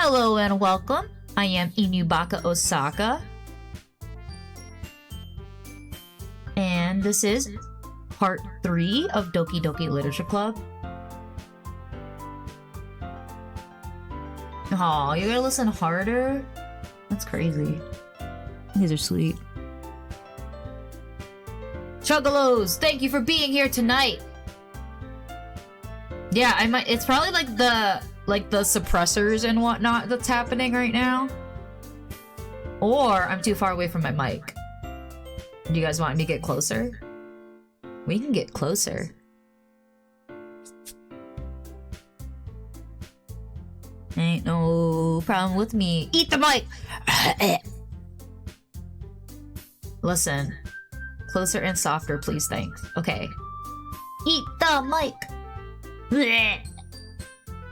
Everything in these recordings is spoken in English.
Hello and welcome. I am InuBakaOsaka. And this is part 3 of Doki Doki Literature Club. Aw, you gotta listen harder? That's crazy. These are sweet. Chuggalos, thank you for being here tonight! Yeah, I might- it's probably like the suppressors and whatnot that's happening right now. Or I'm too far away from my mic. Do you guys want me to get closer? We can get closer. Ain't no problem with me. Eat the mic! Listen. Closer and softer, please, thanks. Okay. Eat the mic!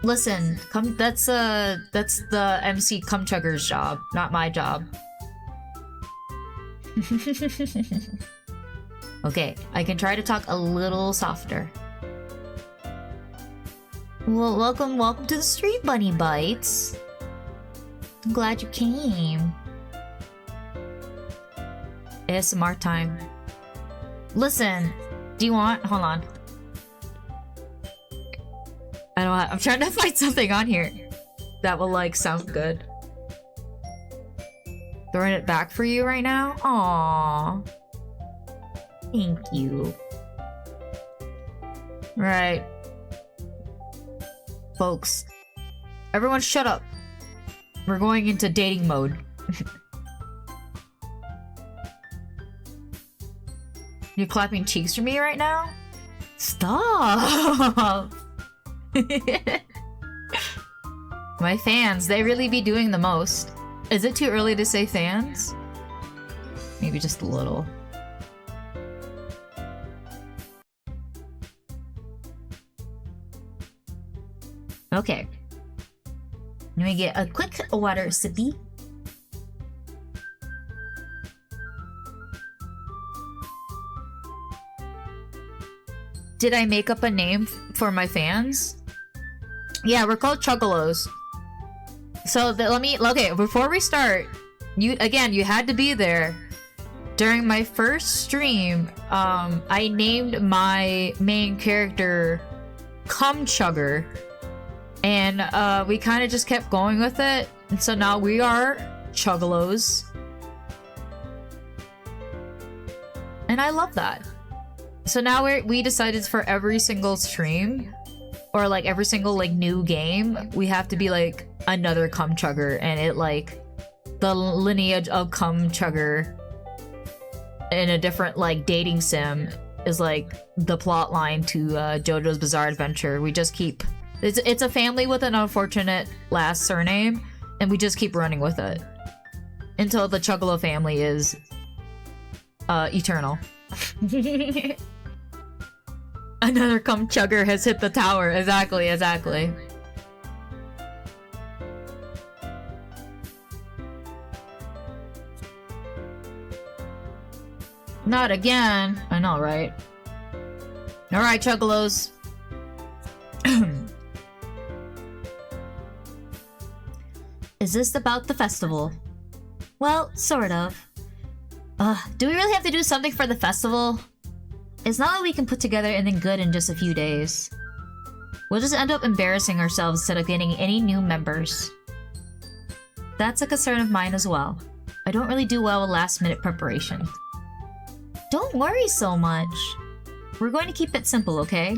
Listen, that's the MC Cumchugger's job, not my job. Okay, I can try to talk a little softer. Well, welcome to the stream, Bunny Bites. I'm glad you came. ASMR time. Listen, do you want? Hold on. I'm trying to find something on here that will like sound good. Throwing it back for you right now? Aww. Thank you. Right. Folks. Everyone shut up. We're going into dating mode. You're clapping cheeks for me right now? Stop! My fans, they really be doing the most. Is it too early to say fans? Maybe just a little. Okay. Let me get a quick water sippy. Did I make up a name for my fans? Yeah, we're called Chuggalos. So okay, before we start, you had to be there. During my first stream, I named my main character Cumchugger. And we kind of just kept going with it. And so now we are Chuggalos. And I love that. So now we decided for every single stream, or like every single like new game, we have to be like another Cumchugger, and it like the lineage of Cumchugger in a different like dating sim is like the plot line to JoJo's Bizarre Adventure. We just keep it's a family with an unfortunate last surname, and we just keep running with it until the Chuggalo family is eternal. Another Cumchugger has hit the tower. Exactly. Not again. I know, right? Alright, Chuggalos. Is this about the festival? Well, sort of. Do we really have to do something for the festival? It's not like we can put together anything good in just a few days. We'll just end up embarrassing ourselves instead of getting any new members. That's a concern of mine as well. I don't really do well with last-minute preparation. Don't worry so much. We're going to keep it simple, okay?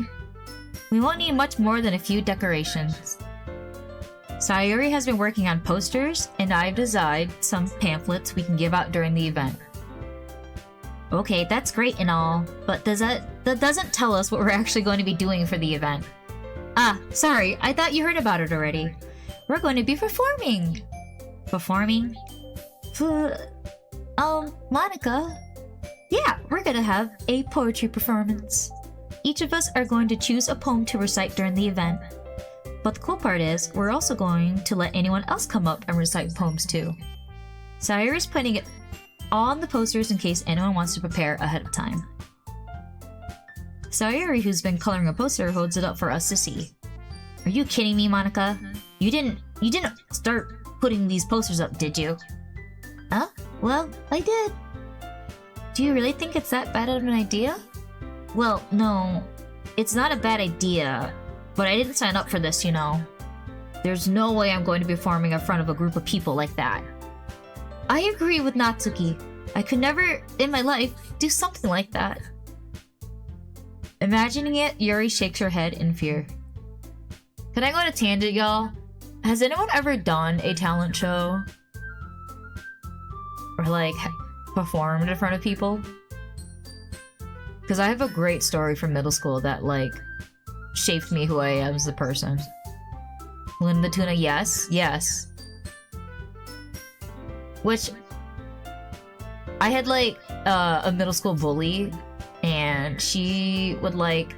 We won't need much more than a few decorations. Sayori has been working on posters, and I've designed some pamphlets we can give out during the event. Okay, that's great and all, but that doesn't tell us what we're actually going to be doing for the event. Ah, sorry, I thought you heard about it already. We're going to be performing! Performing? Monica? Yeah, we're gonna have a poetry performance. Each of us are going to choose a poem to recite during the event. But the cool part is, we're also going to let anyone else come up and recite poems too. Sayori's putting it on the posters in case anyone wants to prepare ahead of time. Sayori, who's been coloring a poster, holds it up for us to see. Are you kidding me, Monica? You didn't You didn't start putting these posters up, did you? Huh? Well, I did. Do you really think it's that bad of an idea? Well, no. It's not a bad idea, but I didn't sign up for this, you know. There's no way I'm going to be performing in front of a group of people like that. I agree with Natsuki. I could never, in my life, do something like that. Imagining it, Yuri shakes her head in fear. Can I go on a tangent, y'all? Has anyone ever done a talent show? Or like, performed in front of people? Because I have a great story from middle school that like, shaped me who I am as a person. Linda Tuna, yes, yes. Which, I had like a middle school bully, and she would like,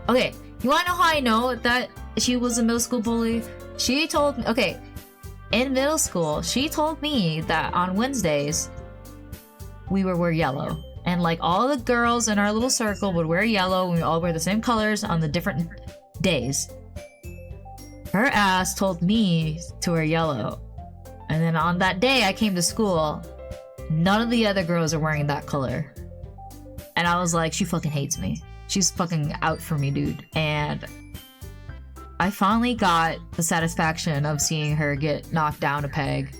okay, you wanna know how I know that she was a middle school bully? She told me, okay, in middle school, she told me that on Wednesdays, we would wear yellow. And like all the girls in our little circle would wear yellow, and we all wear the same colors on the different days. Her ass told me to wear yellow. And then on that day I came to school, none of the other girls are wearing that color. And I was like, she fucking hates me. She's fucking out for me, dude. And I finally got the satisfaction of seeing her get knocked down a peg.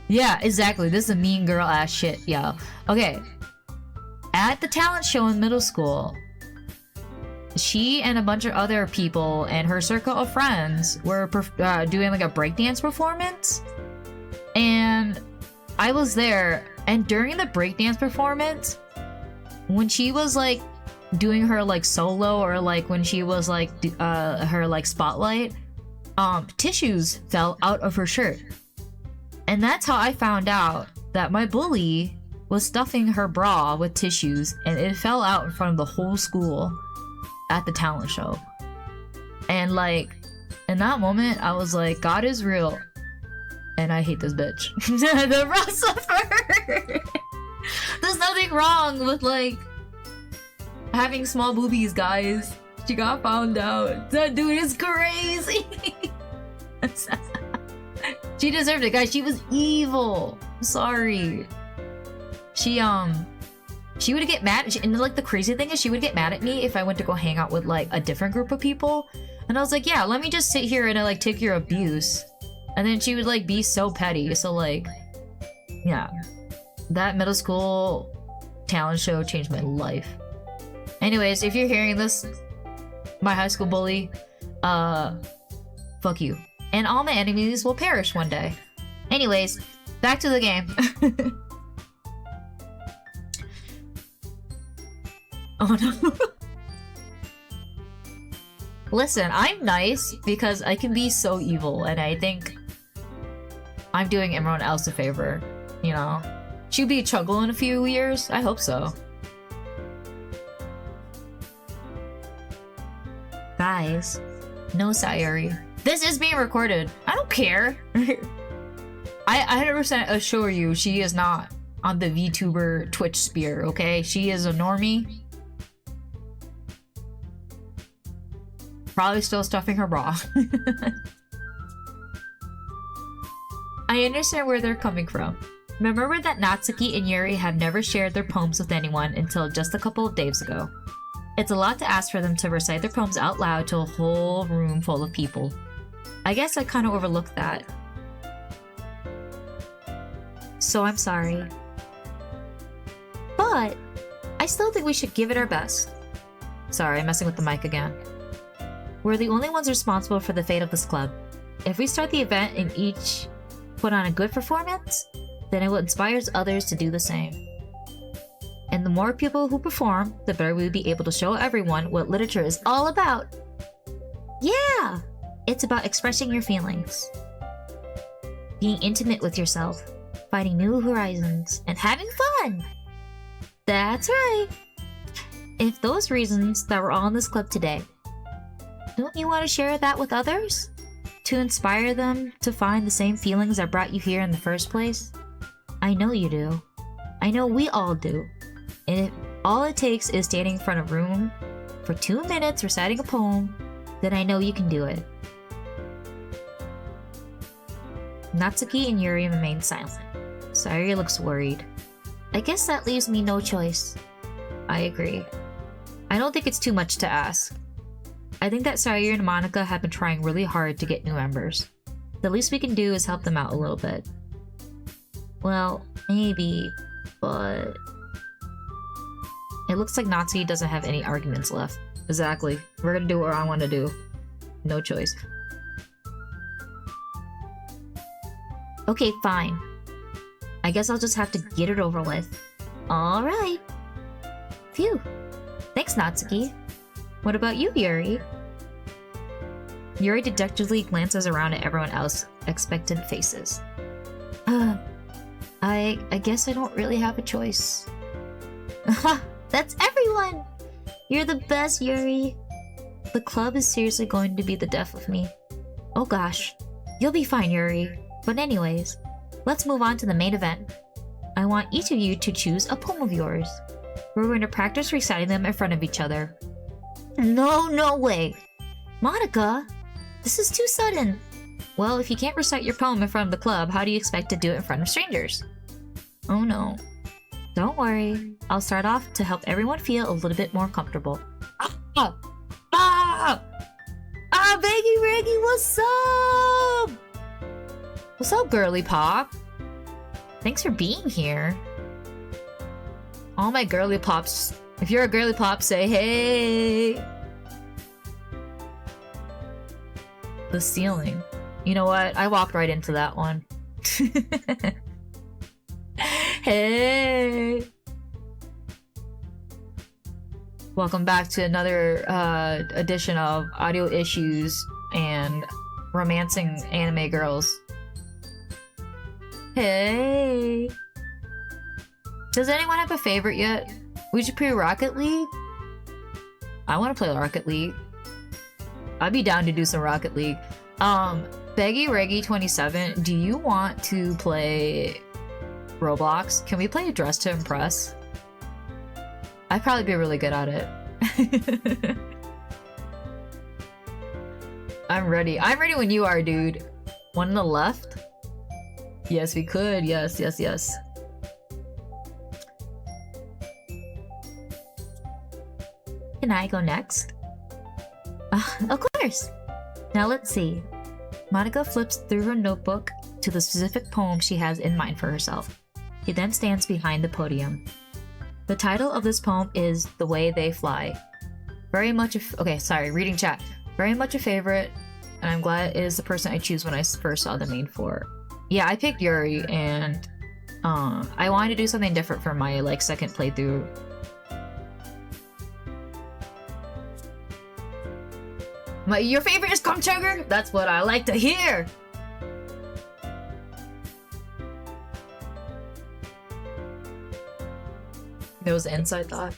Yeah, exactly. This is a mean girl ass shit, yo. Okay. At the talent show in middle school, she and a bunch of other people and her circle of friends were doing like a breakdance performance. And I was there, and during the breakdance performance, when she was like doing her like solo, or like when she was like her like spotlight, tissues fell out of her shirt. And that's how I found out that my bully was stuffing her bra with tissues, and it fell out in front of the whole school at the talent show. And like, in that moment, I was like, God is real, and I hate this bitch. The bra suffer. There's nothing wrong with like having small boobies, guys. She got found out. That dude is crazy. She deserved it, guys. She was evil. I'm sorry. She would get mad, and like the crazy thing is, she would get mad at me if I went to go hang out with like a different group of people, and I was like, yeah, let me just sit here and like take your abuse. And then she would like be so petty. So like, yeah, that middle school talent show changed my life. Anyways, if you're hearing this, my high school bully, fuck you, and all my enemies will perish one day. Anyways, back to the game. Oh no. Listen, I'm nice because I can be so evil, and I think I'm doing everyone else a favor, you know? She'll be a chuggle in a few years? I hope so. Guys, no Sayori. This is being recorded. I don't care. I 100% assure you she is not on the VTuber Twitch sphere, okay? She is a normie. Probably still stuffing her bra. I understand where they're coming from. Remember that Natsuki and Yuri have never shared their poems with anyone until just a couple of days ago. It's a lot to ask for them to recite their poems out loud to a whole room full of people. I guess I kind of overlooked that. So I'm sorry. But I still think we should give it our best. Sorry, I'm messing with the mic again. We're the only ones responsible for the fate of this club. If we start the event and each put on a good performance, then it will inspire others to do the same. And the more people who perform, the better we'll be able to show everyone what literature is all about. Yeah! It's about expressing your feelings, being intimate with yourself, finding new horizons, and having fun! That's right! If those reasons that we're all in this club today, don't you want to share that with others? To inspire them to find the same feelings that brought you here in the first place? I know you do. I know we all do. And if all it takes is standing in front of a room for 2 minutes reciting a poem, then I know you can do it. Natsuki and Yuri remain silent. Sayori looks worried. I guess that leaves me no choice. I agree. I don't think it's too much to ask. I think that Sayori and Monika have been trying really hard to get new members. The least we can do is help them out a little bit. Well, maybe, but... It looks like Natsuki doesn't have any arguments left. Exactly. We're gonna do what I want to do. No choice. Okay, fine. I guess I'll just have to get it over with. Alright. Phew. Thanks, Natsuki. What about you, Yuri? Yuri dejectedly glances around at everyone else, expectant faces. I guess I don't really have a choice. That's everyone! You're the best, Yuri. The club is seriously going to be the death of me. Oh gosh. You'll be fine, Yuri. But anyways, let's move on to the main event. I want each of you to choose a poem of yours. We're going to practice reciting them in front of each other. No way! Monika, this is too sudden. Well, if you can't recite your poem in front of the club, how do you expect to do it in front of strangers? Oh no. Don't worry. I'll start off to help everyone feel a little bit more comfortable. Baggy Reggie, what's up? What's up, girly pop? Thanks for being here. All my girly pops, if you're a girly pop, say hey. The ceiling. You know what? I walked right into that one. Hey! Welcome back to another edition of Audio Issues and Romancing Anime Girls. Hey! Does anyone have a favorite yet? We should play Rocket League? I want to play Rocket League. I'd be down to do some Rocket League. Beggy Reggie 27, do you want to play Roblox? Can we play Dress to Impress? I'd probably be really good at it. I'm ready. I'm ready when you are, dude. One on the left? Yes, we could. Yes. Can I go next? Of course! Now let's see. Monika flips through her notebook to the specific poem she has in mind for herself. She then stands behind the podium. The title of this poem is The Way They Fly. Reading chat. Very much a favorite, and I'm glad it is the person I choose when I first saw the main four. Yeah, I picked Yuri, and I wanted to do something different for my second playthrough. Your favorite is Cum Sugar? That's what I like to hear! There was an inside thought.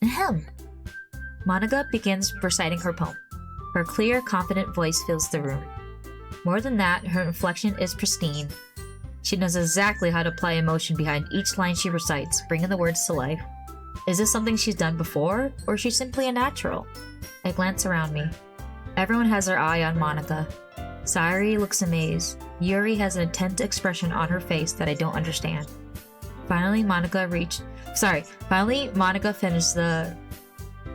Ahem. Monika begins reciting her poem. Her clear, confident voice fills the room. More than that, her inflection is pristine. She knows exactly how to apply emotion behind each line she recites, bringing the words to life. Is this something she's done before, or is she simply a natural? I glance around me. Everyone has their eye on Monika. Sayori looks amazed. Yuri has an intense expression on her face that I don't understand. Finally, Monika finished the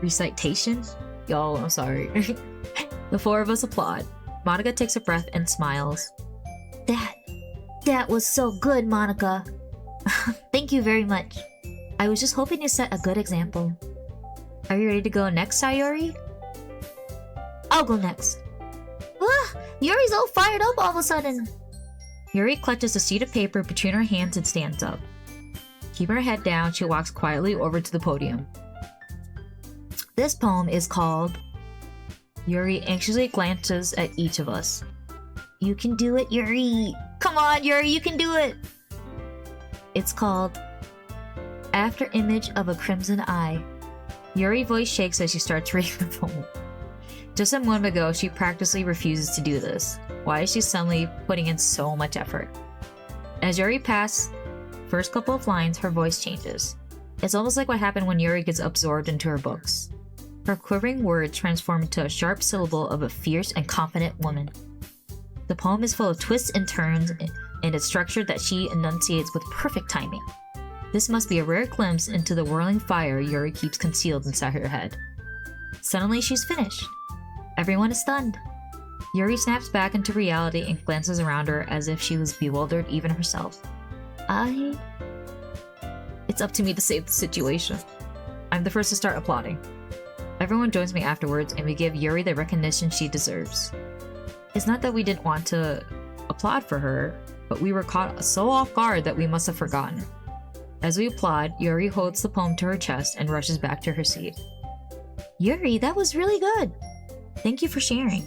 recitation. Yo, I'm sorry. The four of us applaud. Monika takes a breath and smiles. That was so good, Monika. Thank you very much. I was just hoping to set a good example. Are you ready to go next, Sayori? I'll go next. Yuri's all fired up all of a sudden. Yuri clutches a sheet of paper between her hands and stands up. Keeping her head down, she walks quietly over to the podium. This poem is called... Yuri anxiously glances at each of us. You can do it, Yuri! Come on, Yuri, you can do it! It's called... After Image of a Crimson Eye. Yuri's voice shakes as she starts reading the poem. Just a moment ago, she practically refuses to do this. Why is she suddenly putting in so much effort? As Yuri passes first couple of lines, her voice changes. It's almost like what happened when Yuri gets absorbed into her books. Her quivering words transform into a sharp syllable of a fierce and confident woman. The poem is full of twists and turns, and it's structured that she enunciates with perfect timing. This must be a rare glimpse into the whirling fire Yuri keeps concealed inside her head. Suddenly, she's finished. Everyone is stunned. Yuri snaps back into reality and glances around her as if she was bewildered even herself. It's up to me to save the situation. I'm the first to start applauding. Everyone joins me afterwards, and we give Yuri the recognition she deserves. It's not that we didn't want to applaud for her, but we were caught so off guard that we must have forgotten. As we applaud, Yuri holds the poem to her chest and rushes back to her seat. Yuri, that was really good! Thank you for sharing.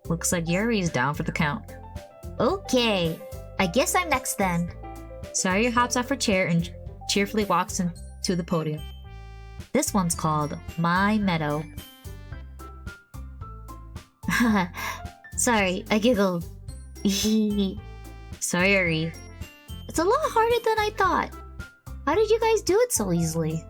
Looks like Yuri's down for the count. Okay, I guess I'm next then. Sayori hops off her chair and cheerfully walks into the podium. This one's called My Meadow. Sorry, I giggled. Sayori. It's a lot harder than I thought. How did you guys do it so easily?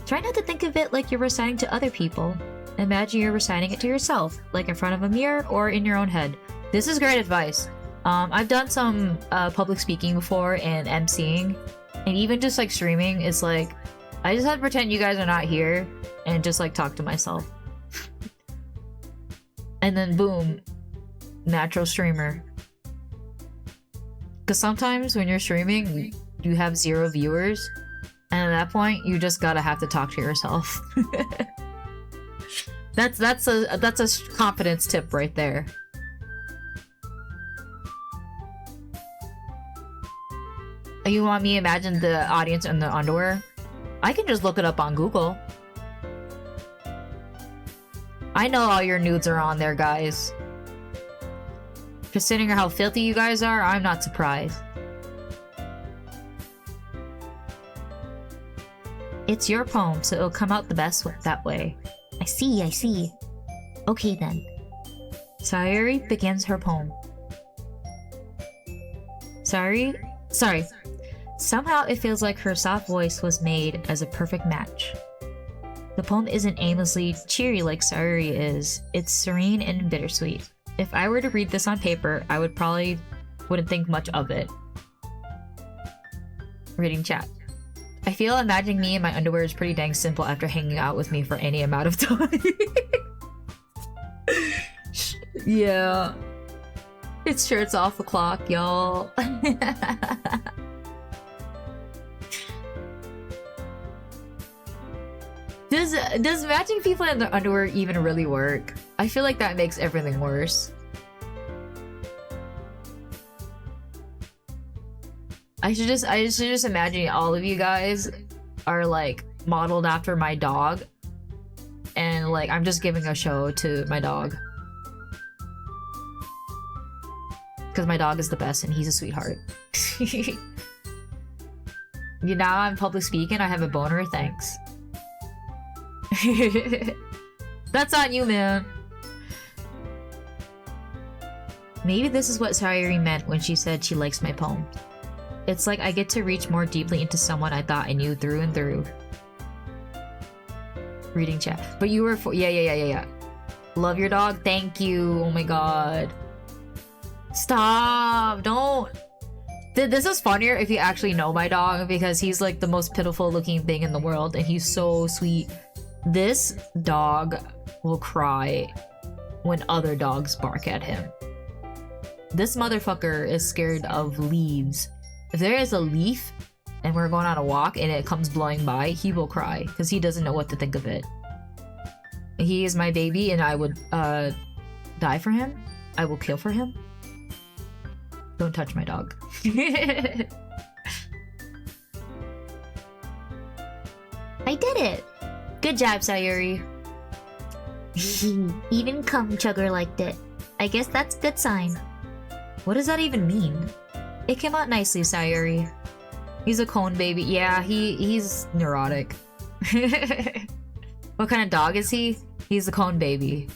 Try not to think of it like you're reciting to other people. Imagine you're reciting it to yourself, like in front of a mirror or in your own head. This is great advice. I've done some public speaking before and emceeing, and even just like streaming, it's like I just had to pretend you guys are not here and just like talk to myself. And then boom, natural streamer. Because sometimes when you're streaming, you have 0 viewers, and at that point, you just gotta have to talk to yourself. That's a confidence tip right there. You want me to imagine the audience in the underwear? I can just look it up on Google. I know all your nudes are on there, guys. Considering how filthy you guys are, I'm not surprised. It's your poem, so it'll come out the best that way. I see. Okay then. Sayori begins her poem. Sorry. Somehow it feels like her soft voice was made as a perfect match. The poem isn't aimlessly cheery like Sayori is. It's serene and bittersweet. If I were to read this on paper, I wouldn't think much of it. Reading chat. I feel imagining me in my underwear is pretty dang simple after hanging out with me for any amount of time. Yeah. It's shirts off the clock, y'all. Does matching people in their underwear even really work? I feel like that makes everything worse. I should just imagine all of you guys are like modeled after my dog, and like I'm just giving a show to my dog because my dog is the best and he's a sweetheart. Now I'm public speaking. I have a boner. Thanks. That's on you, man. Maybe this is what Sayori meant when she said she likes my poem. It's like I get to reach more deeply into someone I thought I knew through and through. Reading chat. But you were yeah. Love your dog? Thank you. Oh my god. Stop. Don't. This is funnier if you actually know my dog, because he's like the most pitiful looking thing in the world and he's so sweet. This dog will cry when other dogs bark at him. This motherfucker is scared of leaves. If there is a leaf and we're going on a walk and it comes blowing by, he will cry because he doesn't know what to think of it. He is my baby and I would die for him. I will kill for him. Don't touch my dog. I did it! Good job, Sayori. Even cum chugger liked it. I guess that's a good sign. What does that even mean? It came out nicely, Sayori. He's a cone baby. Yeah, he's neurotic. What kind of dog is he? He's a cone baby.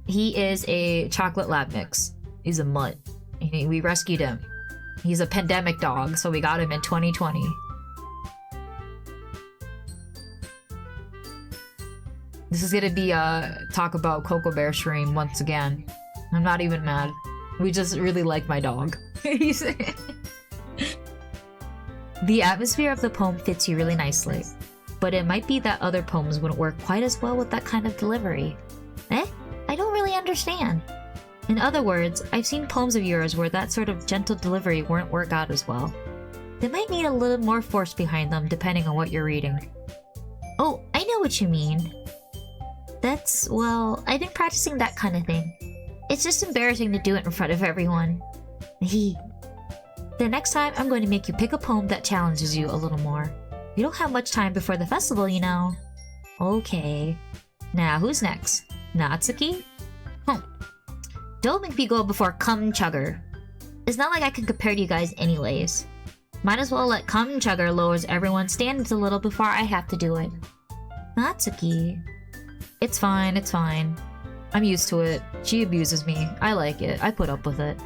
He is a chocolate lab mix. He's a mutt. We rescued him. He's a pandemic dog, so we got him in 2020. This is gonna be talk about Cocoa Bear stream once again. I'm not even mad. We just really like my dog. The atmosphere of the poem fits you really nicely, but it might be that other poems wouldn't work quite as well with that kind of delivery. Eh? I don't really understand. In other words, I've seen poems of yours where that sort of gentle delivery won't work out as well. They might need a little more force behind them depending on what you're reading. Oh, I know what you mean. That's, well, I've been practicing that kind of thing. It's just embarrassing to do it in front of everyone. The next time, I'm going to make you pick a poem that challenges you a little more. We don't have much time before the festival, you know. Okay. Now, who's next? Natsuki? Don't make me go before Cum Chugger. It's not like I can compare to you guys anyways. Might as well let Cum Chugger lowers everyone's standards a little before I have to do it. Natsuki. It's fine, it's fine. I'm used to it. She abuses me. I like it. I put up with it.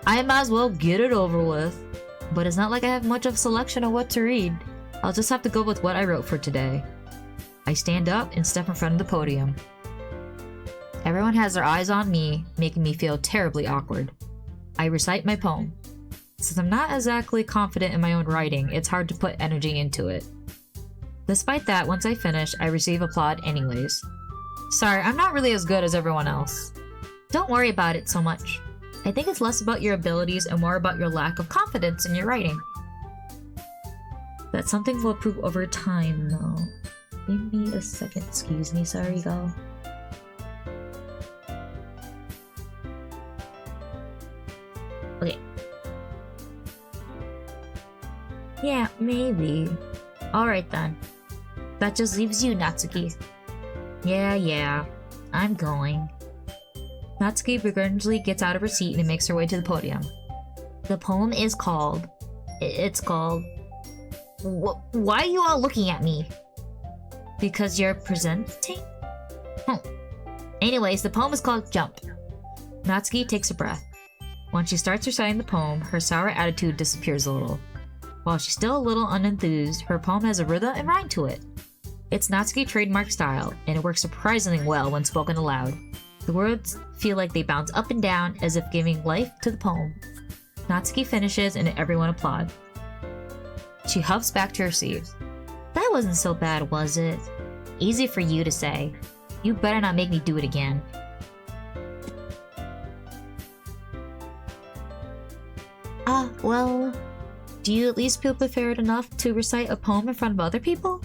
I might as well get it over with. But it's not like I have much of a selection of what to read. I'll just have to go with what I wrote for today. I stand up and step in front of the podium. Everyone has their eyes on me, making me feel terribly awkward. I recite my poem. Since I'm not exactly confident in my own writing, it's hard to put energy into it. Despite that, once I finish, I receive applaud anyways. Sorry, I'm not really as good as everyone else. Don't worry about it so much. I think it's less about your abilities and more about your lack of confidence in your writing. That's something we'll improve over time, though. Give me a second. Excuse me, sorry, go. Okay. Yeah, maybe. Alright then. That just leaves you, Natsuki. Yeah, I'm going. Natsuki begrudgingly gets out of her seat and makes her way to the podium. The poem is called... It's called... Why are you all looking at me? Because you're presenting? Anyways, the poem is called Jump. Natsuki takes a breath. Once she starts reciting the poem, her sour attitude disappears a little. While she's still a little unenthused, her poem has a rhythm and rhyme to it. It's Natsuki trademark style, and it works surprisingly well when spoken aloud. The words feel like they bounce up and down as if giving life to the poem. Natsuki finishes and everyone applauds. She huffs back to her seat. That wasn't so bad, was it? Easy for you to say. You better not make me do it again. Well, do you at least feel prepared enough to recite a poem in front of other people?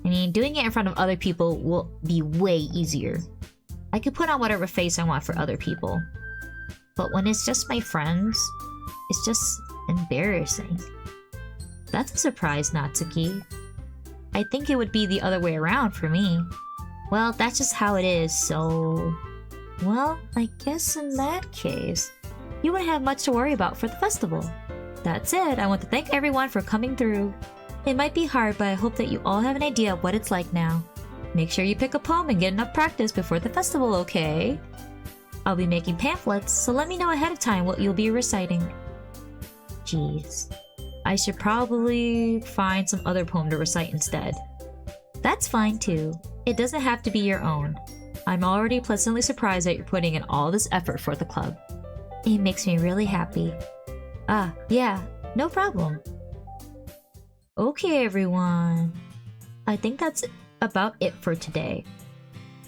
I mean, doing it in front of other people will be way easier. I could put on whatever face I want for other people. But when it's just my friends, it's just embarrassing. That's a surprise, Natsuki. I think it would be the other way around for me. Well, that's just how it is, so... Well, I guess in that case, you wouldn't have much to worry about for the festival. That said, I want to thank everyone for coming through. It might be hard, but I hope that you all have an idea of what it's like now. Make sure you pick a poem and get enough practice before the festival, okay? I'll be making pamphlets, so let me know ahead of time what you'll be reciting. Jeez. I should probably find some other poem to recite instead. That's fine too. It doesn't have to be your own. I'm already pleasantly surprised that you're putting in all this effort for the club. It makes me really happy. Yeah, no problem. Okay, everyone. I think that's about it for today.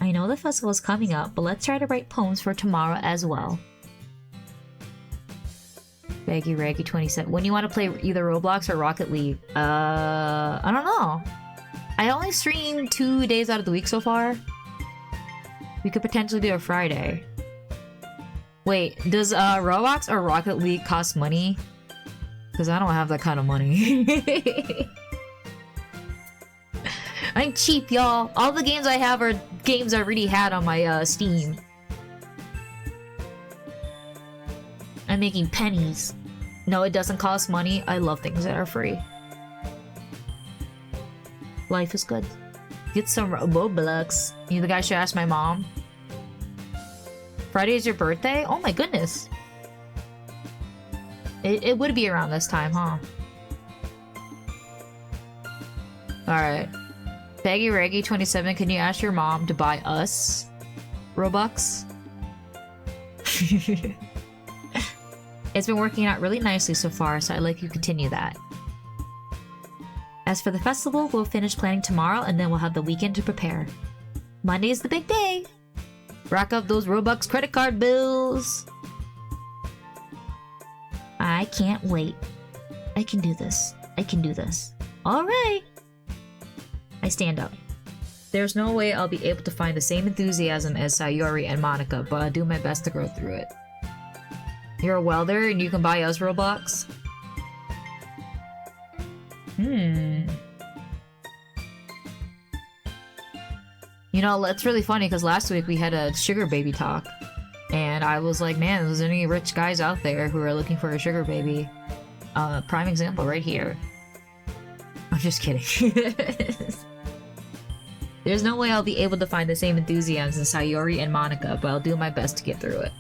I know the festival is coming up, but let's try to write poems for tomorrow as well. Baggy Raggy 27. When you want to play either Roblox or Rocket League? I don't know. I only stream 2 days out of the week so far. We could potentially do a Friday. Wait, does Roblox or Rocket League cost money? Because I don't have that kind of money. I'm cheap, y'all. All the games I have are games I already had on my Steam. I'm making pennies. No, it doesn't cost money. I love things that are free. Life is good. Get some Roblox. You think I should ask my mom? Friday is your birthday? Oh my goodness. It would be around this time, huh? Alright. Peggy Reggie 27, can you ask your mom to buy us Robux? It's been working out really nicely so far, so I'd like you to continue that. As for the festival, we'll finish planning tomorrow and then we'll have the weekend to prepare. Monday's the big day! Rack up those Robux credit card bills! I can't wait. I can do this. I can do this. Alright! I stand up. There's no way I'll be able to find the same enthusiasm as Sayori and Monica, but I'll do my best to grow through it. You're a welder and you can buy us Robux? You know, it's really funny because last week we had a sugar baby talk. And I was like, man, there's any rich guys out there who are looking for a sugar baby. Prime example right here. I'm just kidding. There's no way I'll be able to find the same enthusiasm as Sayori and Monica, but I'll do my best to get through it.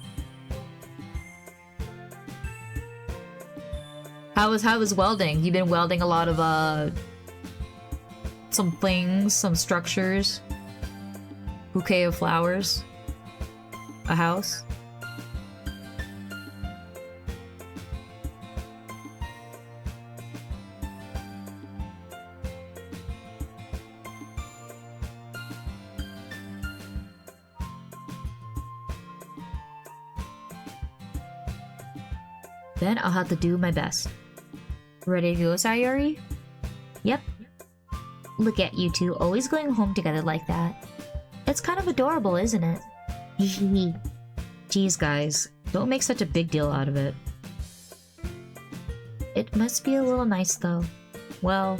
How was welding? You've been welding a lot of, some things, some structures. Bouquet of flowers. A house. Then I'll have to do my best. Ready to go, Sayori? Yep. Look at you two, always going home together like that. It's kind of adorable, isn't it? Geez, guys, don't make such a big deal out of it. It must be a little nice, though. Well,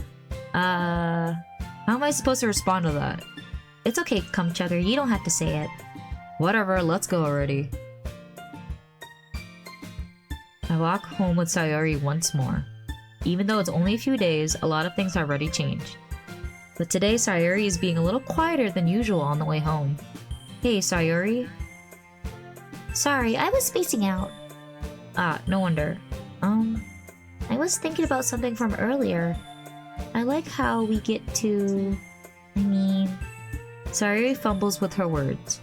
how am I supposed to respond to that? It's okay, Chugger, you don't have to say it. Whatever, let's go already. I walk home with Sayori once more. Even though it's only a few days, a lot of things have already changed. But today, Sayori is being a little quieter than usual on the way home. Hey, Sayori? Sorry, I was spacing out. Ah, no wonder. I was thinking about something from earlier. I like how we get to... Sayori fumbles with her words.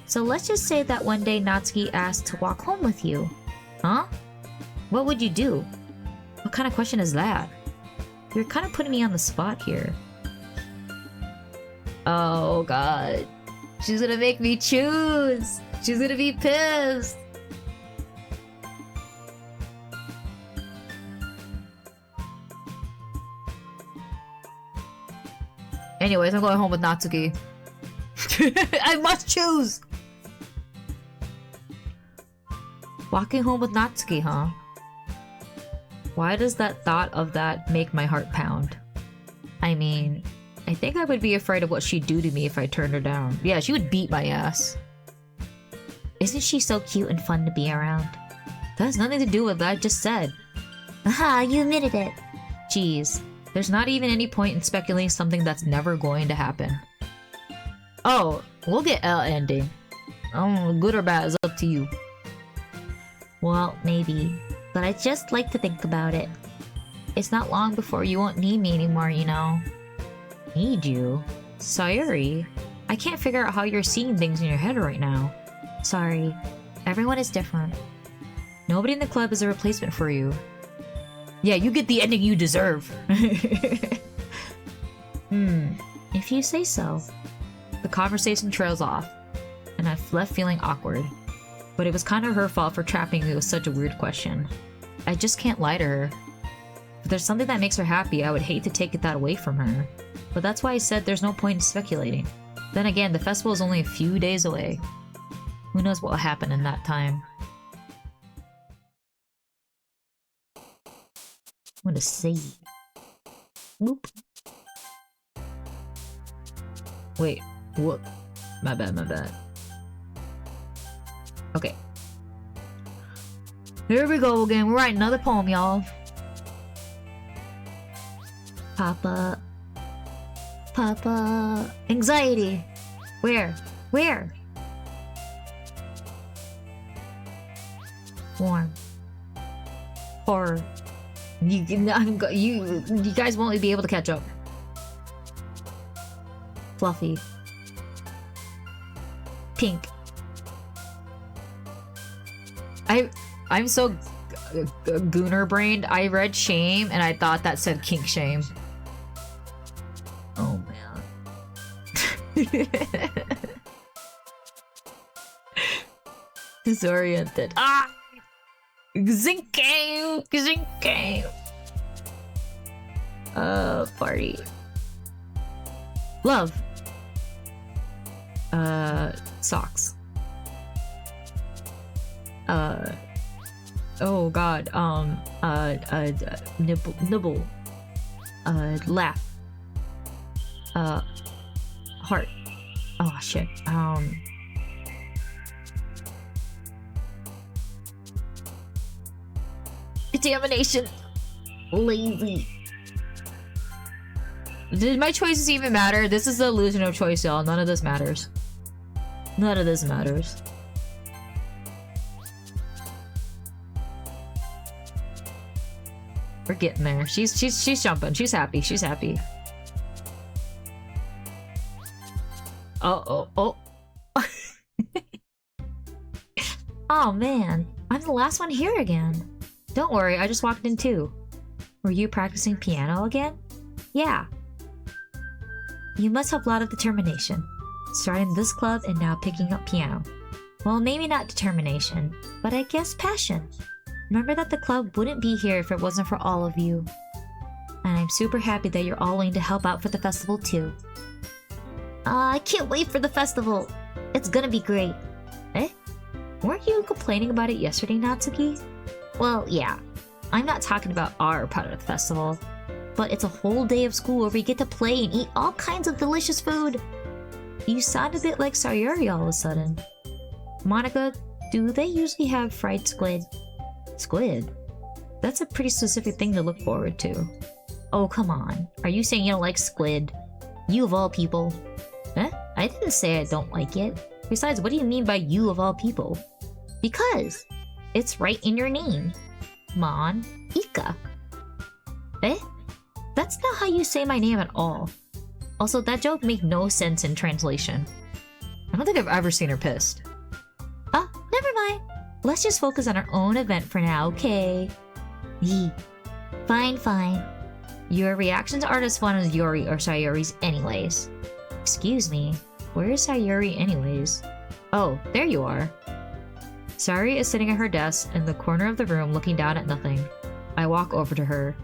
So let's just say that one day Natsuki asked to walk home with you. Huh? What would you do? What kind of question is that? You're kind of putting me on the spot here. Oh god. She's gonna make me choose! She's gonna be pissed! Anyways, I'm going home with Natsuki. I must choose! Walking home with Natsuki, huh? Why does that thought of that make my heart pound? I mean, I think I would be afraid of what she'd do to me if I turned her down. Yeah, she would beat my ass. Isn't she so cute and fun to be around? That has nothing to do with what I just said. Aha, you admitted it. Jeez, there's not even any point in speculating something that's never going to happen. Oh, we'll get L ending. Good or bad is up to you. Well, maybe. But I just like to think about it. It's not long before you won't need me anymore, you know. Need you? Sayori? I can't figure out how you're seeing things in your head right now. Sorry. Everyone is different. Nobody in the club is a replacement for you. Yeah, you get the ending you deserve. If you say so. The conversation trails off, and I've left feeling awkward. But it was kind of her fault for trapping me with such a weird question. I just can't lie to her. If there's something that makes her happy, I would hate to take that away from her. But that's why I said there's no point in speculating. Then again, the festival is only a few days away. Who knows what will happen in that time. I'm gonna see. Whoop. Wait, whoop. My bad, my bad. Okay. Here we go again. We're writing another poem, y'all. Papa. Papa. Anxiety. Where? Where? Warm. Horror. You guys won't be able to catch up. fluffy. Pink. I'm so gooner brained. I read shame and I thought that said kink shame. Oh man. Disoriented. Ah! Zinke! Zinke! Party. Love. Socks. Oh god, nibble. Laugh. Heart. Oh shit. Determination. Lazy. Did my choices even matter? This is the illusion of choice, y'all. None of this matters. None of this matters. We're getting there. She's jumping. She's happy. She's happy. Oh. Oh man, I'm the last one here again. Don't worry, I just walked in too. Were you practicing piano again? Yeah. You must have a lot of determination. Starting this club and now picking up piano. Well, maybe not determination, but I guess passion. Remember that the club wouldn't be here if it wasn't for all of you. And I'm super happy that you're all willing to help out for the festival too. I can't wait for the festival. It's gonna be great. Eh? Weren't you complaining about it yesterday, Natsuki? Well, yeah. I'm not talking about our part of the festival. But it's a whole day of school where we get to play and eat all kinds of delicious food. You sound a bit like Sayori all of a sudden. Monica, do they usually have fried squid? Squid? That's a pretty specific thing to look forward to. Oh, come on. Are you saying you don't like squid? You of all people. Eh? I didn't say I don't like it. Besides, what do you mean by you of all people? Because it's right in your name. Mon-ika. Eh? That's not how you say my name at all. Also, that joke made no sense in translation. I don't think I've ever seen her pissed. Ah, never mind. Let's just focus on our own event for now, okay? Yee. Fine, fine. Your reaction to artist fun is Yori or Sayori's anyways. Excuse me, where is Sayori anyways? Oh, there you are. Sayori is sitting at her desk in the corner of the room looking down at nothing. I walk over to her.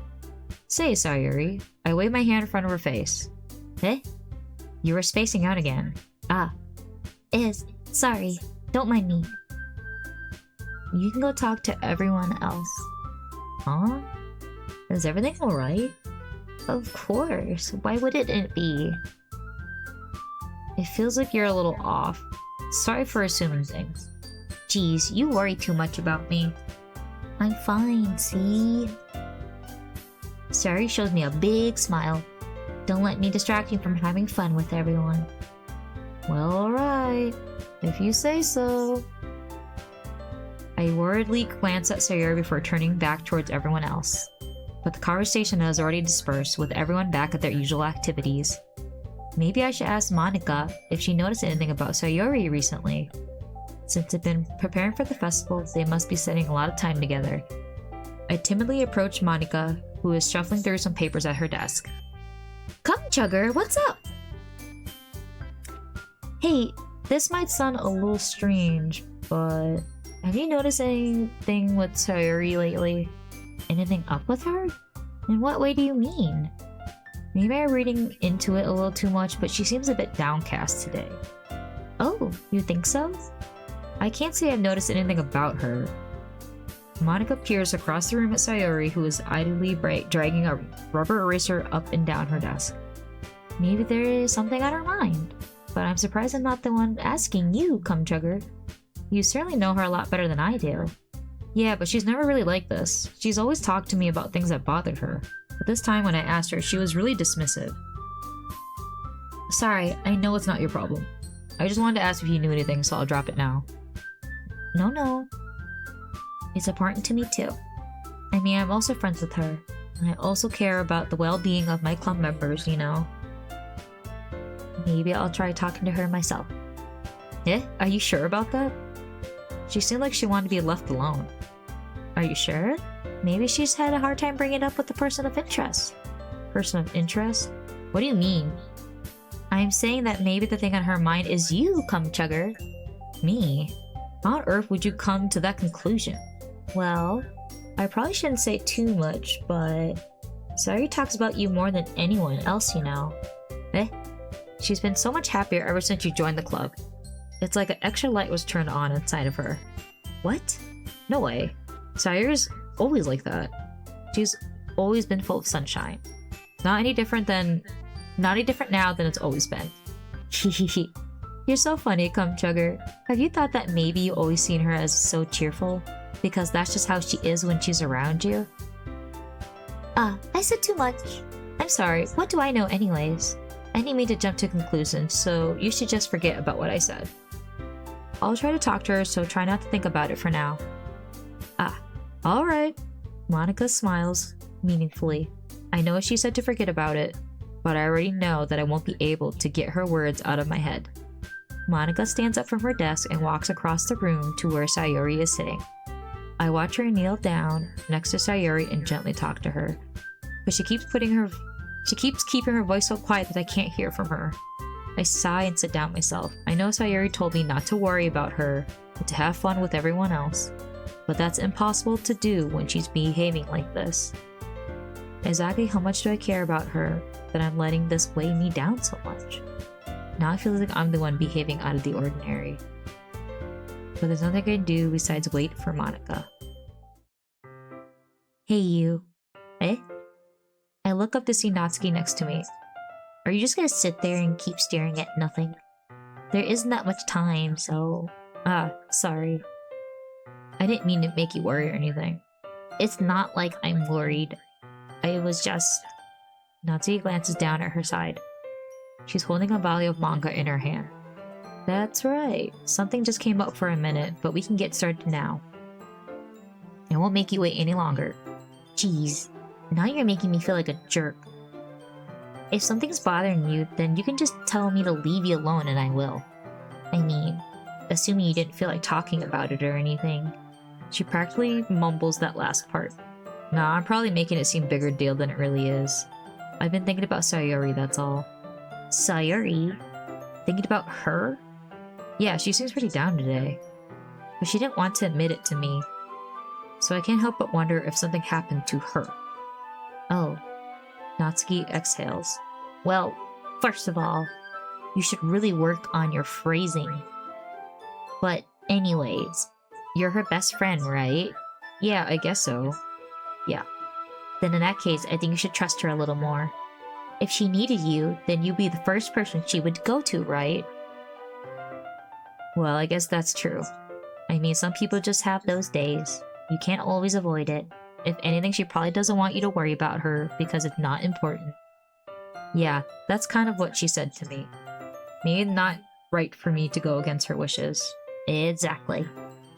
Say, Sayori. I wave my hand in front of her face. Eh? You were spacing out again. Ah. Sorry. Don't mind me. You can go talk to everyone else. Huh? Is everything alright? Of course. Why wouldn't it be? It feels like you're a little off. Sorry for assuming things. Geez, you worry too much about me. I'm fine, see? Sayori shows me a big smile. Don't let me distract you from having fun with everyone. Well, alright. If you say so. I worriedly glance at Sayori before turning back towards everyone else. But the conversation has already dispersed, with everyone back at their usual activities. Maybe I should ask Monica if she noticed anything about Sayori recently. Since they've been preparing for the festival, they must be spending a lot of time together. I timidly approach Monica, who is shuffling through some papers at her desk. Come, Chugger, what's up? Hey, this might sound a little strange, but have you noticed anything with Sayori lately? Anything up with her? In what way do you mean? Maybe I'm reading into it a little too much, but she seems a bit downcast today. Oh, you think so? I can't say I've noticed anything about her. Monica peers across the room at Sayori, who is idly dragging a rubber eraser up and down her desk. Maybe there is something on her mind, but I'm surprised I'm not the one asking you, Cum Chugger. You certainly know her a lot better than I do. Yeah, but she's never really like this. She's always talked to me about things that bothered her, but this time when I asked her, she was really dismissive. Sorry, I know it's not your problem. I just wanted to ask if you knew anything, so I'll drop it now. No. It's important to me too. I mean, I'm also friends with her, and I also care about the well-being of my club members, you know? Maybe I'll try talking to her myself. Eh? Are you sure about that? She seemed like she wanted to be left alone. Are you sure? Maybe she's had a hard time bringing it up with the person of interest. Person of interest? What do you mean? I'm saying that maybe the thing on her mind is you, Chugger. Me? How on earth would you come to that conclusion? Well, I probably shouldn't say too much, but Sayori talks about you more than anyone else you know. Eh? She's been so much happier ever since you joined the club. It's like an extra light was turned on inside of her. What? No way. Sayori's always like that. She's always been full of sunshine. Not any different now than it's always been. Hehehe. You're so funny, Chugger. Have you thought that maybe you always seen her as so cheerful? Because that's just how she is when she's around you? I said too much. I'm sorry, what do I know anyways? I didn't mean to jump to conclusions, so you should just forget about what I said. I'll try to talk to her, so try not to think about it for now. Alright. Monica smiles meaningfully. I know she said to forget about it, but I already know that I won't be able to get her words out of my head. Monica stands up from her desk and walks across the room to where Sayori is sitting. I watch her kneel down next to Sayori and gently talk to her, but she keeps keeping her voice so quiet that I can't hear from her. I sigh and sit down myself. I know Sayori told me not to worry about her, but to have fun with everyone else, but that's impossible to do when she's behaving like this. Exactly how much do I care about her that I'm letting this weigh me down so much? Now I feel like I'm the one behaving out of the ordinary. But there's nothing I can do besides wait for Monica. Hey you. Eh? I look up to see Natsuki next to me. Are you just gonna sit there and keep staring at nothing? There isn't that much time, so... sorry. I didn't mean to make you worry or anything. It's not like I'm worried. I was just... Natsuki glances down at her side. She's holding a volume of manga in her hand. That's right. Something just came up for a minute, but we can get started now. I won't make you wait any longer. Jeez, now you're making me feel like a jerk. If something's bothering you, then you can just tell me to leave you alone and I will. I mean, assuming you didn't feel like talking about it or anything. She practically mumbles that last part. Nah, I'm probably making it seem bigger deal than it really is. I've been thinking about Sayori, that's all. Sayori? Thinking about her? Yeah, she seems pretty down today. But she didn't want to admit it to me. So I can't help but wonder if something happened to her. Oh. Natsuki exhales. Well, first of all, you should really work on your phrasing. But anyways, you're her best friend, right? Yeah, I guess so. Yeah. Then in that case, I think you should trust her a little more. If she needed you, then you'd be the first person she would go to, right? Well, I guess that's true. I mean, some people just have those days. You can't always avoid it. If anything, she probably doesn't want you to worry about her because it's not important. Yeah, that's kind of what she said to me. Maybe not right for me to go against her wishes. Exactly.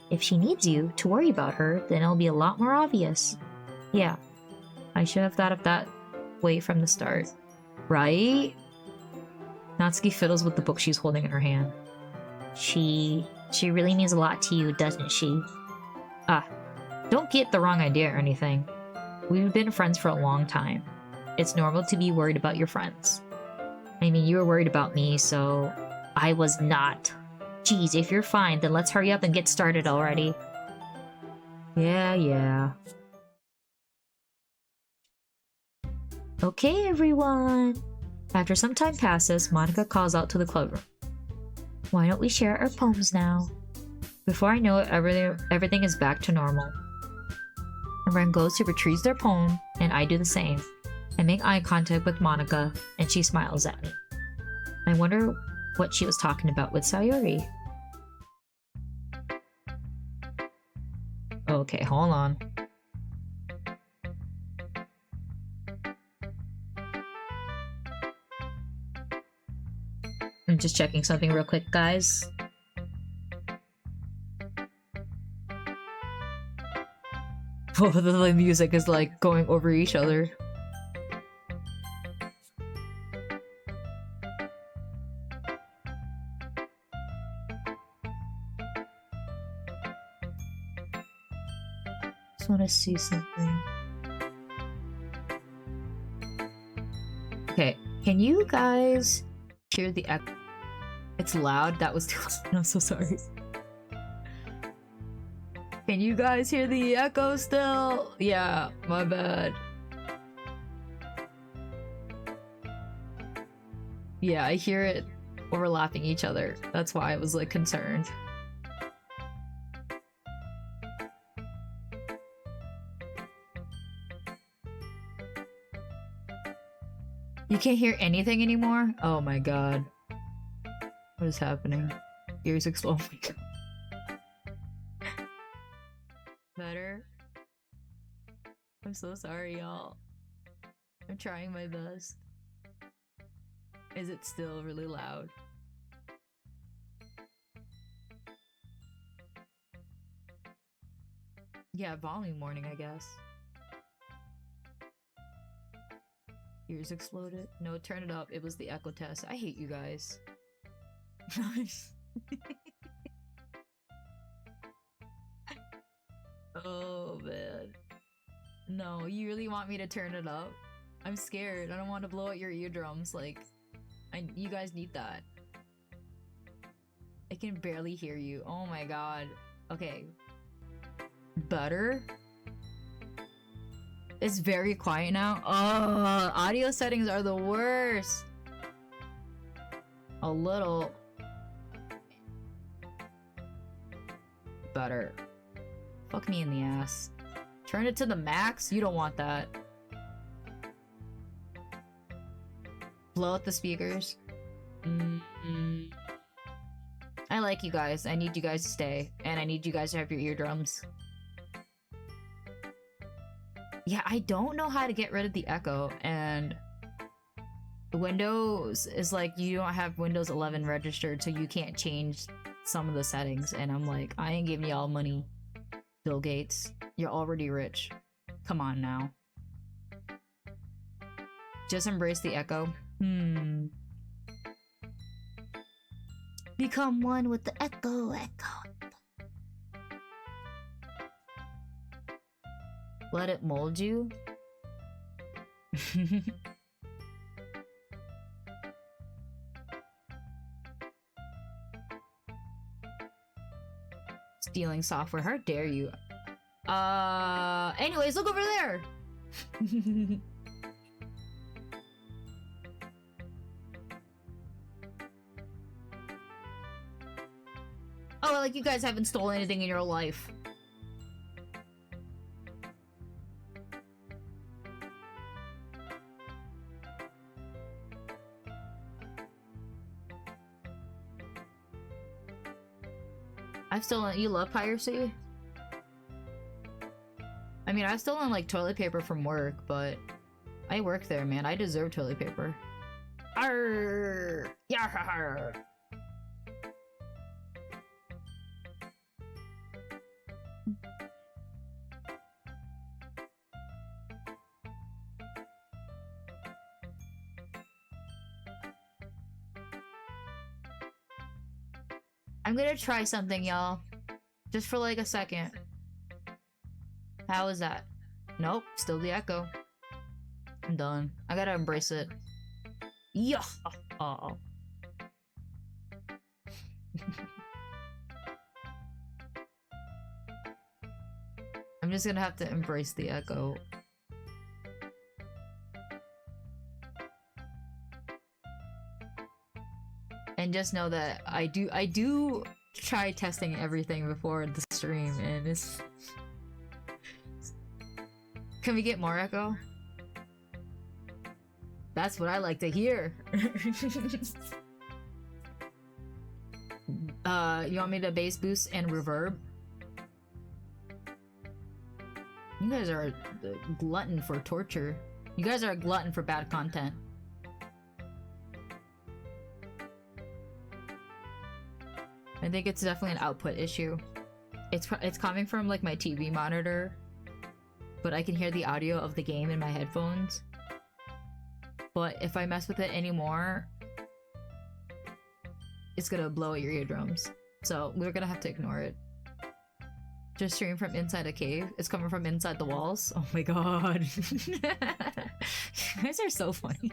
If she needs you to worry about her, then it'll be a lot more obvious. Yeah, I should have thought of that way from the start. Right? Natsuki fiddles with the book she's holding in her hand. She really means a lot to you, doesn't she? Don't get the wrong idea or anything. We've been friends for a long time. It's normal to be worried about your friends. I mean, you were worried about me, so... I was not. Geez, if you're fine, then let's hurry up and get started already. Yeah. Okay, everyone. After some time passes, Monica calls out to the club room. Why don't we share our poems now? Before I know it, everything is back to normal. Everyone goes to retrieve their poem, and I do the same. I make eye contact with Monica, and she smiles at me. I wonder what she was talking about with Sayori. Okay, hold on. I'm just checking something real quick, guys. Both of the music is like going over each other. want to see something. Okay, can you guys hear the echo? It's loud. That was too loud. I'm so sorry. Can you guys hear the echo still? Yeah, my bad. Yeah, I hear it overlapping each other. That's why I was like concerned. You can't hear anything anymore? Oh my god. What is happening? Ears explode. Better? I'm so sorry, y'all. I'm trying my best. Is it still really loud? Yeah, volume warning, I guess. Ears exploded. No, turn it up. It was the echo test. I hate you guys. Oh, man. No, you really want me to turn it up? I'm scared. I don't want to blow out your eardrums. Like, you guys need that. I can barely hear you. Oh my god. Okay. Better? It's very quiet now. Oh, audio settings are the worst. A little. Better. Fuck me in the ass. Turn it to the max? You don't want that. Blow out the speakers. I like you guys. I need you guys to stay. And I need you guys to have your eardrums. Yeah, I don't know how to get rid of the echo. And Windows is like, you don't have Windows 11 registered, so you can't change some of the settings. And I'm like, I ain't giving y'all money. Bill Gates, you're already rich. Come on now. Just embrace the echo. Become one with the echo. Let it mold you? Stealing software, how dare you? Anyways, look over there! Oh, like you guys haven't stolen anything in your life. I've stolen. You love piracy? I mean, I've stolen like toilet paper from work, but I work there, man. I deserve toilet paper. Arr! Yarr! I'm gonna try something, y'all. Just for like a second. How is that? Nope, still the echo. I'm done. I gotta embrace it. Yeah. Oh. I'm just gonna have to embrace the echo. And just know that I do try testing everything before the stream, and it's... Can we get more echo? That's what I like to hear. You want me to bass boost and reverb? You guys are a glutton for torture. You guys are a glutton for bad content. I think it's definitely an output issue. It's coming from like my TV monitor, but I can hear the audio of the game in my headphones. But if I mess with it anymore, it's gonna blow out your eardrums. So we're gonna have to ignore it. Just stream from inside a cave. It's coming from inside the walls. Oh my god. You guys are so funny.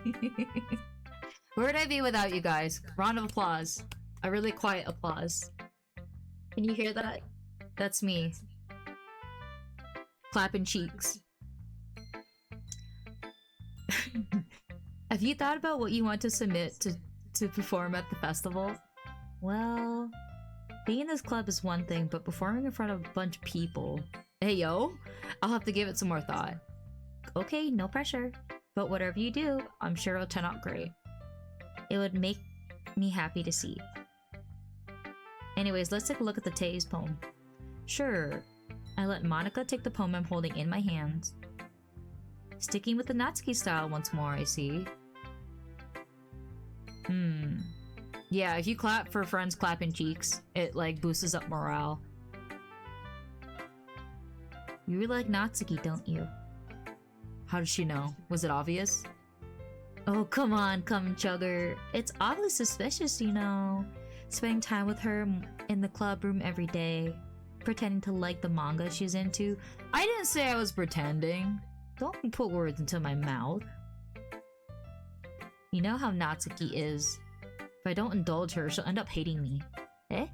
Where would I be without you guys? Round of applause. A really quiet applause. Can you hear that? That's me. Clapping cheeks. Have you thought about what you want to submit to perform at the festival? Well, being in this club is one thing, but performing in front of a bunch of people... Hey yo, I'll have to give it some more thought. Okay, no pressure. But whatever you do, I'm sure it'll turn out great. It would make me happy to see. Anyways, let's take a look at the Tei's poem. Sure. I let Monika take the poem I'm holding in my hands. Sticking with the Natsuki style once more, I see. Yeah, if you clap for friends clapping cheeks, it like boosts up morale. You really like Natsuki, don't you? How does she know? Was it obvious? Oh, come on, cum chugger. It's oddly suspicious, you know. Spending time with her in the club room every day. Pretending to like the manga she's into. I didn't say I was pretending. Don't put words into my mouth. You know how Natsuki is. If I don't indulge her, she'll end up hating me. Eh?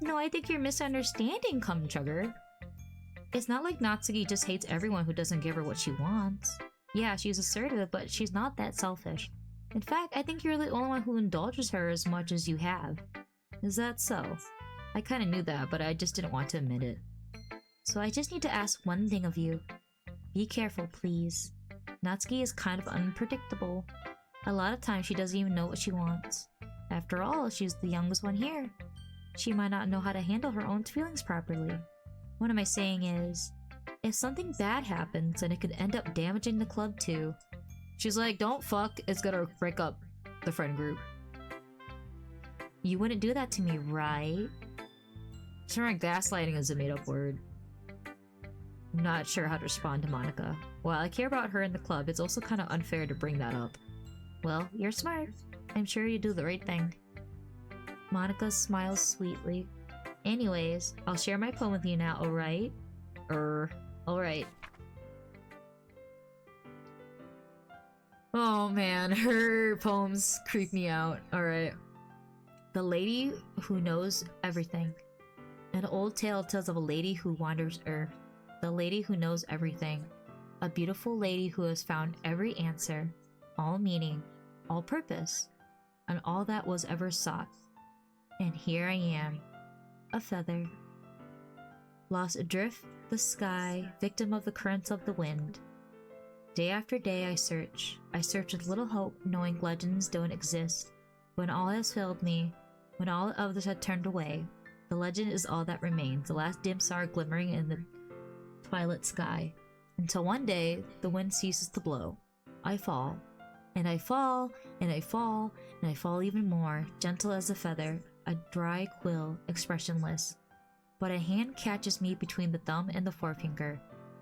No, I think you're misunderstanding, cum chugger. It's not like Natsuki just hates everyone who doesn't give her what she wants. Yeah, she's assertive, but she's not that selfish. In fact, I think you're the only one who indulges her as much as you have. Is that so? I kinda knew that, but I just didn't want to admit it. So I just need to ask one thing of you. Be careful, please. Natsuki is kind of unpredictable. A lot of times she doesn't even know what she wants. After all, she's the youngest one here. She might not know how to handle her own feelings properly. What am I saying is, if something bad happens, then it could end up damaging the club too. She's like, don't fuck, it's gonna break up the friend group. You wouldn't do that to me, right? Sure, gaslighting is a made-up word. I'm not sure how to respond to Monika. While I care about her in the club, it's also kind of unfair to bring that up. Well, you're smart. I'm sure you do the right thing. Monika smiles sweetly. Anyways, I'll share my poem with you now, alright? Alright. Oh man, her poems creep me out. Alright. The Lady Who Knows Everything. An old tale tells of a lady who wanders Earth. The lady who knows everything. A beautiful lady who has found every answer, all meaning, all purpose, and all that was ever sought. And here I am, a feather. Lost adrift the sky, victim of the currents of the wind. Day after day I search with little hope, knowing legends don't exist. When all has failed me, when all others had turned away, the legend is all that remains, the last dim star glimmering in the twilight sky. Until one day, the wind ceases to blow. I fall. And I fall, and I fall, and I fall even more, gentle as a feather, a dry quill, expressionless. But a hand catches me between the thumb and the forefinger,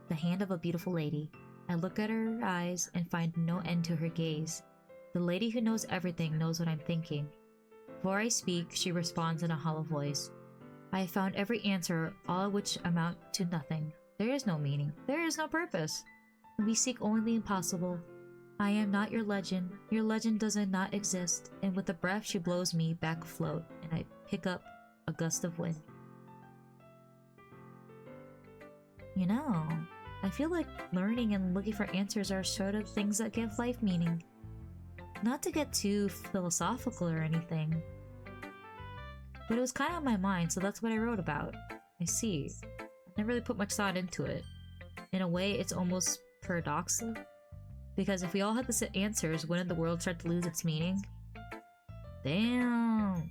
the hand of a beautiful lady. I look at her eyes and find no end to her gaze. The lady who knows everything knows what I'm thinking. Before I speak, she responds in a hollow voice. I have found every answer, all of which amount to nothing. There is no meaning. There is no purpose. We seek only the impossible. I am not your legend. Your legend does not exist. And with a breath, she blows me back afloat, and I pick up a gust of wind. You know, I feel like learning and looking for answers are sort of things that give life meaning. Not to get too philosophical or anything, but it was kind of on my mind, so that's what I wrote about. I see. I never really put much thought into it. In a way, it's almost paradoxical, because if we all had the same answers, wouldn't the world start to lose its meaning? Damn!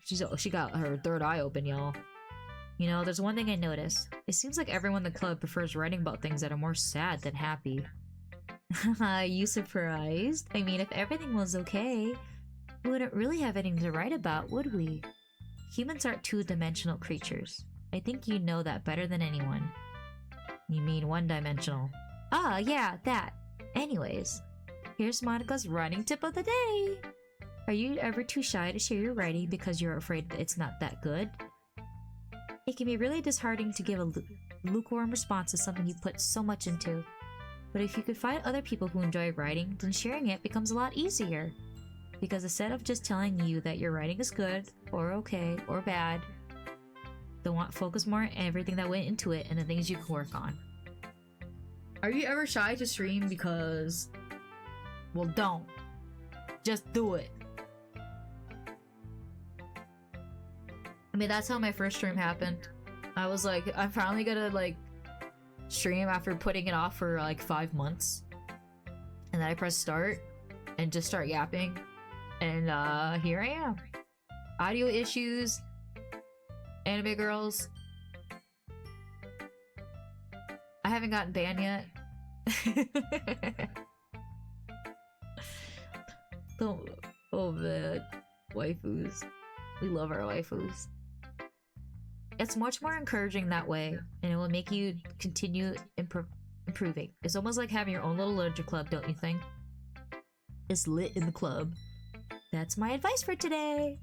She got her third eye open, y'all. You know, there's one thing I noticed. It seems like everyone in the club prefers writing about things that are more sad than happy. Are you surprised? I mean, if everything was okay, we wouldn't really have anything to write about, would we? Humans aren't two-dimensional creatures. I think you know that better than anyone. You mean one-dimensional? Ah, yeah, that. Anyways, here's Monika's writing tip of the day. Are you ever too shy to share your writing because you're afraid that it's not that good? It can be really disheartening to give a lukewarm response to something you put so much into. But if you could find other people who enjoy writing, then sharing it becomes a lot easier. Because instead of just telling you that your writing is good, or okay, or bad, they'll want to focus more on everything that went into it and the things you can work on. Are you ever shy to stream because... Well, don't. Just do it. I mean, that's how my first stream happened. I was like, I'm finally gonna like stream after putting it off for like 5 months. And then I press start and just start yapping. And here I am. Audio issues. Anime girls. I haven't gotten banned yet. Oh man. Waifus. We love our waifus. It's much more encouraging that way, and it will make you continue improving. It's almost like having your own little literature club, don't you think? It's lit in the club. That's my advice for today.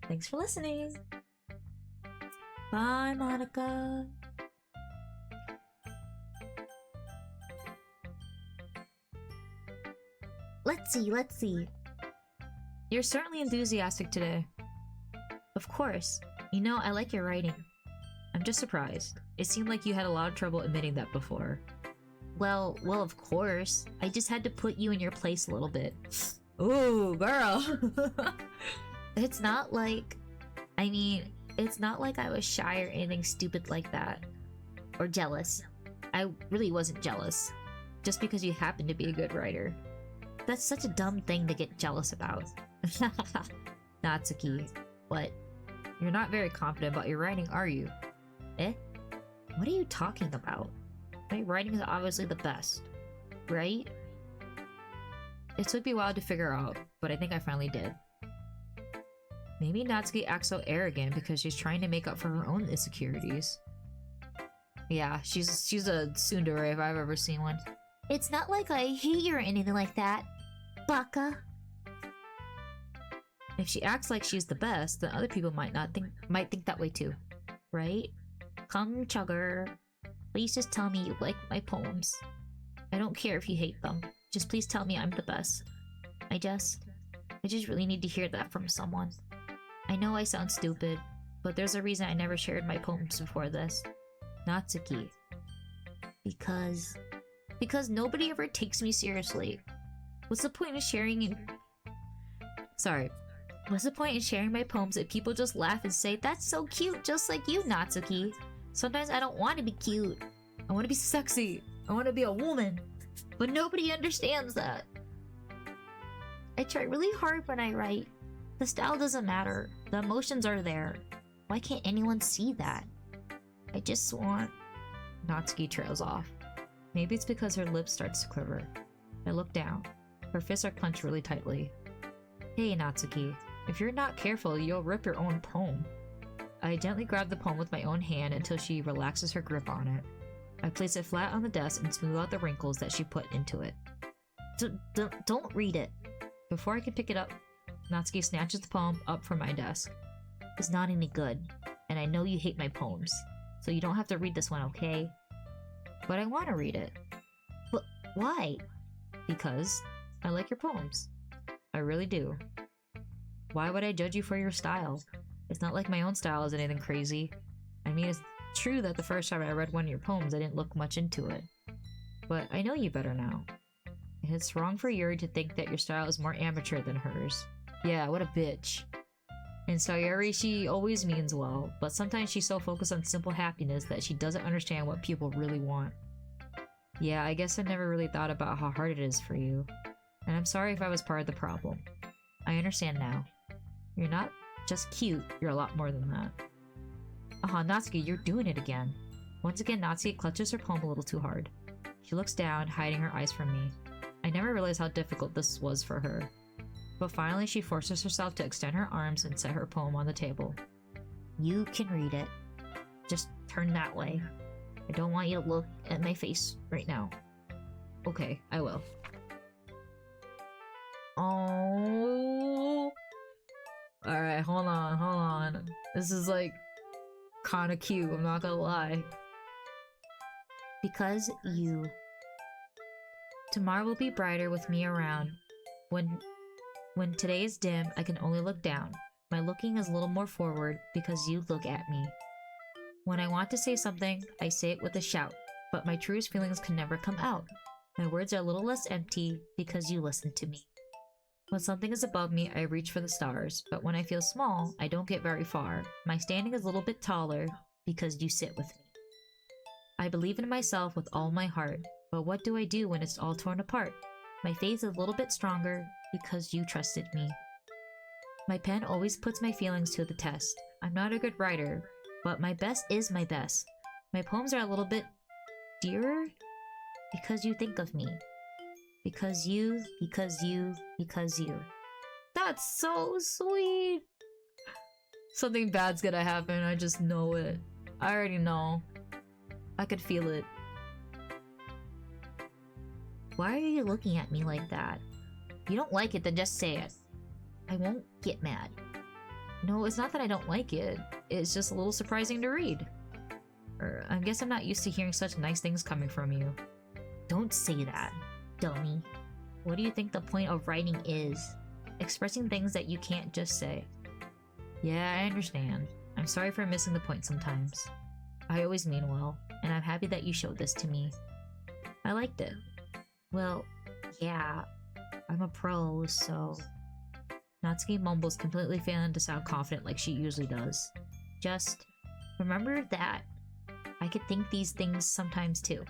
Thanks for listening. Bye, Monica. Let's see. You're certainly enthusiastic today. Of course. You know, I like your writing. I'm just surprised. It seemed like you had a lot of trouble admitting that before. Well, of course. I just had to put you in your place a little bit. Ooh, girl! It's not like... I mean, it's not like I was shy or anything stupid like that. Or jealous. I really wasn't jealous. Just because you happen to be a good writer. That's such a dumb thing to get jealous about. Natsuki, what? You're not very confident about your writing, are you? Eh? What are you talking about? My writing is obviously the best, right? It took me a while to figure out, but I think I finally did. Maybe Natsuki acts so arrogant because she's trying to make up for her own insecurities. Yeah, she's a tsundere if I've ever seen one. It's not like I hate you or anything like that, Baka. If she acts like she's the best, then other people might think that way too, right? Come, Chugger. Please just tell me you like my poems. I don't care if you hate them. Just please tell me I'm the best. I just really need to hear that from someone. I know I sound stupid, but there's a reason I never shared my poems before this. Natsuki. Because nobody ever takes me seriously. What's the point in sharing What's the point in sharing my poems if people just laugh and say, "That's so cute, just like you, Natsuki"? Sometimes I don't want to be cute. I want to be sexy. I want to be a woman. But nobody understands that. I try really hard when I write. The style doesn't matter. The emotions are there. Why can't anyone see that? I just want... Natsuki trails off. Maybe it's because her lips starts to quiver. I look down. Her fists are clenched really tightly. Hey, Natsuki. If you're not careful, you'll rip your own poem. I gently grab the poem with my own hand until she relaxes her grip on it. I place it flat on the desk and smooth out the wrinkles that she put into it. Don't read it. Before I can pick it up, Natsuki snatches the poem up from my desk. It's not any good, and I know you hate my poems, so you don't have to read this one, okay? But I want to read it. But why? Because I like your poems. I really do. Why would I judge you for your style? It's not like my own style is anything crazy. I mean, it's true that the first time I read one of your poems, I didn't look much into it. But I know you better now. And it's wrong for Yuri to think that your style is more amateur than hers. Yeah, what a bitch. And Sayori, she always means well, but sometimes she's so focused on simple happiness that she doesn't understand what people really want. Yeah, I guess I never really thought about how hard it is for you. And I'm sorry if I was part of the problem. I understand now. You're not just cute, you're a lot more than that. Natsuki, you're doing it again. Once again, Natsuki clutches her poem a little too hard. She looks down, hiding her eyes from me. I never realized how difficult this was for her. But finally, she forces herself to extend her arms and set her poem on the table. You can read it. Just turn that way. I don't want you to look at my face right now. Okay, I will. Oh. Alright, hold on. This is like kinda cute, I'm not gonna lie. Because you. Tomorrow will be brighter with me around. When today is dim, I can only look down. My looking is a little more forward because you look at me. When I want to say something, I say it with a shout, but my truest feelings can never come out. My words are a little less empty because you listen to me. When something is above me, I reach for the stars, but when I feel small, I don't get very far. My standing is a little bit taller because you sit with me. I believe in myself with all my heart, but what do I do when it's all torn apart? My faith is a little bit stronger because you trusted me. My pen always puts my feelings to the test. I'm not a good writer, but my best is my best. My poems are a little bit dearer because you think of me. Because you. That's so sweet. Something bad's gonna happen, I just know it. I already know. I could feel it. Why are you looking at me like that? If you don't like it, then just say it. I won't get mad. No, it's not that I don't like it. It's just a little surprising to read. I guess I'm not used to hearing such nice things coming from you. Don't say that, dummy. What do you think the point of writing is? Expressing things that you can't just say. Yeah, I understand. I'm sorry for missing the point sometimes. I always mean well, and I'm happy that you showed this to me. I liked it. Well, yeah, I'm a pro, so... Natsuki mumbles, completely failing to sound confident like she usually does. Just remember that I could think these things sometimes too.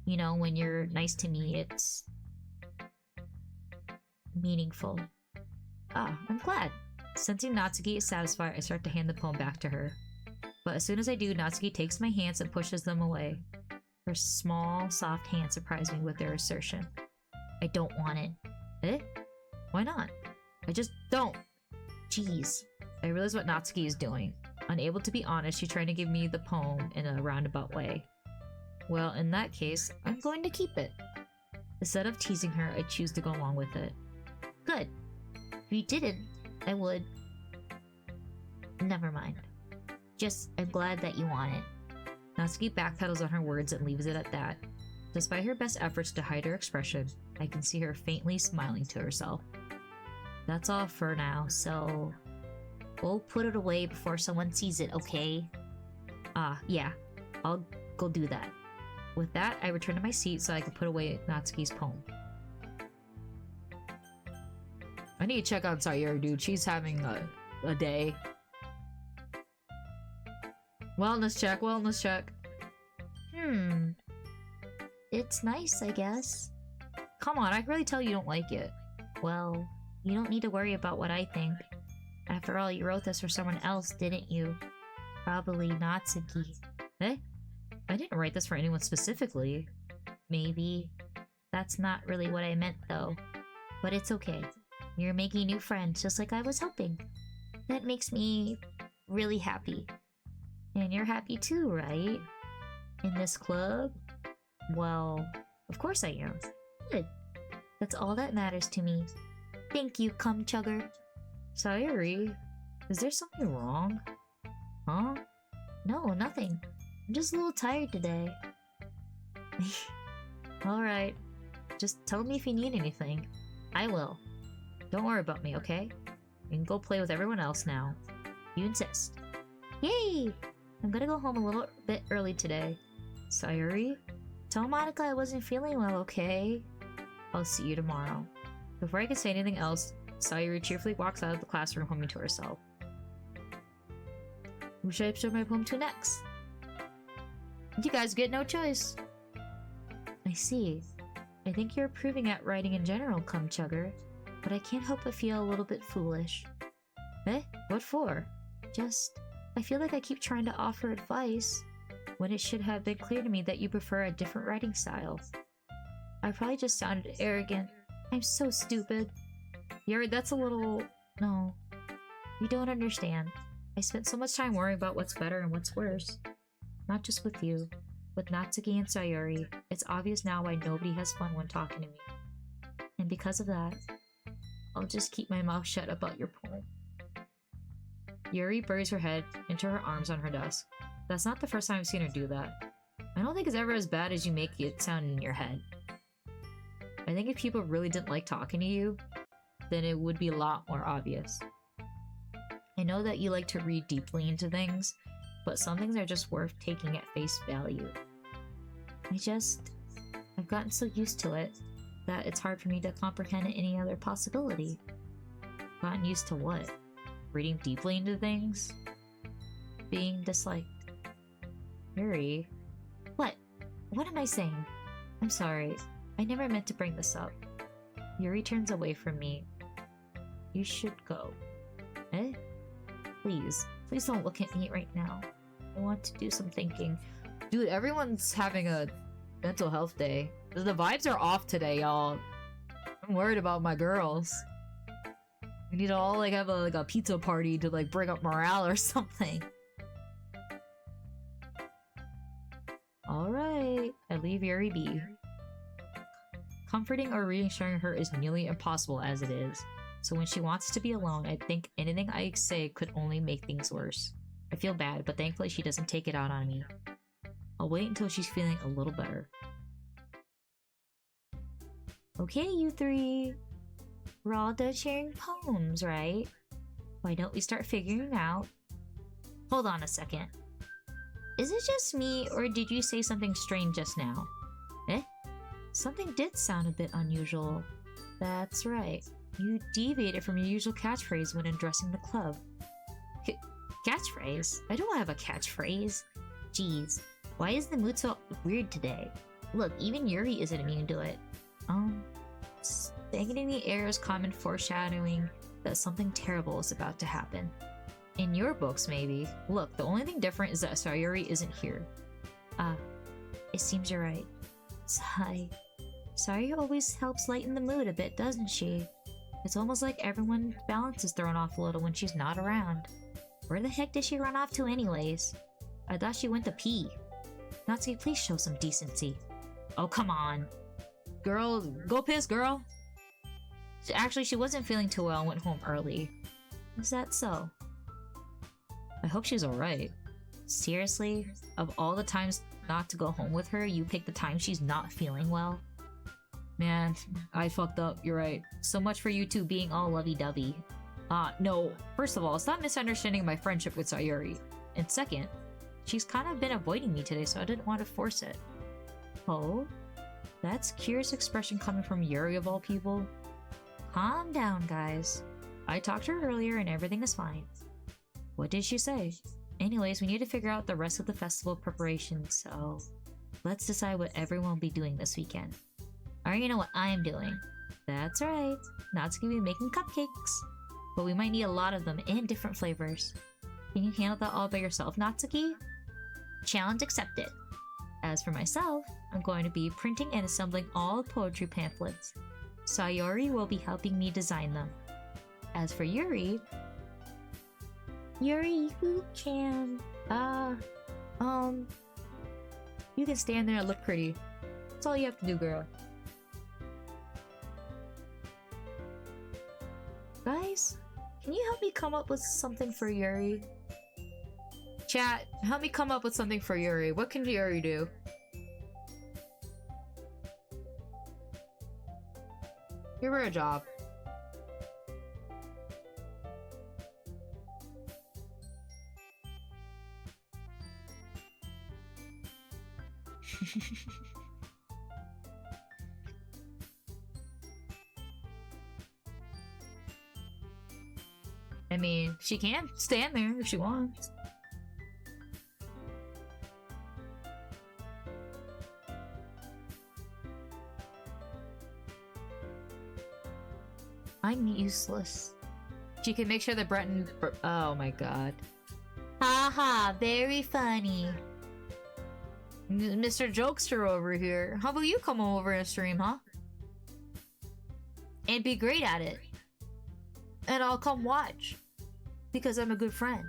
You know, when you're nice to me, it's meaningful. Ah, I'm glad. Sensing Natsuki is satisfied, I start to hand the poem back to her. But as soon as I do, Natsuki takes my hands and pushes them away. Her small, soft hands surprise me with their assertion. I don't want it. Eh? Why not? I just don't. Jeez. I realize what Natsuki is doing. Unable to be honest, she's trying to give me the poem in a roundabout way. Well, in that case, I'm going to keep it. Instead of teasing her, I choose to go along with it. Good. If you didn't, I would... Never mind. Just, I'm glad that you want it. Natsuki backpedals on her words and leaves it at that. Despite her best efforts to hide her expression, I can see her faintly smiling to herself. That's all for now, so... We'll put it away before someone sees it, okay? Yeah. I'll go do that. With that, I return to my seat so I can put away Natsuki's poem. I need to check on Sayori, dude. She's having a day. Wellness check, wellness check. It's nice, I guess. Come on, I can really tell you don't like it. Well, you don't need to worry about what I think. After all, you wrote this for someone else, didn't you? Probably Natsuki. Eh? I didn't write this for anyone specifically. Maybe. That's not really what I meant, though. But it's okay. You're making new friends, just like I was hoping. That makes me really happy. And you're happy too, right? In this club? Well, of course I am. Good. That's all that matters to me. Thank you, cum chugger. Sayori, is there something wrong? Huh? No, nothing. I'm just a little tired today. Alright. Just tell me if you need anything. I will. Don't worry about me, okay? You can go play with everyone else now. You insist. Yay! I'm gonna go home a little bit early today. Sayori? Tell Monica I wasn't feeling well, okay? I'll see you tomorrow. Before I can say anything else, Sayori cheerfully walks out of the classroom, humming to herself. Who should I show my poem to next? You guys get no choice. I see. I think you're improving at writing in general, cum chugger. But I can't help but feel a little bit foolish. Eh? What for? Just, I feel like I keep trying to offer advice, when it should have been clear to me that you prefer a different writing style. I probably just sounded arrogant. I'm so stupid. Yuri, that's a little... No. You don't understand. I spent so much time worrying about what's better and what's worse. Not just with you. With Natsuki and Sayori, it's obvious now why nobody has fun when talking to me. And because of that, I'll just keep my mouth shut about your poem. Yuri buries her head into her arms on her desk. That's not the first time I've seen her do that. I don't think it's ever as bad as you make it sound in your head. I think if people really didn't like talking to you, then it would be a lot more obvious. I know that you like to read deeply into things, but some things are just worth taking at face value. I've gotten so used to it that it's hard for me to comprehend any other possibility. Gotten used to what? Reading deeply into things? Being disliked. Yuri. What? What am I saying? I'm sorry. I never meant to bring this up. Yuri turns away from me. You should go. Eh? Please. Please don't look at me right now. I want to do some thinking. Dude, everyone's having a mental health day. The vibes are off today, y'all. I'm worried about my girls. We need to all like have a pizza party to like bring up morale or something. Alright, I leave Yuri be. Comforting or reassuring her is nearly impossible as it is. So when she wants to be alone, I think anything I say could only make things worse. I feel bad, but thankfully she doesn't take it out on me. I'll wait until she's feeling a little better. Okay, you three. We're all done sharing poems, right? Why don't we start figuring out? Hold on a second. Is it just me, or did you say something strange just now? Eh? Something did sound a bit unusual. That's right. You deviated from your usual catchphrase when addressing the club. Catchphrase? I don't have a catchphrase. Jeez, why is the mood so weird today? Look, even Yuri isn't immune to it. Staying in the air is common foreshadowing that something terrible is about to happen. In your books, maybe. Look, the only thing different is that Sayori isn't here. It seems you're right. Sayori always helps lighten the mood a bit, doesn't she? It's almost like everyone's balance is thrown off a little when she's not around. Where the heck did she run off to anyways? I thought she went to pee. Natsuki, please show some decency. Oh, come on. Girl, go piss, girl. Actually, she wasn't feeling too well and went home early. Is that so? I hope she's alright. Seriously? Of all the times not to go home with her, you pick the time she's not feeling well? Man, I fucked up, you're right. So much for you two being all lovey-dovey. No. First of all, stop misunderstanding my friendship with Sayori. And second, she's kind of been avoiding me today, so I didn't want to force it. Oh? That's curious expression coming from Yuri of all people. Calm down, guys. I talked to her earlier and everything is fine. What did she say? Anyways, we need to figure out the rest of the festival preparations, so let's decide what everyone will be doing this weekend. I already know what I'm doing. That's right. Natsuki will be making cupcakes. But we might need a lot of them in different flavors. Can you handle that all by yourself, Natsuki? Challenge accepted. As for myself, I'm going to be printing and assembling all poetry pamphlets. Sayori will be helping me design them. As for Yuri, who can... You can stand there and look pretty. That's all you have to do, girl. Guys, can you help me come up with something for Yuri? Chat, help me come up with something for Yuri. What can Yuri do? Give her a job. I mean, she can stand there if she wants. I'm useless. She can make sure that Breton... Oh my god. Haha, very funny. Mr. Jokester over here. How about you come over and stream, huh? And be great at it. And I'll come watch. Because I'm a good friend.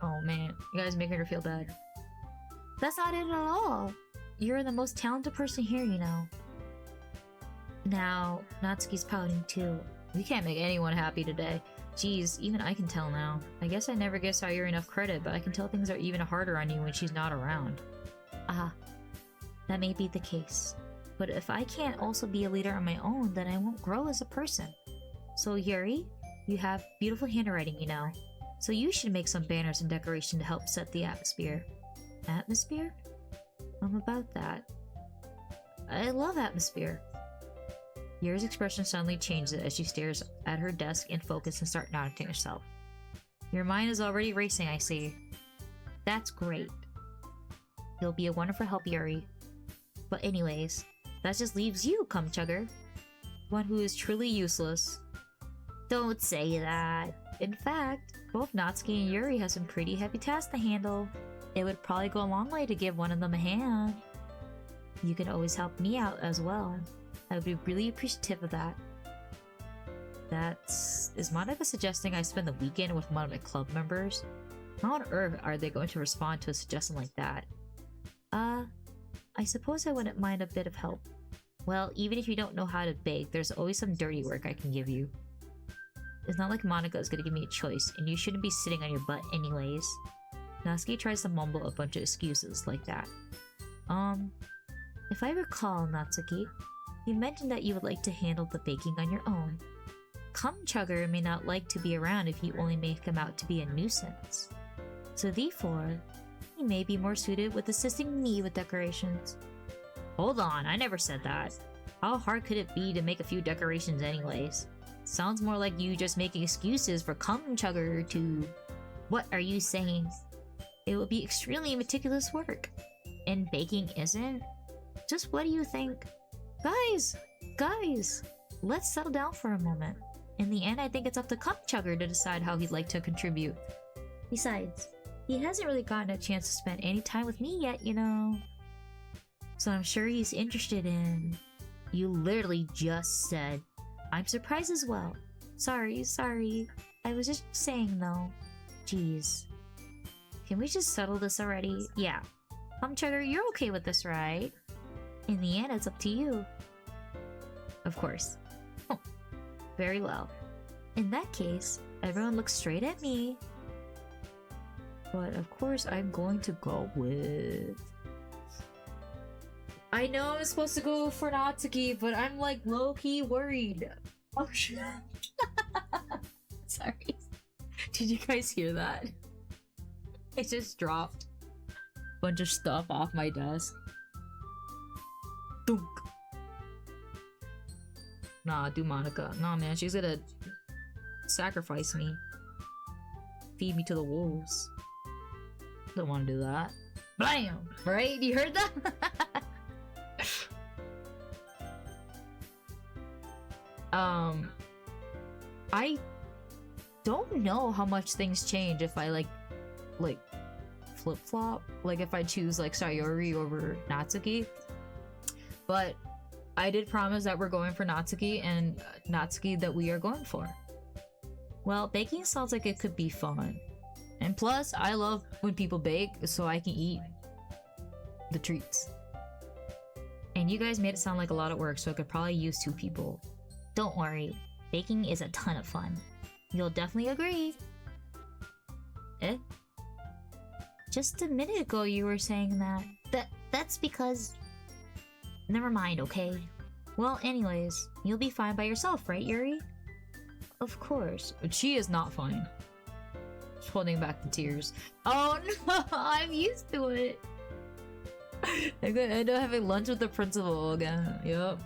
Oh man, you guys making her feel bad. That's not it at all. You're the most talented person here, you know. Now, Natsuki's pouting too. We can't make anyone happy today. Geez, even I can tell now. I guess I never give Sayori enough credit, but I can tell things are even harder on you when she's not around. Ah, that may be the case. But if I can't also be a leader on my own, then I won't grow as a person. So Yuri, you have beautiful handwriting, you know. So you should make some banners and decoration to help set the atmosphere. Atmosphere? I'm about that. I love atmosphere. Yuri's expression suddenly changes as she stares at her desk in focus and starts nodding to herself. Your mind is already racing, I see. That's great. You'll be a wonderful help, Yuri. But anyways, that just leaves you, Cumchugger. One who is truly useless. Don't say that. In fact, both Natsuki and Yuri have some pretty heavy tasks to handle. It would probably go a long way to give one of them a hand. You can always help me out as well. I would be really appreciative of that. Is Monica suggesting I spend the weekend with one of my club members? How on earth are they going to respond to a suggestion like that? I suppose I wouldn't mind a bit of help. Well, even if you don't know how to bake, there's always some dirty work I can give you. It's not like Monica is gonna give me a choice, and you shouldn't be sitting on your butt anyways. Natsuki tries to mumble a bunch of excuses like that. If I recall, Natsuki, you mentioned that you would like to handle the baking on your own. Cumchugger may not like to be around if you only make him out to be a nuisance. So therefore, he may be more suited with assisting me with decorations. Hold on, I never said that. How hard could it be to make a few decorations anyways? Sounds more like you just making excuses for Cumchugger to... What are you saying? It would be extremely meticulous work. And baking isn't? Just what do you think? Guys, let's settle down for a moment. In the end, I think it's up to Cumchugger to decide how he'd like to contribute. Besides, he hasn't really gotten a chance to spend any time with me yet, you know. So I'm sure he's interested in... You literally just said, I'm surprised as well. Sorry. I was just saying though. Jeez. Can we just settle this already? Yeah. Cumchugger, you're okay with this, right? In the end, it's up to you. Of course. Oh, very well. In that case, everyone looks straight at me. But of course, I'm going to go with... I know I'm supposed to go for Natsuki, but I'm like low-key worried. Oh shit. Sorry. Did you guys hear that? I just dropped a bunch of stuff off my desk. Dunk. Nah, do Monica. Nah, man, she's gonna sacrifice me. Feed me to the wolves. Don't want to do that. Blam! Right? You heard that? I don't know how much things change if I like flip-flop. Like if I choose like Sayori over Natsuki. But I did promise that we're going for Natsuki, and Natsuki that we are going for. Well, baking sounds like it could be fun. And plus, I love when people bake so I can eat the treats. And you guys made it sound like a lot of work, so I could probably use 2 people. Don't worry, baking is a ton of fun. You'll definitely agree. Eh? Just a minute ago you were saying that. That's because... Never mind, okay? Well, anyways, you'll be fine by yourself, right, Yuri? Of course. But she is not fine. She's holding back the tears. Oh no, I'm used to it. I'm gonna end up having lunch with the principal again. Yep.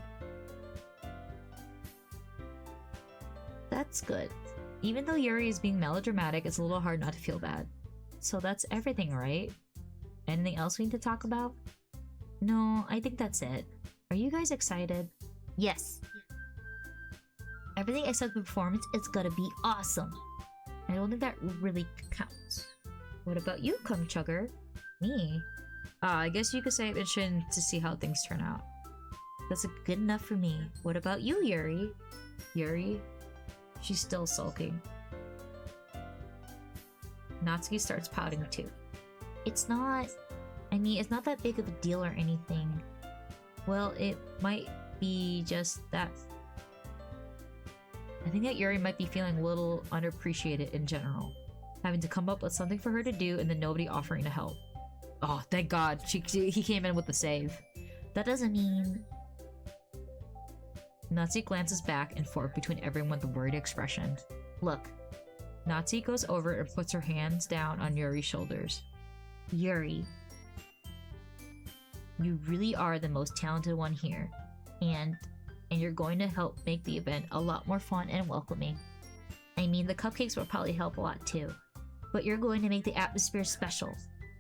That's good. Even though Yuri is being melodramatic, it's a little hard not to feel bad. So that's everything, right? Anything else we need to talk about? No, I think that's it. Are you guys excited? Yes. Everything except the performance is gonna be awesome. I don't think that really counts. What about you, Cumchugger? Me? I guess you could say I'm interested to see how things turn out. That's good enough for me. What about you, Yuri? Yuri? She's still sulking. Natsuki starts pouting too. It's not... I mean, it's not that big of a deal or anything. Well, it might be just that. I think that Yuri might be feeling a little unappreciated in general. Having to come up with something for her to do and then nobody offering to help. Oh, thank God. He came in with the save. That doesn't mean... Natsuki glances back and forth between everyone with a worried expression. Look. Natsuki goes over and puts her hands down on Yuri's shoulders. Yuri. You really are the most talented one here. And you're going to help make the event a lot more fun and welcoming. I mean, the cupcakes will probably help a lot too. But you're going to make the atmosphere special.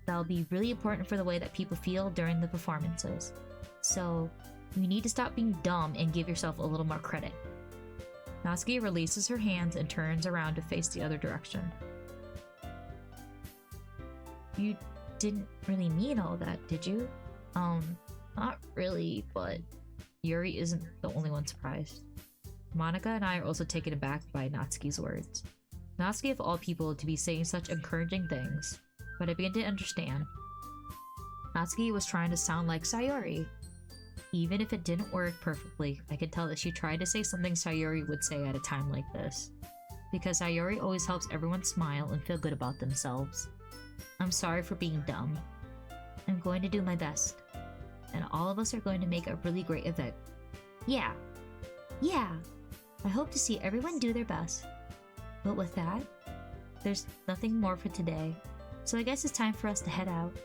That'll be really important for the way that people feel during the performances. So, you need to stop being dumb and give yourself a little more credit. Natsuki releases her hands and turns around to face the other direction. You didn't really mean all that, did you? Not really, but... Yuri isn't the only one surprised. Monica and I are also taken aback by Natsuki's words. Natsuki of all people to be saying such encouraging things, but I begin to understand. Natsuki was trying to sound like Sayori. Even if it didn't work perfectly, I could tell that she tried to say something Sayori would say at a time like this. Because Sayori always helps everyone smile and feel good about themselves. I'm sorry for being dumb. I'm going to do my best. And all of us are going to make a really great event. Yeah. I hope to see everyone do their best. But with that, there's nothing more for today. So I guess it's time for us to head out.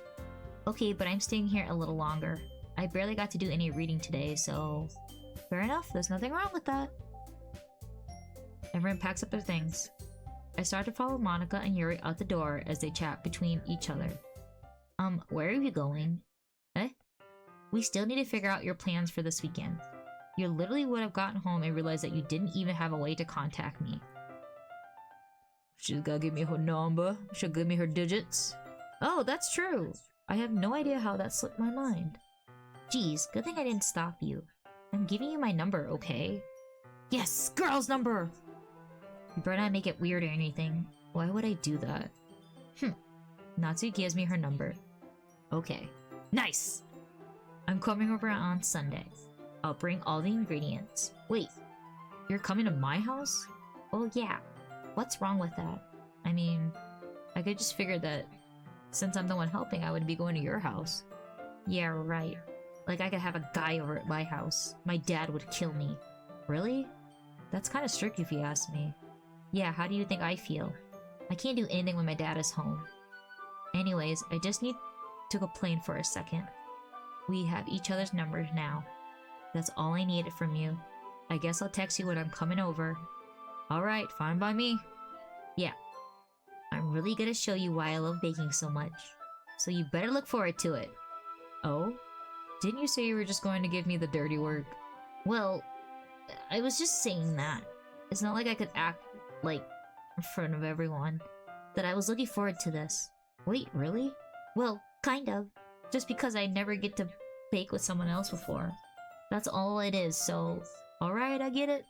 Okay, but I'm staying here a little longer. I barely got to do any reading today, so... Fair enough, there's nothing wrong with that. Everyone packs up their things. I start to follow Monica and Yuri out the door as they chat between each other. Where are you going? Eh? We still need to figure out your plans for this weekend. You literally would have gotten home and realized that you didn't even have a way to contact me. She's gotta give me her number. She'll give me her digits. Oh, that's true. I have no idea how that slipped my mind. Geez, good thing I didn't stop you. I'm giving you my number, okay? Yes, girl's number! You better not make it weird or anything. Why would I do that? Natsuki gives me her number. Okay. Nice! I'm coming over on Sunday. I'll bring all the ingredients. Wait, you're coming to my house? Well, yeah. What's wrong with that? I mean, I could just figure that since I'm the one helping, I would be going to your house. Yeah, right. Like I could have a guy over at my house. My dad would kill me. Really? That's kind of strict if you ask me. Yeah, how do you think I feel? I can't do anything when my dad is home. Anyways, I just need to complain for a second. We have each other's numbers now. That's all I needed from you. I guess I'll text you when I'm coming over. Alright, fine by me. Yeah. I'm really gonna show you why I love baking so much. So you better look forward to it. Oh? Didn't you say you were just going to give me the dirty work? Well, I was just saying that. It's not like I could act, like, in front of everyone. That I was looking forward to this. Wait, really? Well, kind of. Just because I never get to bake with someone else before. That's all it is, so... Alright, I get it.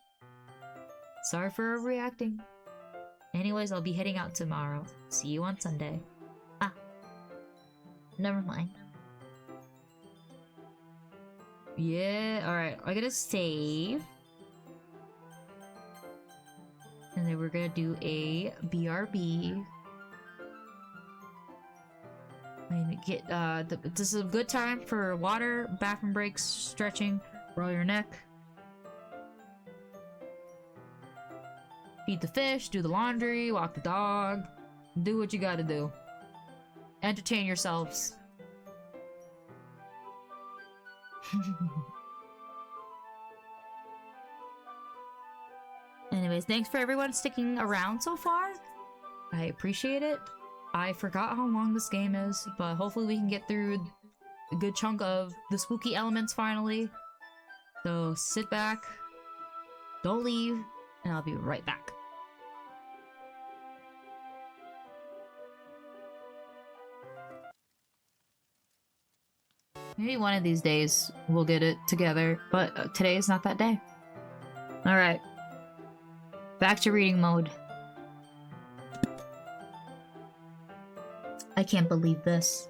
Sorry for overreacting. Anyways, I'll be heading out tomorrow. See you on Sunday. Ah. Never mind. Yeah, alright. I gotta save. And then we're gonna do a BRB. And get, this is a good time for water, bathroom breaks, stretching, roll your neck. Feed the fish, do the laundry, walk the dog. Do what you gotta do. Entertain yourselves. Anyways, thanks for everyone sticking around so far. I appreciate it. I forgot how long this game is, but hopefully we can get through a good chunk of the spooky elements finally. So sit back, don't leave, and I'll be right back. Maybe one of these days we'll get it together, but today is not that day. Alright. Back to reading mode. I can't believe this.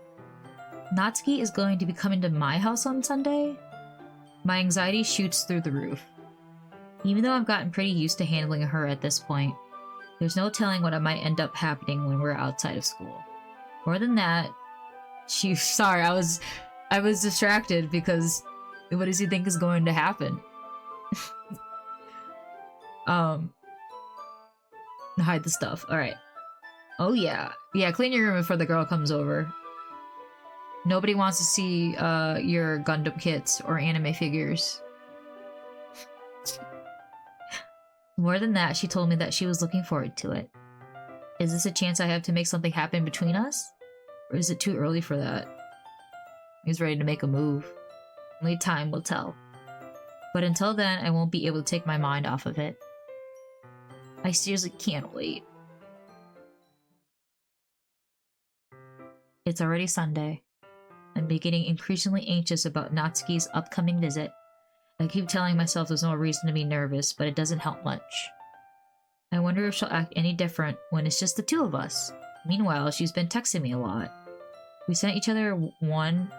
Natsuki is going to be coming to my house on Sunday? My anxiety shoots through the roof. Even though I've gotten pretty used to handling her at this point, there's no telling what might end up happening when we're outside of school. More than that, sorry, I was distracted because what does he think is going to happen? Hide the stuff. Alright. Oh yeah. Yeah, clean your room before the girl comes over. Nobody wants to see your Gundam kits or anime figures. More than that, she told me that she was looking forward to it. Is this a chance I have to make something happen between us? Or is it too early for that? He's ready to make a move. Only time will tell. But until then, I won't be able to take my mind off of it. I seriously can't wait. It's already Sunday. I'm beginning increasingly anxious about Natsuki's upcoming visit. I keep telling myself there's no reason to be nervous, but it doesn't help much. I wonder if she'll act any different when it's just the two of us. Meanwhile, she's been texting me a lot. We sent each other one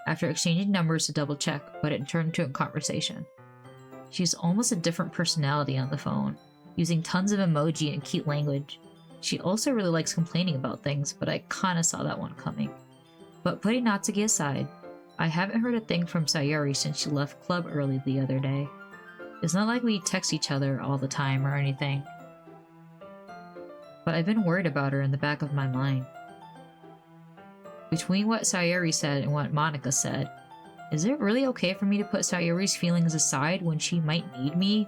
after exchanging numbers to double check, but it turned into a conversation. She's almost a different personality on the phone, using tons of emoji and cute language. She also really likes complaining about things, but I kinda saw that one coming. But putting Natsuki aside, I haven't heard a thing from Sayori since she left club early the other day. It's not like we text each other all the time or anything. But I've been worried about her in the back of my mind. Between what Sayori said and what Monica said, is it really okay for me to put Sayori's feelings aside when she might need me?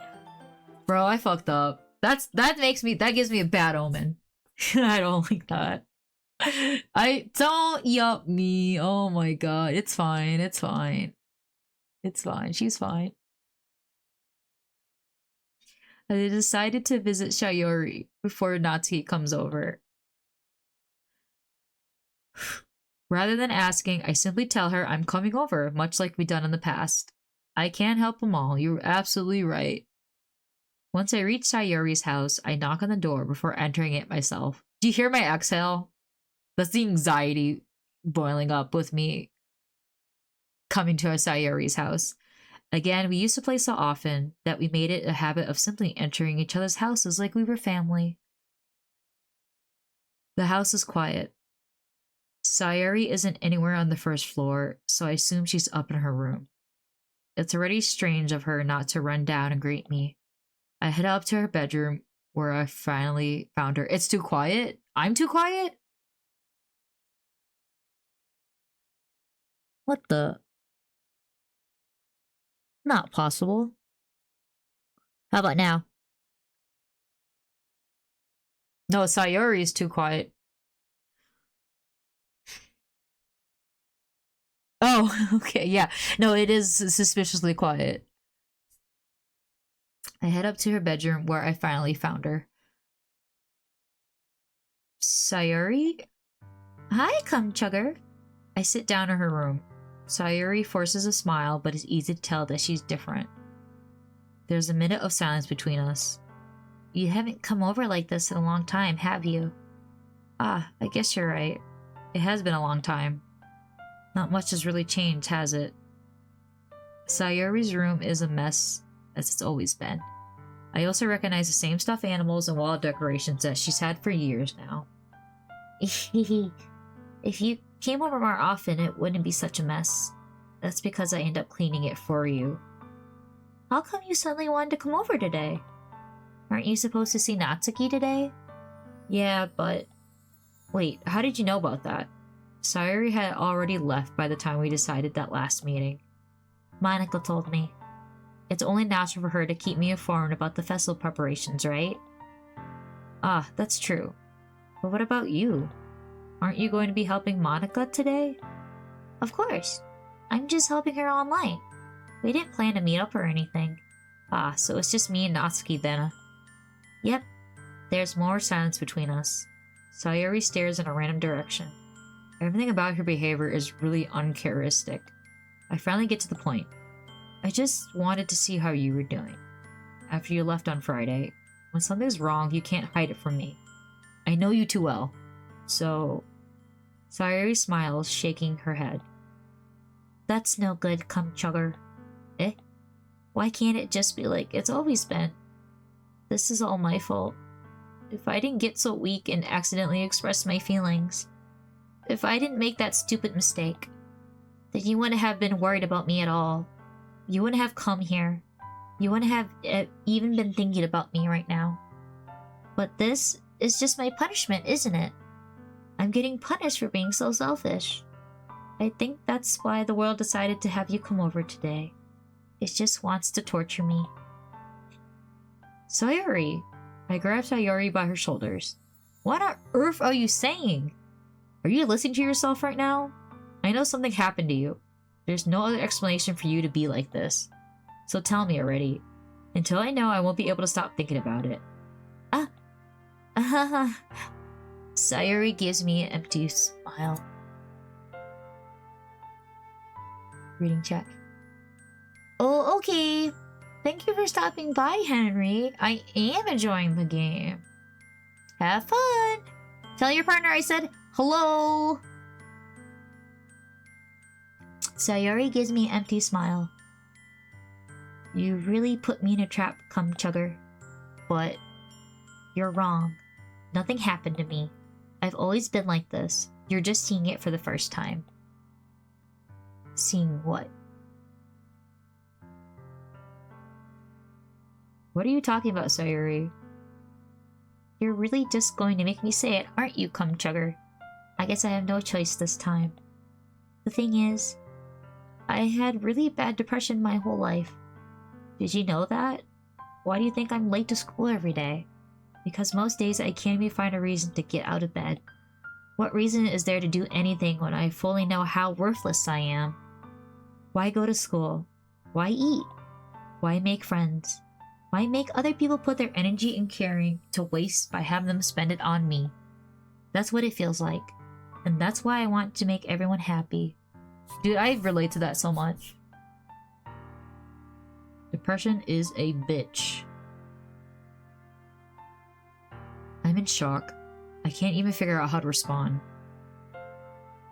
Bro, I fucked up. That gives me a bad omen. I don't like that. Don't yup me. Oh my god. It's fine. It's fine. It's fine. She's fine. I decided to visit Sayori before Natsuki comes over. Rather than asking, I simply tell her I'm coming over, much like we've done in the past. I can't help them all. You're absolutely right. Once I reach Sayori's house, I knock on the door before entering it myself. Do you hear my exhale? That's the anxiety boiling up with me coming to Sayori's house. Again, we used to play so often that we made it a habit of simply entering each other's houses like we were family. The house is quiet. Sayori isn't anywhere on the first floor, so I assume she's up in her room. It's already strange of her not to run down and greet me. I head up to her bedroom, where I finally found her. It's too quiet? I'm too quiet? What the? Not possible. How about now? No, Sayori is too quiet. Oh, okay, yeah. No, it is suspiciously quiet. I head up to her bedroom where I finally found her. Sayori? Hi, Chugger. I sit down in her room. Sayori forces a smile, but it's easy to tell that she's different. There's a minute of silence between us. You haven't come over like this in a long time, have you? Ah, I guess you're right. It has been a long time. Not much has really changed, has it? Sayori's room is a mess, as it's always been. I also recognize the same stuffed animals and wall decorations that she's had for years now. If you came over more often, it wouldn't be such a mess. That's because I end up cleaning it for you. How come you suddenly wanted to come over today? Aren't you supposed to see Natsuki today? Yeah, but... Wait, how did you know about that? Sayori had already left by the time we decided that last meeting. Monica told me. It's only natural for her to keep me informed about the festival preparations, right? Ah, that's true. But what about you? Aren't you going to be helping Monica today? Of course. I'm just helping her online. We didn't plan to meet up or anything. Ah, so it's just me and Natsuki then. Yep. There's more silence between us. Sayori stares in a random direction. Everything about her behavior is really uncharacteristic. I finally get to the point. I just wanted to see how you were doing. After you left on Friday, when something's wrong, you can't hide it from me. I know you too well. So... Sayori smiles, shaking her head. That's no good, Chugger. Eh? Why can't it just be like it's always been? This is all my fault. If I didn't get so weak and accidentally express my feelings, if I didn't make that stupid mistake, then you wouldn't have been worried about me at all. You wouldn't have come here. You wouldn't have even been thinking about me right now. But this is just my punishment, isn't it? I'm getting punished for being so selfish. I think that's why the world decided to have you come over today. It just wants to torture me. Sayori! I grabbed Sayori by her shoulders. What on earth are you saying? Are you listening to yourself right now? I know something happened to you. There's no other explanation for you to be like this. So tell me already. Until I know, I won't be able to stop thinking about it. Sayori gives me an empty smile. Reading check. Oh, okay. Thank you for stopping by, Henry. I am enjoying the game. Have fun. Tell your partner I said hello. Sayori gives me an empty smile. You really put me in a trap, cum chugger. But you're wrong. Nothing happened to me. I've always been like this. You're just seeing it for the first time. Seeing what? What are you talking about, Sayori? You're really just going to make me say it, aren't you, cum chugger? I guess I have no choice this time. The thing is, I had really bad depression my whole life. Did you know that? Why do you think I'm late to school every day? Because most days I can't even find a reason to get out of bed. What reason is there to do anything when I fully know how worthless I am? Why go to school? Why eat? Why make friends? Why make other people put their energy and caring to waste by having them spend it on me? That's what it feels like. And that's why I want to make everyone happy. Dude, I relate to that so much. Depression is a bitch. I'm in shock. I can't even figure out how to respond.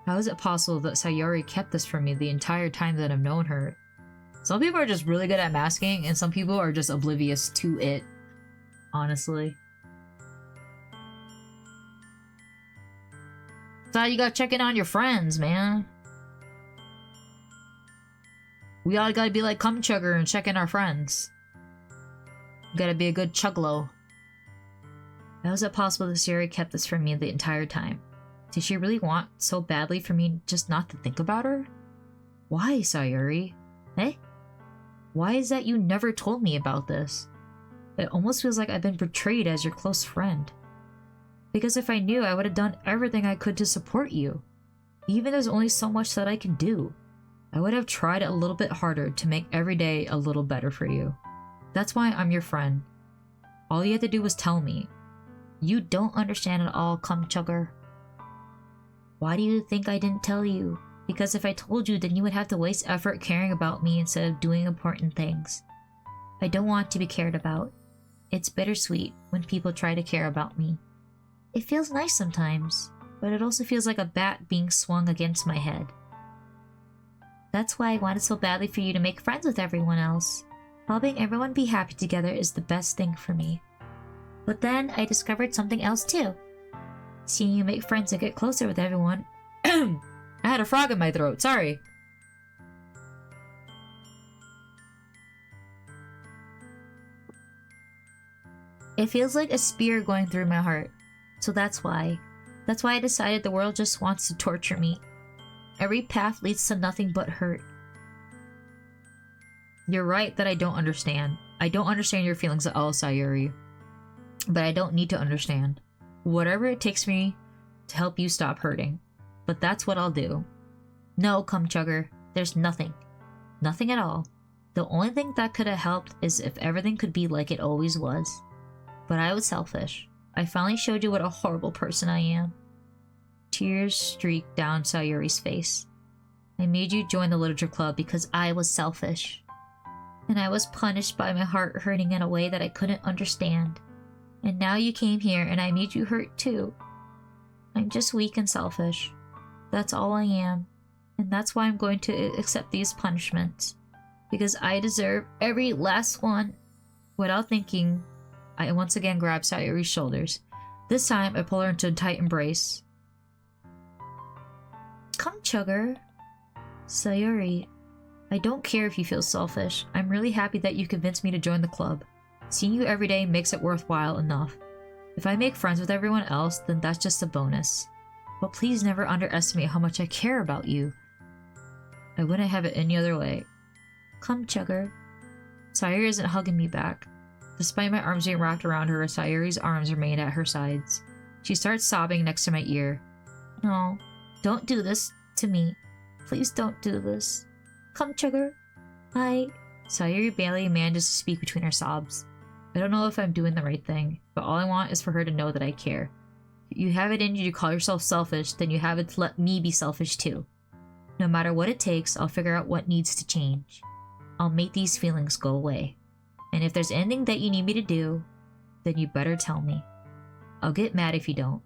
How is it possible that Sayori kept this from me the entire time that I've known her? Some people are just really good at masking, and some people are just oblivious to it. Honestly. Thought you gotta check in on your friends, man. We all gotta be like cum chugger and check in our friends. Gotta be a good chuglo. How is it possible that Sayori kept this from me the entire time? Did she really want so badly for me just not to think about her? Why, Sayori? Eh? Why is that you never told me about this? It almost feels like I've been betrayed as your close friend. Because if I knew, I would have done everything I could to support you. Even there's only so much that I can do. I would have tried a little bit harder to make every day a little better for you. That's why I'm your friend. All you had to do was tell me. You don't understand at all, cum chugger. Why do you think I didn't tell you? Because if I told you, then you would have to waste effort caring about me instead of doing important things. I don't want to be cared about. It's bittersweet when people try to care about me. It feels nice sometimes, but it also feels like a bat being swung against my head. That's why I wanted so badly for you to make friends with everyone else. Helping everyone be happy together is the best thing for me. But then I discovered something else too. Seeing you make friends and get closer with everyone. I had a frog in my throat, sorry. It feels like a spear going through my heart. So that's why. That's why I decided the world just wants to torture me. Every path leads to nothing but hurt. You're right that I don't understand. I don't understand your feelings at all, Sayori. But I don't need to understand. Whatever it takes me to help you stop hurting. But that's what I'll do. No, cum chugger. There's nothing. Nothing at all. The only thing that could have helped is if everything could be like it always was. But I was selfish. I finally showed you what a horrible person I am. Tears streaked down Sayori's face. I made you join the literature club because I was selfish. And I was punished by my heart hurting in a way that I couldn't understand. And now you came here and I made you hurt too. I'm just weak and selfish. That's all I am. And that's why I'm going to accept these punishments. because I deserve every last one. Without thinking, I once again grab Sayori's shoulders. This time, I pull her into a tight embrace. Come, Chugger. Sayori, I don't care if you feel selfish. I'm really happy that you convinced me to join the club. Seeing you every day makes it worthwhile enough. If I make friends with everyone else, then that's just a bonus. But please never underestimate how much I care about you. I wouldn't have it any other way. Come, Chugger. Sayori isn't hugging me back. Despite my arms being wrapped around her, Sayori's arms remain at her sides. She starts sobbing next to my ear. No, don't do this to me. Please don't do this. Come, Chugger. Sayori barely manages to speak between her sobs. I don't know if I'm doing the right thing, but all I want is for her to know that I care. If you have it in you to call yourself selfish, then you have it to let me be selfish too. No matter what it takes, I'll figure out what needs to change. I'll make these feelings go away. And if there's anything that you need me to do, then you better tell me. I'll get mad if you don't.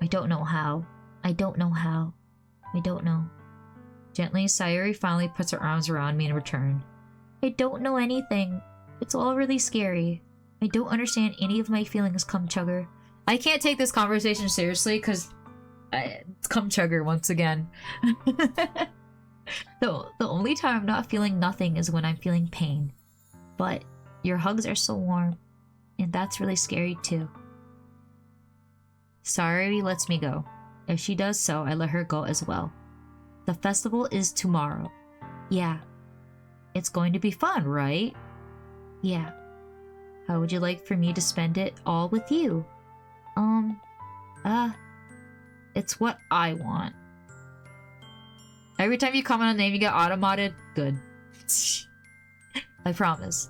I don't know how. I don't know how. I don't know. Gently, Sayori finally puts her arms around me in return. I don't know anything. It's all really scary. I don't understand any of my feelings, Come Chugger. I can't take this conversation seriously because it's Come Chugger once again. The only time I'm not feeling nothing is when I'm feeling pain. But your hugs are so warm, and that's really scary too. Sayori lets me go. If she does so, I let her go as well. The festival is tomorrow. Yeah. It's going to be fun, right? Yeah. How would you like for me to spend it all with you? It's what I want. Every time you comment on a name, you get automated? Good. I promise.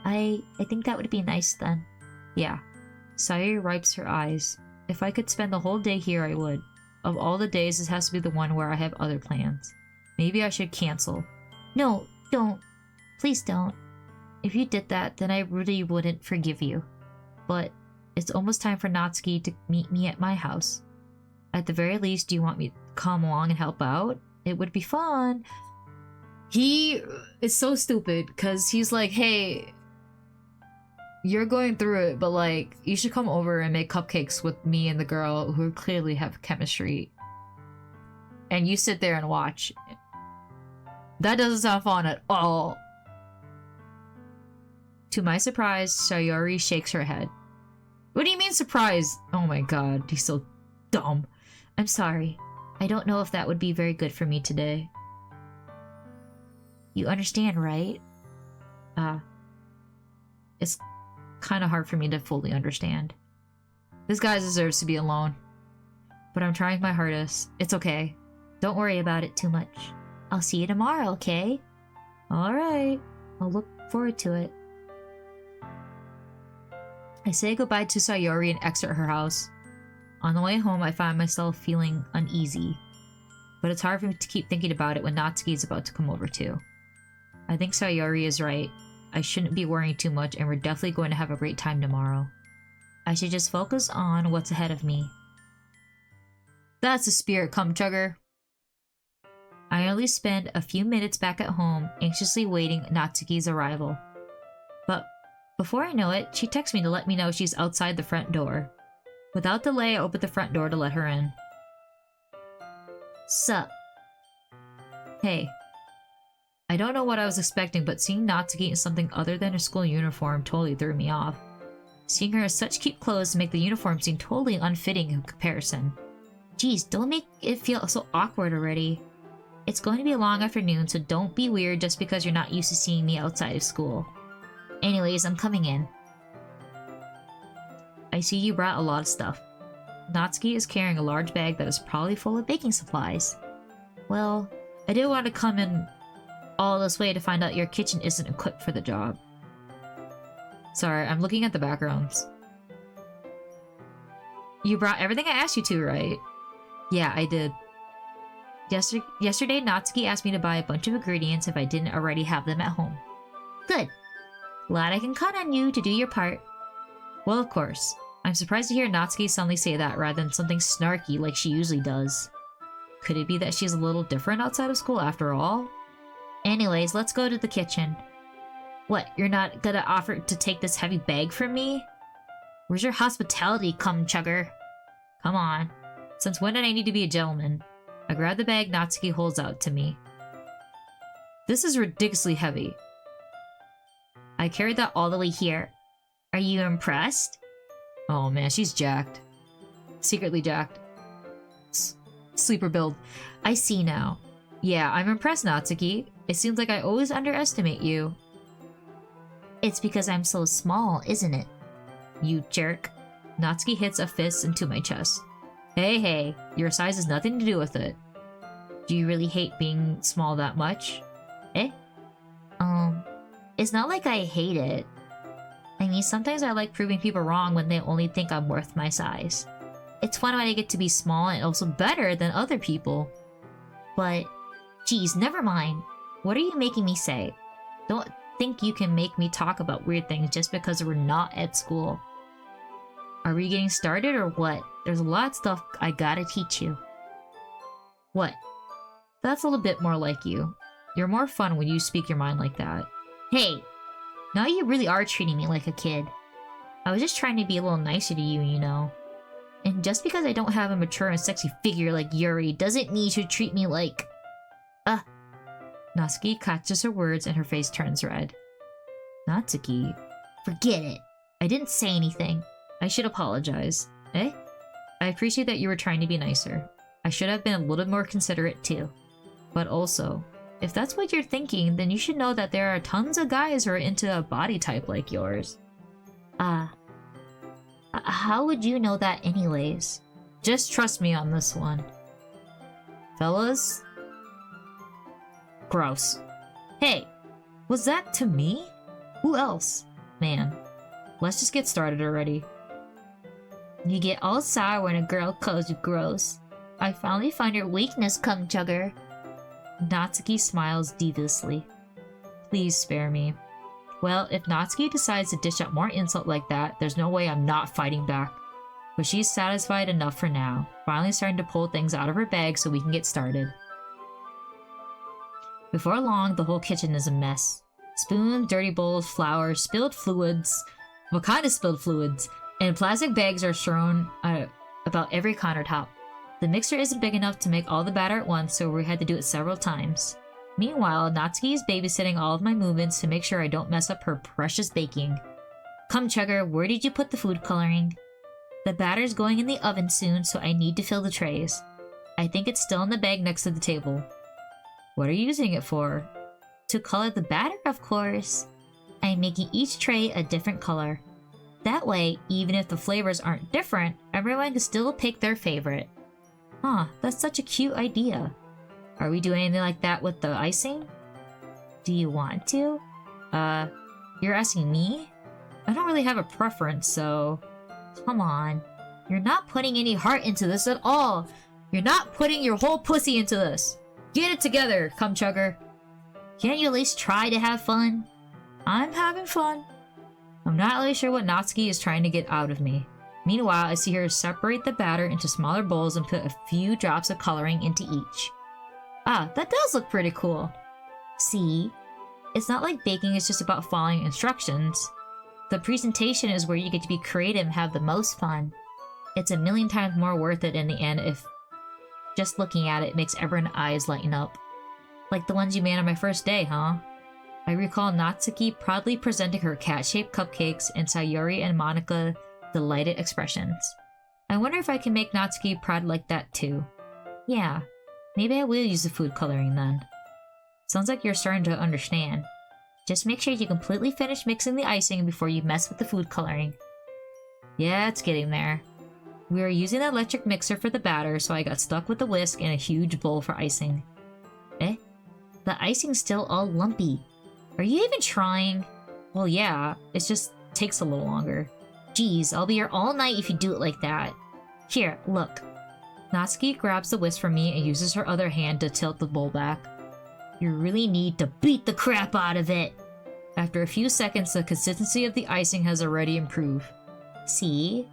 I think that would be nice then. Yeah. Sayori wipes her eyes. If I could spend the whole day here, I would. Of all the days, this has to be the one where I have other plans. Maybe I should cancel. No, don't. Please don't. If you did that, then I really wouldn't forgive you. But it's almost time for Natsuki to meet me at my house. At the very least, do you want me to come along and help out? It would be fun. He is so stupid because he's like, hey, you're going through it, but like, you should come over and make cupcakes with me and the girl who clearly have chemistry. And you sit there and watch. That doesn't sound fun at all. To my surprise, Sayori shakes her head. What do you mean surprise? Oh my god, he's so dumb. I'm sorry. I don't know if that would be very good for me today. You understand, right? It's kind of hard for me to fully understand. This guy deserves to be alone. But I'm trying my hardest. It's okay. Don't worry about it too much. I'll see you tomorrow, okay? Alright. I'll look forward to it. I say goodbye to Sayori and exit her house. On the way home, I find myself feeling uneasy. But it's hard for me to keep thinking about it when Natsuki is about to come over too. I think Sayori is right. I shouldn't be worrying too much, and we're definitely going to have a great time tomorrow. I should just focus on what's ahead of me. That's the spirit, Come Chugger. I only spend a few minutes back at home, anxiously waiting Natsuki's arrival. But before I know it, she texts me to let me know she's outside the front door. Without delay, I open the front door to let her in. Sup? Hey. I don't know what I was expecting, but seeing Natsuki in something other than her school uniform totally threw me off. Seeing her in such cute clothes make the uniform seem totally unfitting in comparison. Geez, don't make it feel so awkward already. It's going to be a long afternoon, so don't be weird just because you're not used to seeing me outside of school. Anyways, I'm coming in. I see you brought a lot of stuff. Natsuki is carrying a large bag that is probably full of baking supplies. Well, I didn't want to come in all this way to find out your kitchen isn't equipped for the job. Sorry, I'm looking at the backgrounds. You brought everything I asked you to, right? Yeah, I did. Yesterday, Natsuki asked me to buy a bunch of ingredients if I didn't already have them at home. Good. Glad I can count on you to do your part. Well, of course. I'm surprised to hear Natsuki suddenly say that rather than something snarky like she usually does. Could it be that she's a little different outside of school after all? Anyways, let's go to the kitchen. What, you're not gonna offer to take this heavy bag from me? Where's your hospitality, cum chugger? Come on. Since when did I need to be a gentleman? I grab the bag Natsuki holds out to me. This is ridiculously heavy. I carried that all the way here. Are you impressed? Oh man, she's jacked. Secretly jacked. Sleeper build. I see now. Yeah, I'm impressed, Natsuki. It seems like I always underestimate you. It's because I'm so small, isn't it? You jerk. Natsuki hits a fist into my chest. Hey, your size has nothing to do with it. Do you really hate being small that much? Eh? It's not like I hate it. I mean, sometimes I like proving people wrong when they only think I'm worth my size. It's fun when I get to be small and also better than other people. But, geez, never mind. What are you making me say? Don't think you can make me talk about weird things just because we're not at school. Are we getting started or what? There's a lot of stuff I gotta teach you. What? That's a little bit more like you. You're more fun when you speak your mind like that. Hey! Now you really are treating me like a kid. I was just trying to be a little nicer to you, you know. And just because I don't have a mature and sexy figure like Yuri doesn't mean you should treat me like... Natsuki catches her words and her face turns red. Natsuki? Forget it. I didn't say anything. I should apologize. Eh? I appreciate that you were trying to be nicer. I should have been a little more considerate too. But also, if that's what you're thinking, then you should know that there are tons of guys who are into a body type like yours. How would you know that anyways? Just trust me on this one. Fellas? Gross. Hey, was that to me? Who else? Man, let's just get started already. You get all sour when a girl calls you gross. I finally find your weakness, cum chugger. Natsuki smiles deviously. Please spare me. Well, if Natsuki decides to dish out more insult like that, there's no way I'm not fighting back. But she's satisfied enough for now, finally starting to pull things out of her bag so we can get started. Before long, the whole kitchen is a mess. Spoons, dirty bowls, flour, spilled fluids, what kind of spilled fluids, and plastic bags are strewn about every countertop. The mixer isn't big enough to make all the batter at once, so we had to do it several times. Meanwhile, Natsuki is babysitting all of my movements to make sure I don't mess up her precious baking. Come, Chugger, where did you put the food coloring? The batter's going in the oven soon, so I need to fill the trays. I think it's still in the bag next to the table. What are you using it for? To color the batter, of course. I'm making each tray a different color. That way, even if the flavors aren't different, everyone can still pick their favorite. Huh, that's such a cute idea. Are we doing anything like that with the icing? Do you want to? You're asking me? I don't really have a preference, so... Come on. You're not putting any heart into this at all. You're not putting your whole pussy into this. Get it together, cum chugger. Can't you at least try to have fun? I'm having fun. I'm not really sure what Natsuki is trying to get out of me. Meanwhile, I see her separate the batter into smaller bowls and put a few drops of coloring into each. Ah, that does look pretty cool. See? It's not like baking is just about following instructions. The presentation is where you get to be creative and have the most fun. It's a million times more worth it in the end if just looking at it makes everyone's eyes lighten up. Like the ones you made on my first day, huh? I recall Natsuki proudly presenting her cat-shaped cupcakes and Sayori and Monica delighted expressions. I wonder if I can make Natsuki proud like that too. Yeah, maybe I will use the food coloring then. Sounds like you're starting to understand. Just make sure you completely finish mixing the icing before you mess with the food coloring. Yeah, it's getting there. We were using the electric mixer for the batter, so I got stuck with the whisk and a huge bowl for icing. Eh? The icing's still all lumpy. Are you even trying? Well, yeah, it just takes a little longer. Geez, I'll be here all night if you do it like that. Here, look. Natsuki grabs the whisk from me and uses her other hand to tilt the bowl back. You really need to beat the crap out of it! After a few seconds, the consistency of the icing has already improved. See?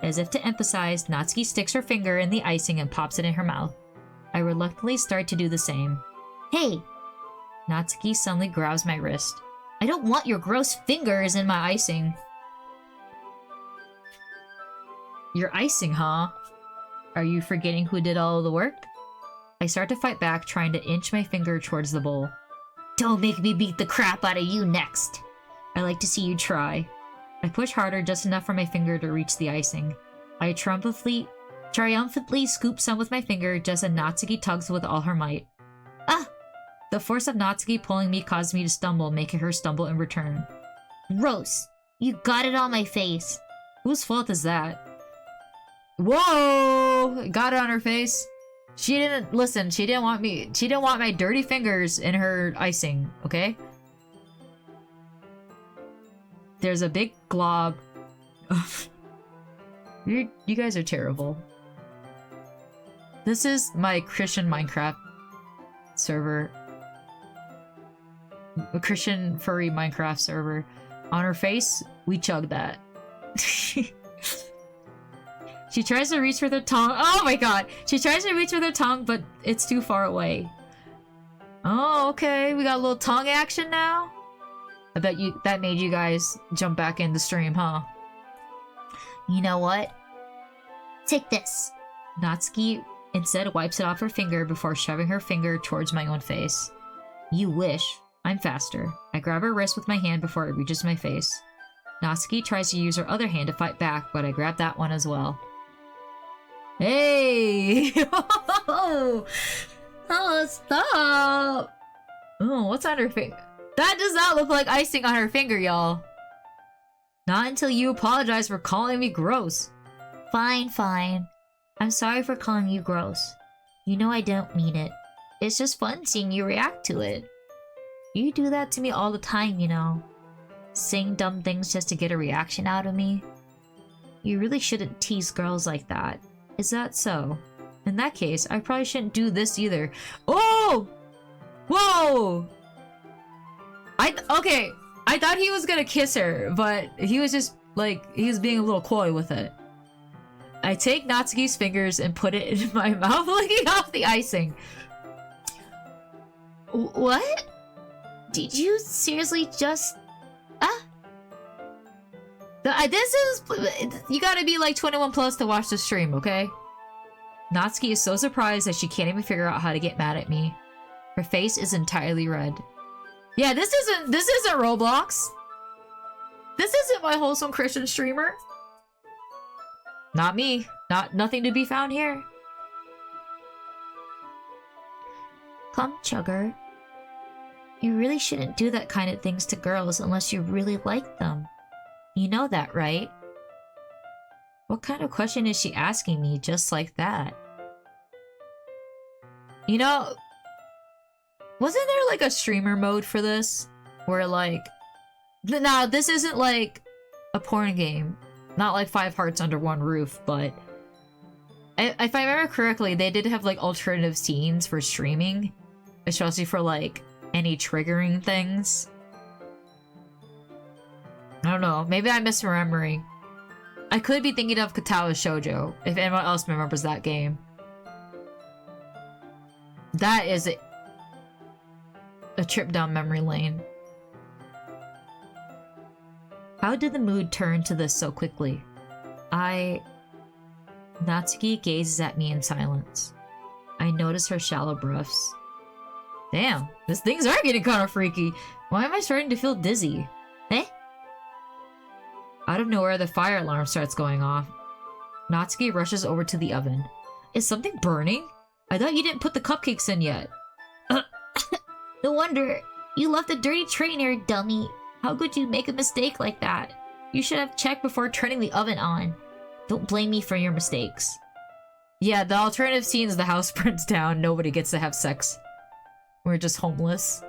As if to emphasize, Natsuki sticks her finger in the icing and pops it in her mouth. I reluctantly start to do the same. Hey! Natsuki suddenly grabs my wrist. I don't want your gross fingers in my icing. Your icing, huh? Are you forgetting who did all of the work? I start to fight back, trying to inch my finger towards the bowl. Don't make me beat the crap out of you next. I like to see you try. I push harder, just enough for my finger to reach the icing. I triumphantly scoop some with my finger just as Natsuki tugs with all her might. Ah! The force of Natsuki pulling me caused me to stumble, making her stumble in return. Gross! You got it on my face. Whose fault is that? Whoa! Got it on her face. She didn't want my dirty fingers in her icing, okay? There's a big glob. You guys are terrible. This is my Christian Minecraft server. A Christian furry Minecraft server. On her face, we chug that. She tries to reach with her tongue. Oh my god! She tries to reach with her tongue, but it's too far away. Oh, okay. We got a little tongue action now? I bet that made you guys jump back in the stream, huh? You know what? Take this. Natsuki instead wipes it off her finger before shoving her finger towards my own face. You wish. I'm faster. I grab her wrist with my hand before it reaches my face. Natsuki tries to use her other hand to fight back, but I grab that one as well. Hey! Oh, stop! Oh, what's on her finger? That does not look like icing on her finger, y'all. Not until you apologize for calling me gross. Fine, fine. I'm sorry for calling you gross. You know I don't mean it. It's just fun seeing you react to it. You do that to me all the time, you know. Saying dumb things just to get a reaction out of me. You really shouldn't tease girls like that. Is that so? In that case, I probably shouldn't do this either. Oh! Whoa! Okay, I thought he was gonna kiss her, but he was just, like, he was being a little coy with it. I take Natsuki's fingers and put it in my mouth, licking off the icing. What? Did you seriously just... Ah? This is... You gotta be like 21 plus to watch the stream, okay? Natsuki is so surprised that she can't even figure out how to get mad at me. Her face is entirely red. Yeah, this isn't Roblox. This isn't my wholesome Christian streamer. Not me. Nothing to be found here. Come, Chugger. You really shouldn't do that kind of things to girls unless you really like them. You know that, right? What kind of question is she asking me just like that? You know, wasn't there like a streamer mode for this? Where like... Now, this isn't like a porn game. Not like 5 hearts under one roof, but... If I remember correctly, they did have like alternative scenes for streaming. Especially for like any triggering things. I don't know, maybe I'm misremembering. I could be thinking of Katawa Shoujo, if anyone else remembers that game. That is a trip down memory lane. How did the mood turn to this so quickly? Natsuki gazes at me in silence. I notice her shallow breaths. Damn, these things are getting kind of freaky. Why am I starting to feel dizzy? Eh? Out of nowhere, the fire alarm starts going off. Natsuki rushes over to the oven. Is something burning? I thought you didn't put the cupcakes in yet. No wonder. You left a dirty tray near, dummy. How could you make a mistake like that? You should have checked before turning the oven on. Don't blame me for your mistakes. Yeah, the alternative scene is the house burns down, nobody gets to have sex. We're just homeless.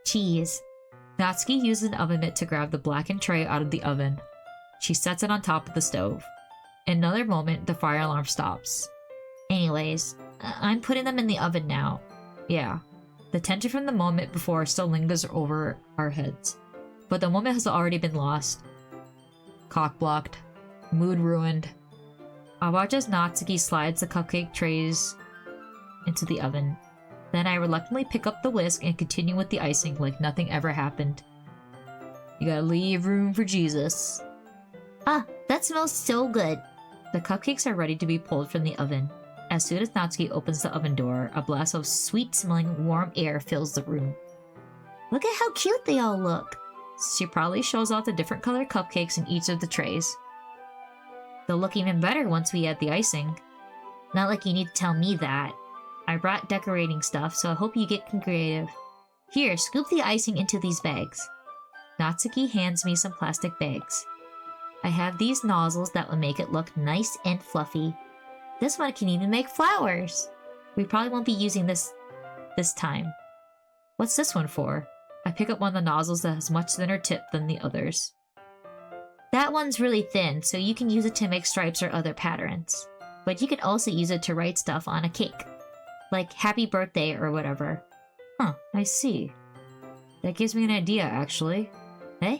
Cheese. Natsuki uses an oven mitt to grab the blackened tray out of the oven. She sets it on top of the stove. In another moment, the fire alarm stops. Anyways, I'm putting them in the oven now. Yeah. The tension from the moment before still lingers over our heads. But the moment has already been lost. Cock blocked. Mood ruined. I watch as Natsuki slides the cupcake trays into the oven. Then I reluctantly pick up the whisk and continue with the icing like nothing ever happened. You gotta leave room for Jesus. Ah, that smells so good. The cupcakes are ready to be pulled from the oven. As soon as Natsuki opens the oven door, a blast of sweet-smelling warm air fills the room. Look at how cute they all look. She proudly shows off the different colored cupcakes in each of the trays. They'll look even better once we add the icing. Not like you need to tell me that. I brought decorating stuff, so I hope you get creative. Here, scoop the icing into these bags. Natsuki hands me some plastic bags. I have these nozzles that will make it look nice and fluffy. This one can even make flowers. We probably won't be using this time. What's this one for? I pick up one of the nozzles that has much thinner tip than the others. That one's really thin, so you can use it to make stripes or other patterns. But you could also use it to write stuff on a cake. Like happy birthday or whatever. Huh, I see. That gives me an idea, actually. Eh?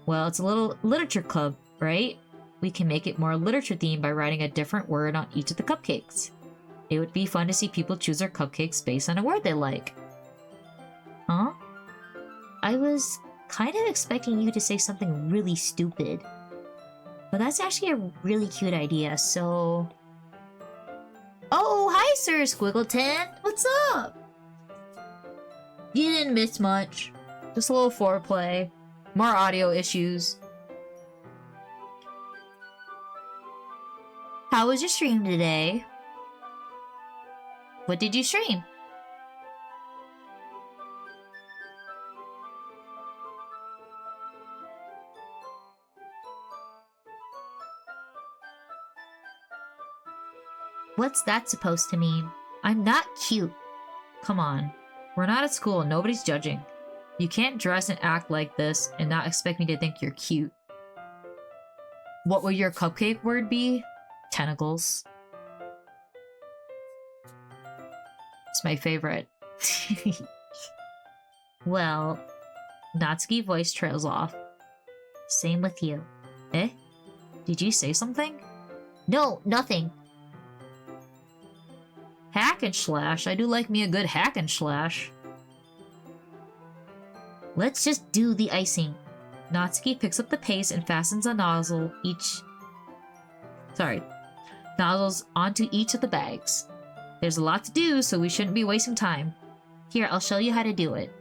Well, it's a little literature club, right? We can make it more literature themed by writing a different word on each of the cupcakes. It would be fun to see people choose their cupcakes based on a word they like. Huh? I was kind of expecting you to say something really stupid. But that's actually a really cute idea, so... Oh, hi, Sir Squiggleton! What's up? You didn't miss much. Just a little foreplay. More audio issues. How was your stream today? What did you stream? What's that supposed to mean? I'm not cute. Come on. We're not at school. Nobody's judging. You can't dress and act like this and not expect me to think you're cute. What would your cupcake word be? Tentacles. It's my favorite. Well, Natsuki voice trails off. Same with you. Eh? Did you say something? No, nothing. Hack and slash. I do like me a good hack and slash. Let's just do the icing. Natsuki picks up the paste and fastens a nozzle nozzles onto each of the bags. There's a lot to do, so we shouldn't be wasting time. Here, I'll show you how to do it.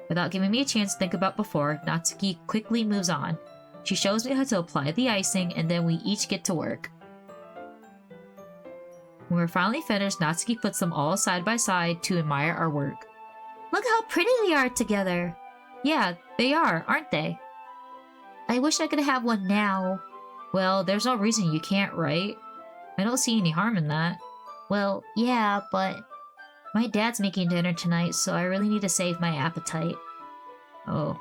Without giving me a chance to think about before, Natsuki quickly moves on. She shows me how to apply the icing, and then we each get to work. When we're finally finished, Natsuki puts them all side by side to admire our work. Look how pretty they are together. Yeah, they are, aren't they? I wish I could have one now. Well, there's no reason you can't, right? I don't see any harm in that. Well, yeah, but my dad's making dinner tonight, so I really need to save my appetite. Oh.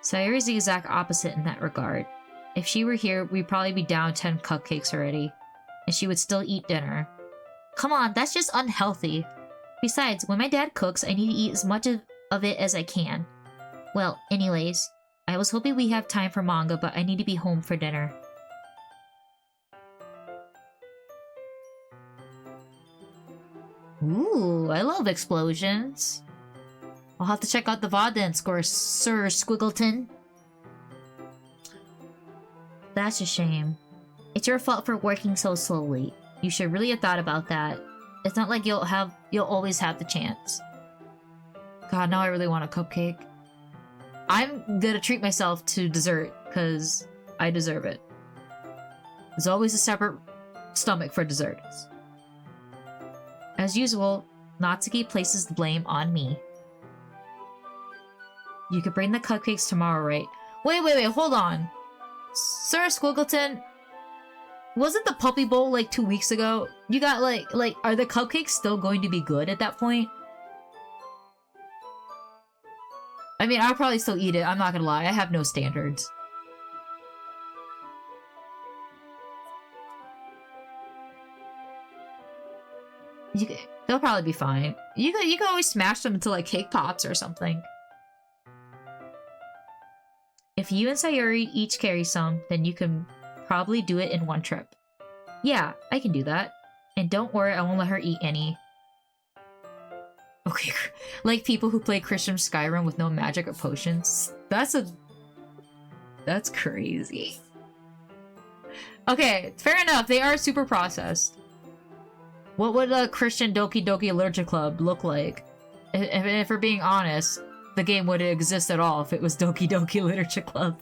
Sayori's the exact opposite in that regard. If she were here, we'd probably be down 10 cupcakes already, and she would still eat dinner. Come on, that's just unhealthy. Besides, when my dad cooks, I need to eat as much of it as I can. Well, anyways, I was hoping we have time for manga, but I need to be home for dinner. Ooh, I love explosions. I'll have to check out the VOD then, Sir Squiggleton. That's a shame. It's your fault for working so slowly. You should really have thought about that. It's not like you'll always have the chance. God, now I really want a cupcake. I'm gonna treat myself to dessert, because I deserve it. There's always a separate stomach for desserts. As usual, Natsuki places the blame on me. You could bring the cupcakes tomorrow, right? Wait, hold on. Sir Squiggleton, wasn't the Puppy Bowl like 2 weeks ago? You got like, are the cupcakes still going to be good at that point? I mean, I'll probably still eat it, I'm not gonna lie, I have no standards. They'll probably be fine. You can always smash them into like cake pops or something. If you and Sayori each carry some, then you can probably do it in one trip. Yeah, I can do that. And don't worry, I won't let her eat any. Okay, like people who play Christian Skyrim with no magic or potions. That's crazy. Okay, fair enough. They are super processed. What would a Christian Doki Doki Literature Club look like? If we're being honest, the game wouldn't exist at all if it was Doki Doki Literature Club.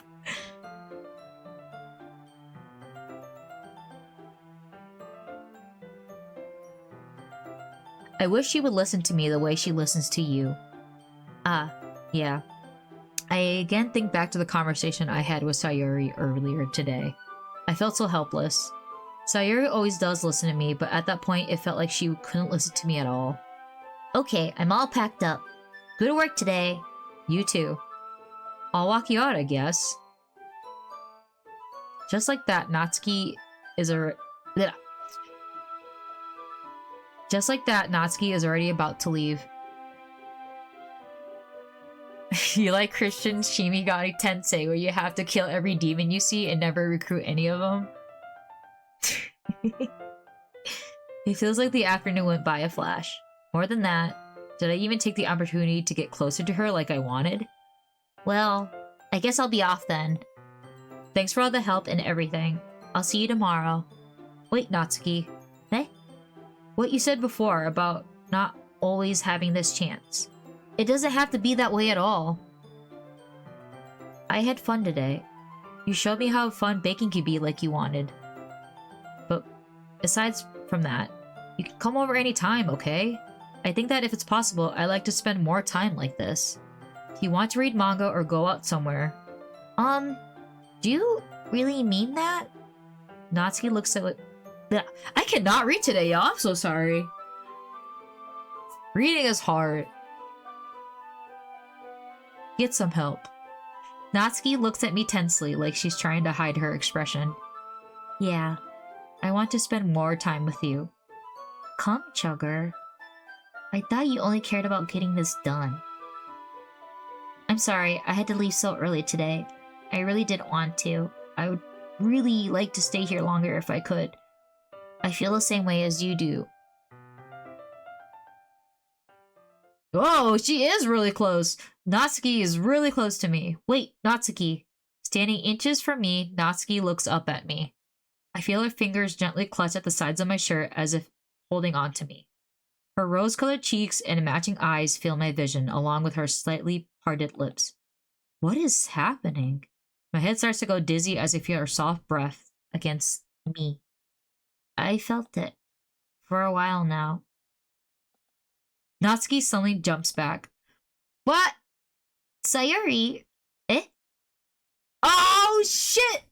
I wish she would listen to me the way she listens to you. Ah, yeah. I again think back to the conversation I had with Sayori earlier today. I felt so helpless. Sayori always does listen to me, but at that point it felt like she couldn't listen to me at all. Okay, I'm all packed up. Good work today. You too. I'll walk you out, I guess. Just like that, Natsuki is already about to leave. You like Christian Shimigami Tensei, where you have to kill every demon you see and never recruit any of them? It feels like the afternoon went by a flash. More than that, did I even take the opportunity to get closer to her like I wanted? Well, I guess I'll be off then. Thanks for all the help and everything. I'll see you tomorrow. Wait, Natsuki. Eh? What you said before about not always having this chance. It doesn't have to be that way at all. I had fun today. You showed me how fun baking could be like you wanted. But besides from that, you can come over anytime, okay? I think that if it's possible, I like to spend more time like this. If you want to read manga or go out somewhere. Do you really mean that? Natsuki looks at I cannot read today, y'all. I'm so sorry. Reading is hard. Get some help. Natsuki looks at me tensely, like she's trying to hide her expression. Yeah, I want to spend more time with you. Come, Chugger. I thought you only cared about getting this done. I'm sorry, I had to leave so early today. I really didn't want to. I would really like to stay here longer if I could. I feel the same way as you do. Whoa, she is really close. Natsuki is really close to me. Wait, Natsuki. Standing inches from me, Natsuki looks up at me. I feel her fingers gently clutch at the sides of my shirt as if holding on to me. Her rose-colored cheeks and matching eyes fill my vision, along with her slightly parted lips. What is happening? My head starts to go dizzy as I feel her soft breath against me. I felt it. For a while now. Natsuki suddenly jumps back. What? Sayori? Eh? Oh, shit!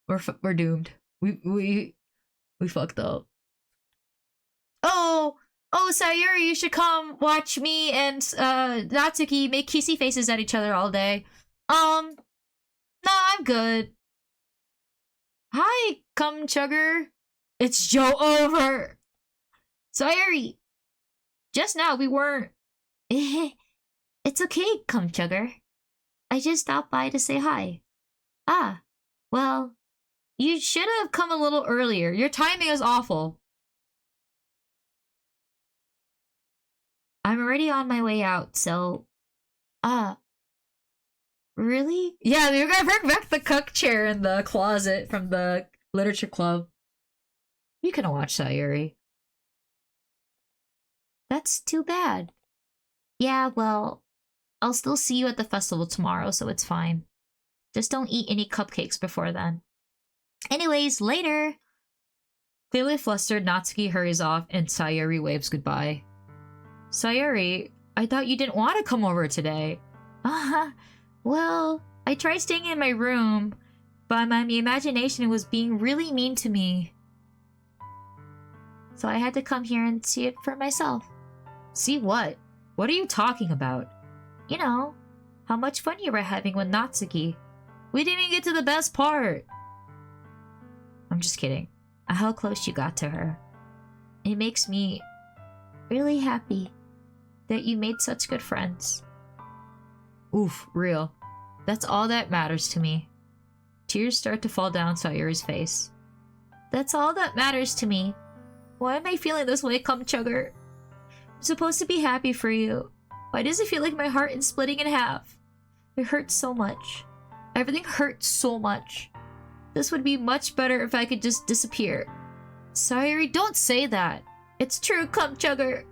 We're doomed. We fucked up. Oh, Sayori, you should come watch me and Natsuki make kissy faces at each other all day. No, I'm good. Hi, cum chugger. It's Joe over. Sayori. Just now we weren't. It's okay, cum chugger. I just stopped by to say hi. Ah, well, you should have come a little earlier. Your timing is awful. I'm already on my way out, so... Really? Yeah, you're gonna bring back the cook chair in the closet from the literature club. You can watch Sayori. That's too bad. Yeah, well, I'll still see you at the festival tomorrow, so it's fine. Just don't eat any cupcakes before then. Anyways, later! Clearly flustered, Natsuki hurries off and Sayori waves goodbye. Sayori, I thought you didn't want to come over today. Well, I tried staying in my room, but my imagination was being really mean to me. So I had to come here and see it for myself. See what? What are you talking about? You know, how much fun you were having with Natsuki. We didn't even get to the best part. I'm just kidding. How close you got to her. It makes me really happy that you made such good friends. Oof, real. That's all that matters to me. Tears start to fall down Sayori's face. That's all that matters to me. Why am I feeling this way, cum chugger? I'm supposed to be happy for you. Why does it feel like my heart is splitting in half? It hurts so much. Everything hurts so much. This would be much better if I could just disappear. Sayori, don't say that. It's true, Cum Chugger.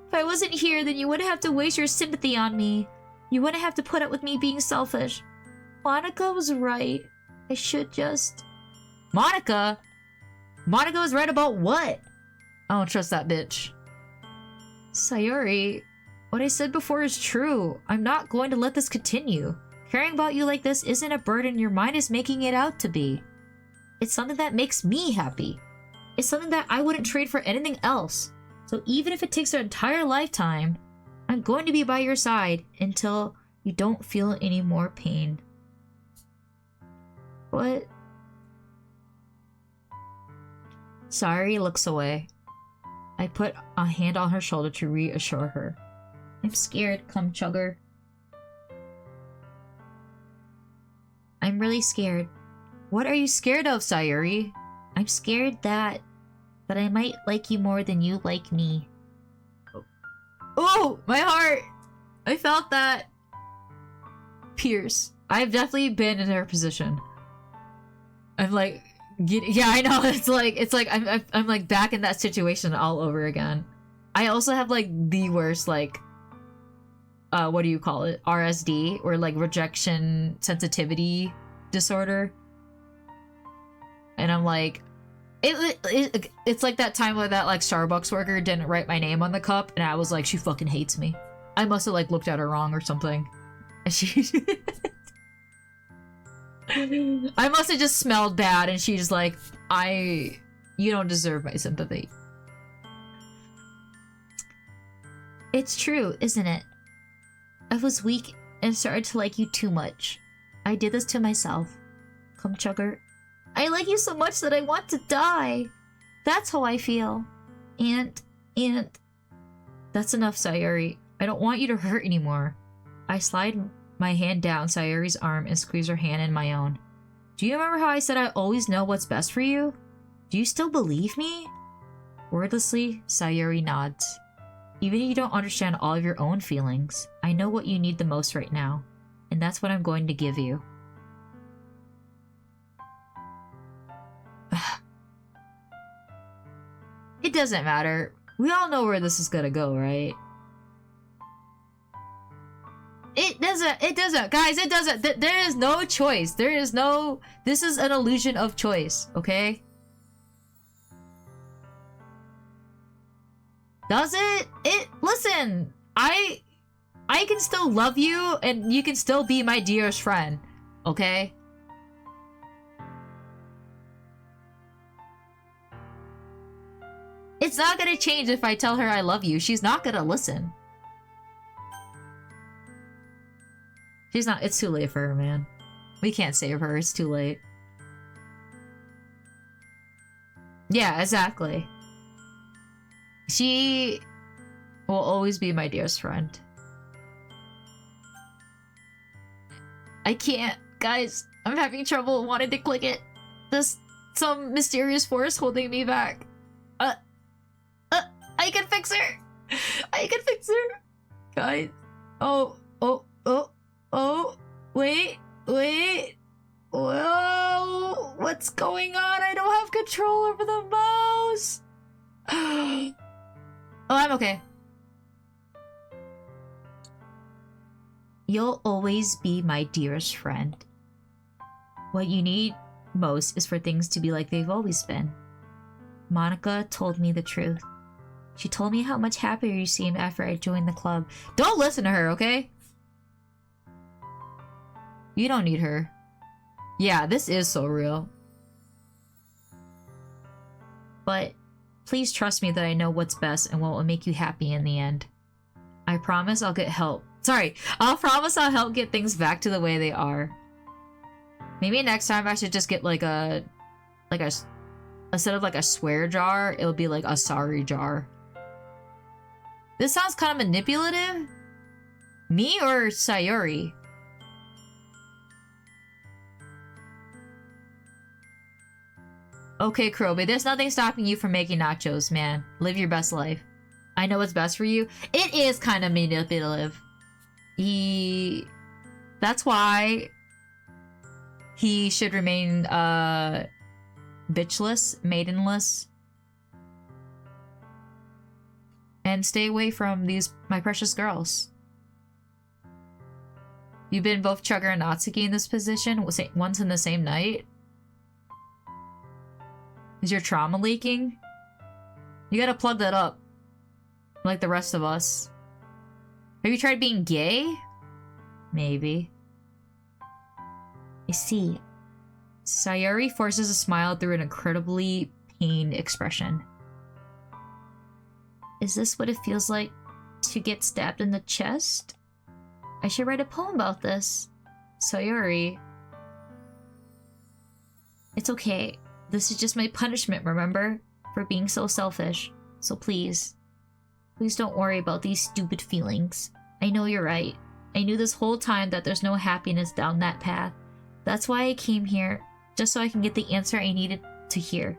If I wasn't here, then you wouldn't have to waste your sympathy on me. You wouldn't have to put up with me being selfish. Monica was right. I should just... Monica? Monica was right about what? I don't trust that bitch. Sayori, what I said before is true. I'm not going to let this continue. Caring about you like this isn't a burden your mind is making it out to be. It's something that makes me happy. It's something that I wouldn't trade for anything else. So even if it takes an entire lifetime, I'm going to be by your side until you don't feel any more pain. What? Sayori looks away. I put a hand on her shoulder to reassure her. I'm scared, Cum Chugger. I'm really scared. What are you scared of, Sayori? I'm scared that I might like you more than you like me. Oh, my heart! I felt that. Pierce. I've definitely been in her position. I'm like, yeah, I know. It's like I'm like back in that situation all over again. I also have like the worst like, what do you call it? RSD, or like rejection sensitivity disorder. And I'm like, it's like that time where that like Starbucks worker didn't write my name on the cup, and I was like, she fucking hates me. I must have like looked at her wrong or something, and she I must have just smelled bad, and she's like, you don't deserve my sympathy. It's true, isn't it? I was weak and started to like you too much. I did this to myself. Cum Chugger. I like you so much that I want to die. That's how I feel. And... That's enough, Sayori. I don't want you to hurt anymore. I slide my hand down Sayori's arm and squeeze her hand in my own. Do you remember how I said I always know what's best for you? Do you still believe me? Wordlessly, Sayori nods. Even if you don't understand all of your own feelings, I know what you need the most right now, and that's what I'm going to give you. It doesn't matter. We all know where this is gonna go, right? It doesn't, guys, it doesn't. There is no choice. This is an illusion of choice, okay? Does it? Listen, I can still love you, and you can still be my dearest friend, okay? It's not gonna change if I tell her I love you. She's not gonna listen. She's not. It's too late for her, man. We can't save her. It's too late. Yeah, exactly. She will always be my dearest friend. I can't. Guys, I'm having trouble wanting to click it. There's some mysterious force holding me back. I can fix her! I can fix her! Guys. Oh, wait. Whoa, what's going on? I don't have control over the mouse! Oh, I'm okay. You'll always be my dearest friend. What you need most is for things to be like they've always been. Monica told me the truth. She told me how much happier you seemed after I joined the club. Don't listen to her, okay? You don't need her. Yeah, this is so real. But please trust me that I know what's best and what will make you happy in the end. I promise I'll get help. I'll promise I'll help get things back to the way they are. Maybe next time I should just get like a instead of like a swear jar, it'll be like a sorry jar. This sounds kind of manipulative. Me or Sayori? Okay, Krobe, there's nothing stopping you from making nachos, man. Live your best life. I know what's best for you. It is kind of manipulative. That's why he should remain, bitchless, maidenless. And stay away from my precious girls. You've been both Chugger and Natsuki in this position once in the same night? Is your trauma leaking? You gotta plug that up. Like the rest of us. Have you tried being gay? Maybe. I see. Sayori forces a smile through an incredibly pained expression. Is this what it feels like to get stabbed in the chest? I should write a poem about this. Sayori. It's okay. This is just my punishment, remember? For being so selfish. So please. Please don't worry about these stupid feelings. I know you're right. I knew this whole time that there's no happiness down that path. That's why I came here, just so I can get the answer I needed to hear.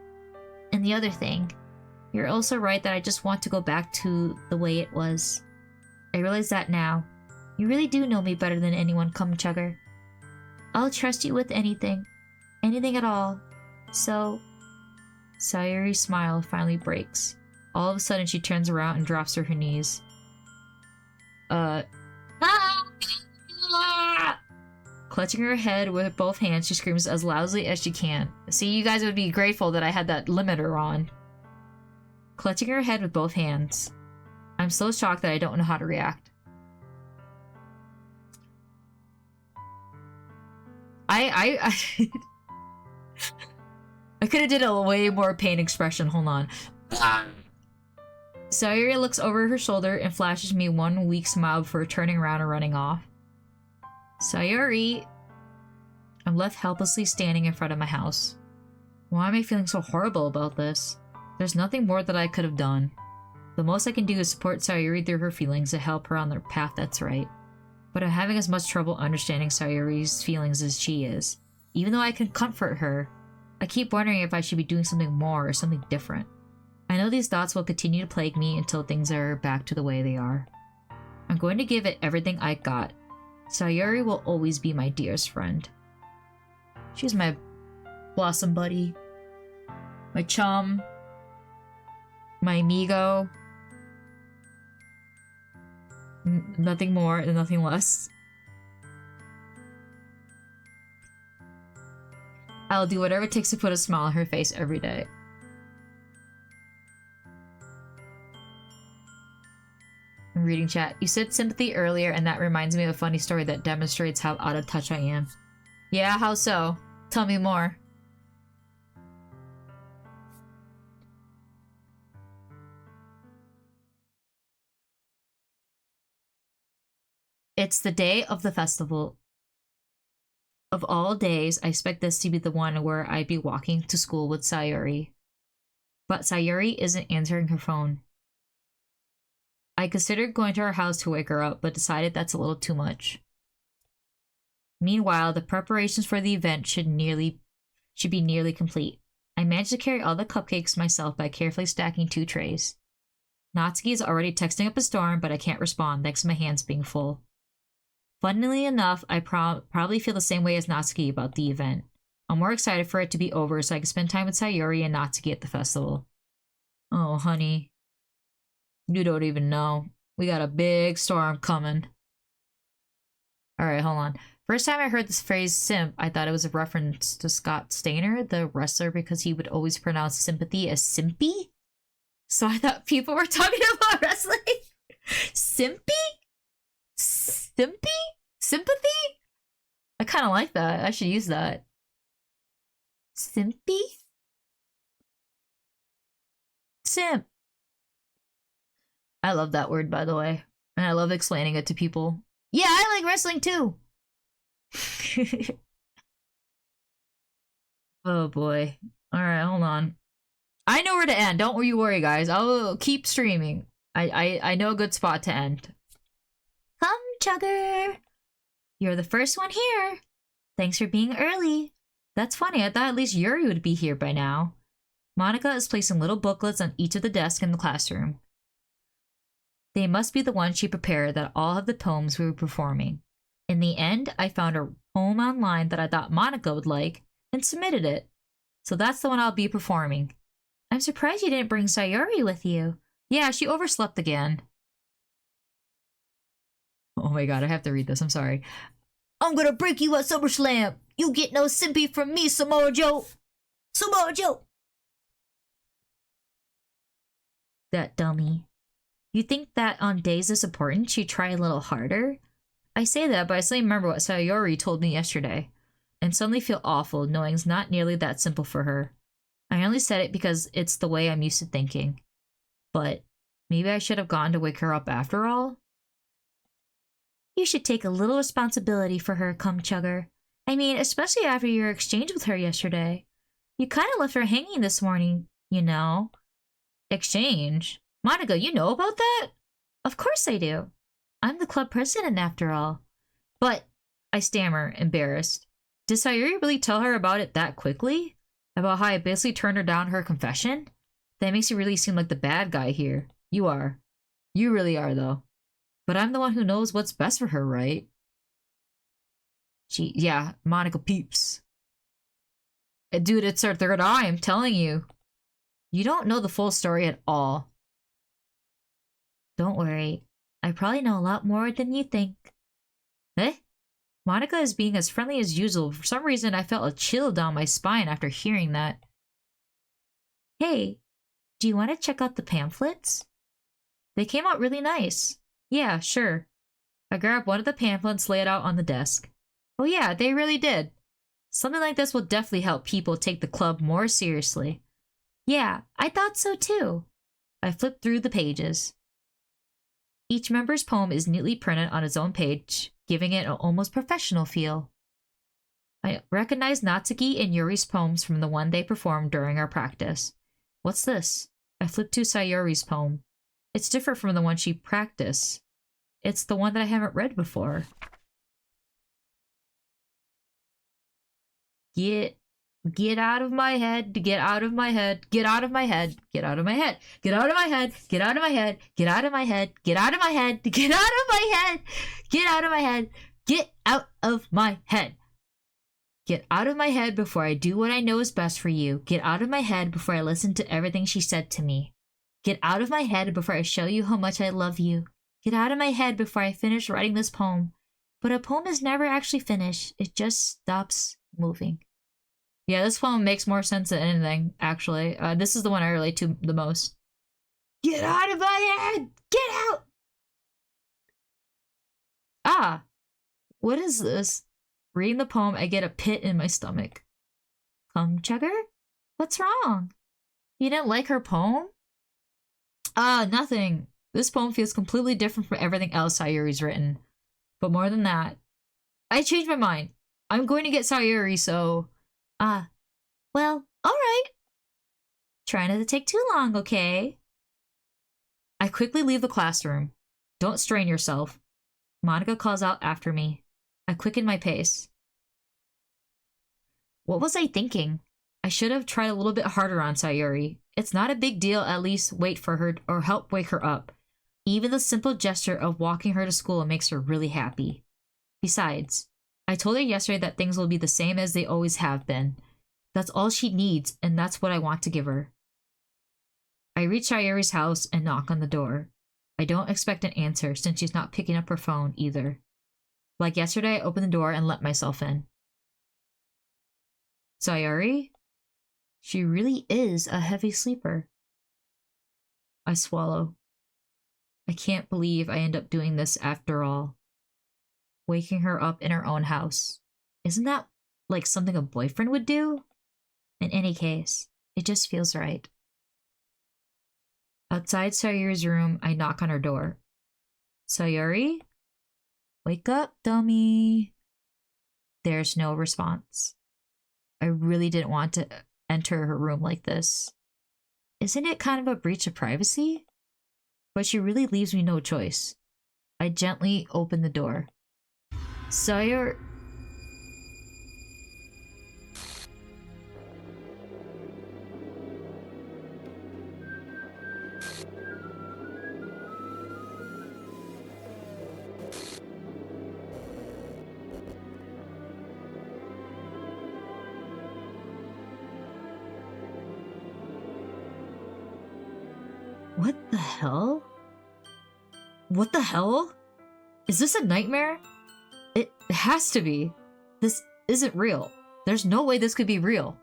And the other thing, you're also right that I just want to go back to the way it was. I realize that now. You really do know me better than anyone, come Chugger. I'll trust you with anything. Anything at all. So... Sayori's smile finally breaks. All of a sudden she turns around and drops to her knees. Clutching her head with both hands, she screams as loudly as she can. See, you guys would be grateful that I had that limiter on. Clutching her head with both hands. I'm so shocked that I don't know how to react. I could have did a way more pain expression. Hold on. Sayori looks over her shoulder and flashes me one weak smile before turning around and running off. Sayori! I'm left helplessly standing in front of my house. Why am I feeling so horrible about this? There's nothing more that I could have done. The most I can do is support Sayori through her feelings to help her on the path that's right. But I'm having as much trouble understanding Sayori's feelings as she is. Even though I can comfort her, I keep wondering if I should be doing something more or something different. I know these thoughts will continue to plague me until things are back to the way they are. I'm going to give it everything I got. Sayori will always be my dearest friend. She's my blossom buddy. My chum. My amigo. Nothing more and nothing less. I'll do whatever it takes to put a smile on her face every day. I'm reading chat. You said sympathy earlier, and that reminds me of a funny story that demonstrates how out of touch I am. Yeah, how so? Tell me more. It's the day of the festival. Of all days, I expect this to be the one where I'd be walking to school with Sayori. But Sayori isn't answering her phone. I considered going to her house to wake her up, but decided that's a little too much. Meanwhile, the preparations for the event should be nearly complete. I managed to carry all the cupcakes myself by carefully stacking 2 trays. Natsuki is already texting up a storm, but I can't respond thanks to my hands being full. Funnily enough, I probably feel the same way as Natsuki about the event. I'm more excited for it to be over so I can spend time with Sayori and Natsuki at the festival. Oh, honey. You don't even know. We got a big storm coming. Alright, hold on. First time I heard this phrase simp, I thought it was a reference to Scott Steiner, the wrestler, because he would always pronounce sympathy as simpy. So I thought people were talking about wrestling. Simpy? Simpy? Sympathy? I kind of like that. I should use that. Simpy? Simp. I love that word, by the way. And I love explaining it to people. Yeah, I like wrestling too. Oh boy. Alright, hold on. I know where to end. Don't you worry, guys. I'll keep streaming. I know a good spot to end. Come, Chugger. You're the first one here. Thanks for being early. That's funny. I thought at least Yuri would be here by now. Monica is placing little booklets on each of the desks in the classroom. They must be the ones she prepared that all of the poems we were performing. In the end, I found a poem online that I thought Monica would like and submitted it. So that's the one I'll be performing. I'm surprised you didn't bring Sayori with you. Yeah, she overslept again. Oh my god, I have to read this. I'm sorry. I'm gonna break you at SummerSlam. You get no simpy from me, Samoa Joe. Samoa Joe. That dummy. You think that on days this important, she'd try a little harder? I say that, but I still remember what Sayori told me yesterday, and suddenly feel awful knowing it's not nearly that simple for her. I only said it because it's the way I'm used to thinking. But maybe I should have gone to wake her up after all? You should take a little responsibility for her, Chugger. I mean, especially after your exchange with her yesterday. You kind of left her hanging this morning, you know. Exchange? Monica, you know about that? Of course I do. I'm the club president after all. But, I stammer, embarrassed. Did Sayori really tell her about it that quickly? About how I basically turned her down her confession? That makes you really seem like the bad guy here. You are. You really are, though. But I'm the one who knows what's best for her, right? Yeah, Monica peeps. Dude, it's her third eye, I'm telling you. You don't know the full story at all. Don't worry. I probably know a lot more than you think. Eh? Monica is being as friendly as usual. For some reason, I felt a chill down my spine after hearing that. Hey, do you want to check out the pamphlets? They came out really nice. Yeah, sure. I grabbed one of the pamphlets, lay it out on the desk. Oh yeah, they really did. Something like this will definitely help people take the club more seriously. Yeah, I thought so too. I flipped through the pages. Each member's poem is neatly printed on its own page, giving it an almost professional feel. I recognize Natsuki and Yuri's poems from the one they performed during our practice. What's this? I flipped to Sayori's poem. It's different from the one she practiced. It's the one that I haven't read before. Get out of my head, get out of my head, get out of my head, get out of my head, get out of my head, get out of my head, get out of my head, get out of my head, get out of my head, get out of my head, get out of my head. Get out of my head before I do what I know is best for you. Get out of my head before I listen to everything she said to me. Get out of my head before I show you how much I love you. Get out of my head before I finish writing this poem. But a poem is never actually finished. It just stops moving. Yeah, this poem makes more sense than anything, actually. This is the one I relate to the most. Get out of my head! Get out! Ah! What is this? Reading the poem, I get a pit in my stomach. Chugger? What's wrong? You didn't like her poem? Nothing. This poem feels completely different from everything else Sayori's written. But more than that, I changed my mind. I'm going to get Sayori, so... well, alright. Try not to take too long, okay? I quickly leave the classroom. Don't strain yourself. Monica calls out after me. I quicken my pace. What was I thinking? I should have tried a little bit harder on Sayori. It's not a big deal, at least wait for her or help wake her up. Even the simple gesture of walking her to school makes her really happy. Besides, I told her yesterday that things will be the same as they always have been. That's all she needs, and that's what I want to give her. I reach Sayori's house and knock on the door. I don't expect an answer since she's not picking up her phone either. Like yesterday, I opened the door and let myself in. Sayori? She really is a heavy sleeper. I swallow. I can't believe I end up doing this after all. Waking her up in her own house. Isn't that like something a boyfriend would do? In any case, it just feels right. Outside Sayori's room, I knock on her door. Sayori? Wake up, dummy. There's no response. I really didn't want to enter her room like this. Isn't it kind of a breach of privacy? But she really leaves me no choice. I gently open the door. Sayori... What the hell? What the hell? Is this a nightmare? It has to be. This isn't real. There's no way this could be real.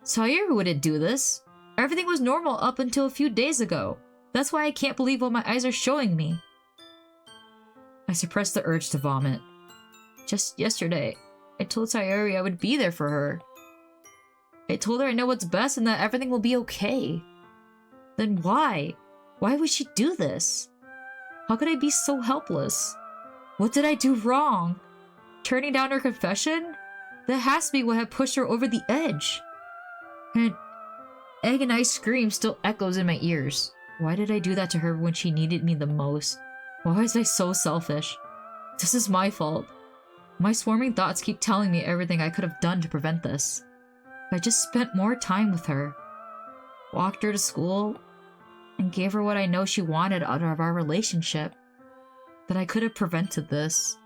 Sayori wouldn't do this. Everything was normal up until a few days ago. That's why I can't believe what my eyes are showing me. I suppressed the urge to vomit. Just yesterday, I told Sayori I would be there for her. I told her I know what's best and that everything will be okay. Then why? Why would she do this? How could I be so helpless? What did I do wrong? Turning down her confession? That has to be what had pushed her over the edge. Her agonized scream still echoes in my ears. Why did I do that to her when she needed me the most? Why was I so selfish? This is my fault. My swarming thoughts keep telling me everything I could have done to prevent this. If I just spent more time with her, walked her to school, and gave her what I know she wanted out of our relationship, that I could have prevented this.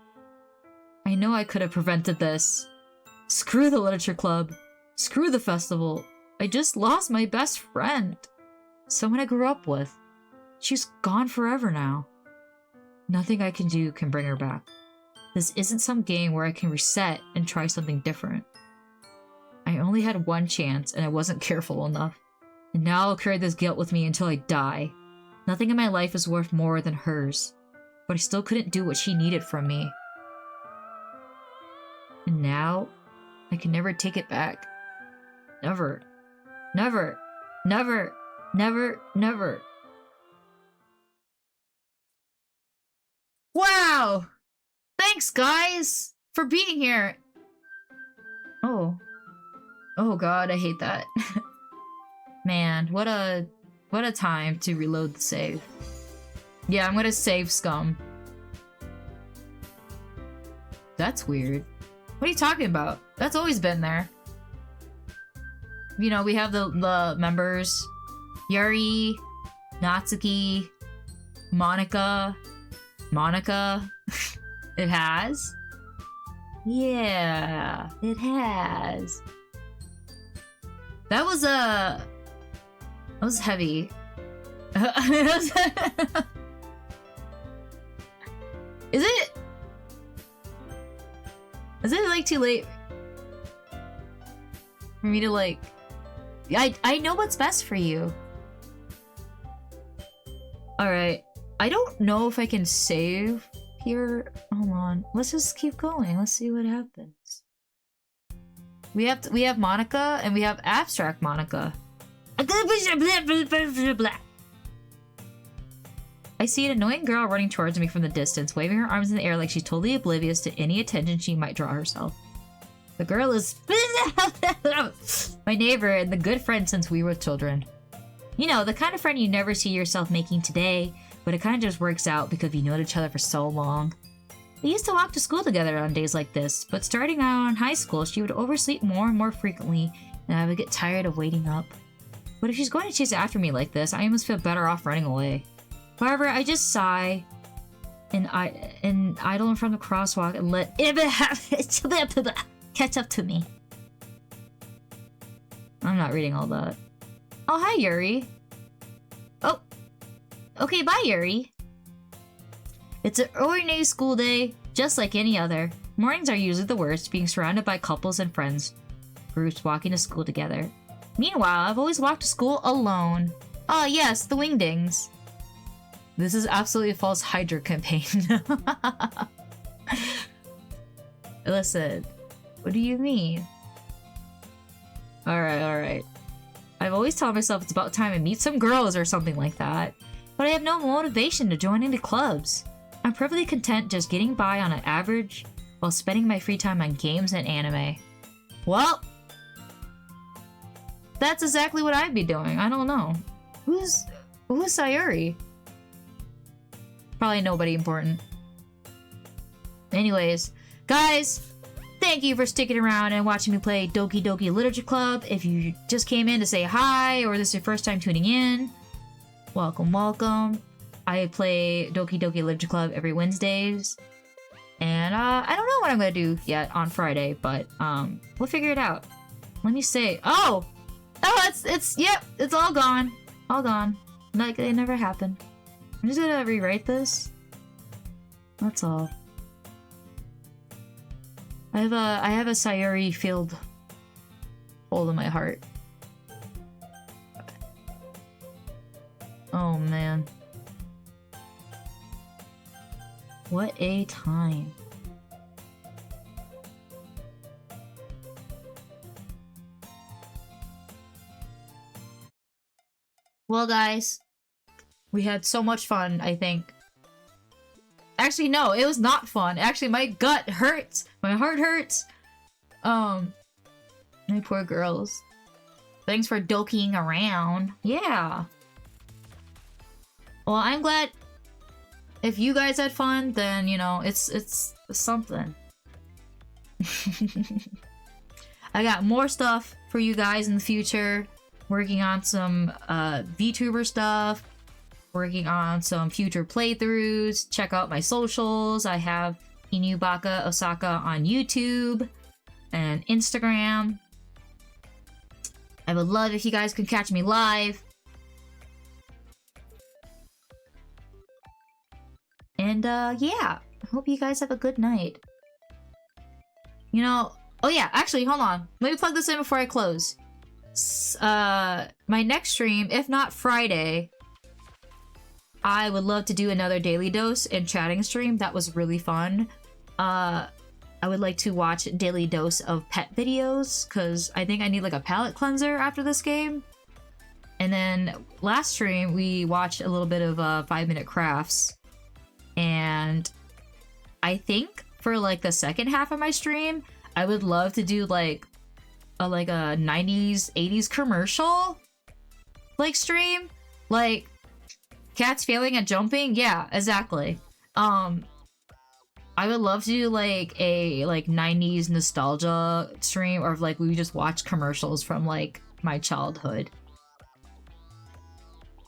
I know I could have prevented this. Screw the literature club. Screw the festival. I just lost my best friend. Someone I grew up with. She's gone forever now. Nothing I can do can bring her back. This isn't some game where I can reset and try something different. I only had one chance and I wasn't careful enough. And now I'll carry this guilt with me until I die. Nothing in my life is worth more than hers. But I still couldn't do what she needed from me. And now, I can never take it back. Never. Never. Never. Never. Never. Wow! Thanks, guys, for being here. Oh. Oh god, I hate that. Man, what a time to reload the save. Yeah, I'm gonna save scum. That's weird. What are you talking about? That's always been there. You know, we have the members. Yuri, Natsuki, Monica. It has? Yeah, it has. That was heavy. Is it like too late for me to like... I know what's best for you. Alright. I don't know if I can save here. Hold on. Let's just keep going. Let's see what happens. We have Monica and we have Abstract Monica. I see an annoying girl running towards me from the distance, waving her arms in the air like she's totally oblivious to any attention she might draw herself. The girl is my neighbor and the good friend since we were children. You know, the kind of friend you never see yourself making today, but it kind of just works out because you know each other for so long. We used to walk to school together on days like this, but starting out in high school, she would oversleep more and more frequently, and I would get tired of waiting up. But if she's going to chase after me like this, I almost feel better off running away. However, I just sigh and idle in front of the crosswalk and let it catch up to me. I'm not reading all that. Oh, hi, Yuri. Oh. Okay, bye, Yuri. It's an ordinary school day, just like any other. Mornings are usually the worst, being surrounded by couples and friends groups walking to school together. Meanwhile, I've always walked to school alone. Ah, yes, the wingdings. This is absolutely a false Hydra campaign. Listen, what do you mean? Alright. I've always told myself it's about time I meet some girls or something like that, but I have no motivation to join into clubs. I'm perfectly content just getting by on an average while spending my free time on games and anime. Well, that's exactly what I'd be doing. I don't know. Who's Sayori? Probably nobody important. Anyways, guys, thank you for sticking around and watching me play Doki Doki Literature Club. If you just came in to say hi, or this is your first time tuning in, welcome. I play Doki Doki Literature Club every Wednesdays. And I don't know what I'm gonna do yet on Friday, but we'll figure it out. Let me say, it's all gone. All gone. Like, it never happened. I'm just gonna rewrite this. That's all. I have a Sayori filled hole in my heart. Oh man. What a time. Well, guys, we had so much fun, I think. Actually, no, it was not fun. Actually, my gut hurts. My heart hurts. My poor girls. Thanks for doking around. Yeah. Well, I'm glad if you guys had fun, then, you know, it's something. I got more stuff for you guys in the future. Working on some VTuber stuff. Working on some future playthroughs. Check out my socials. I have InuBakaOsaka on YouTube and Instagram. I would love if you guys could catch me live. And yeah, I hope you guys have a good night. You know, oh yeah, actually, hold on. Let me plug this in before I close. My next stream, if not Friday, I would love to do another daily dose and chatting stream. That was really fun. I would like to watch daily dose of pet videos because I think I need like a palate cleanser after this game. And then last stream we watched a little bit of 5-minute crafts, and I think for like the second half of my stream I would love to do like a 90s 80s commercial like stream, like cats failing at jumping. Yeah, exactly. I would love to do like a 90s nostalgia stream, or like we just watch commercials from like my childhood,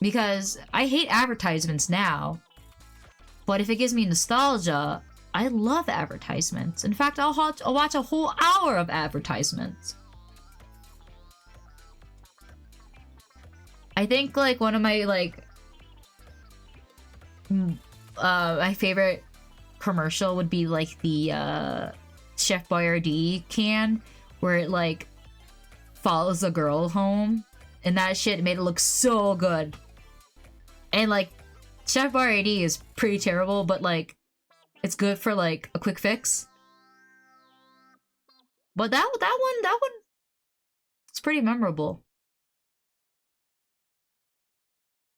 because I hate advertisements now, but if it gives me nostalgia, I love advertisements. In fact, I'll watch a whole hour of advertisements. I think like one of my my favorite commercial would be like the Chef Boyardee can, where it like follows a girl home, and that shit made it look so good. And like Chef Boyardee is pretty terrible, but like it's good for like a quick fix. But that one it's pretty memorable.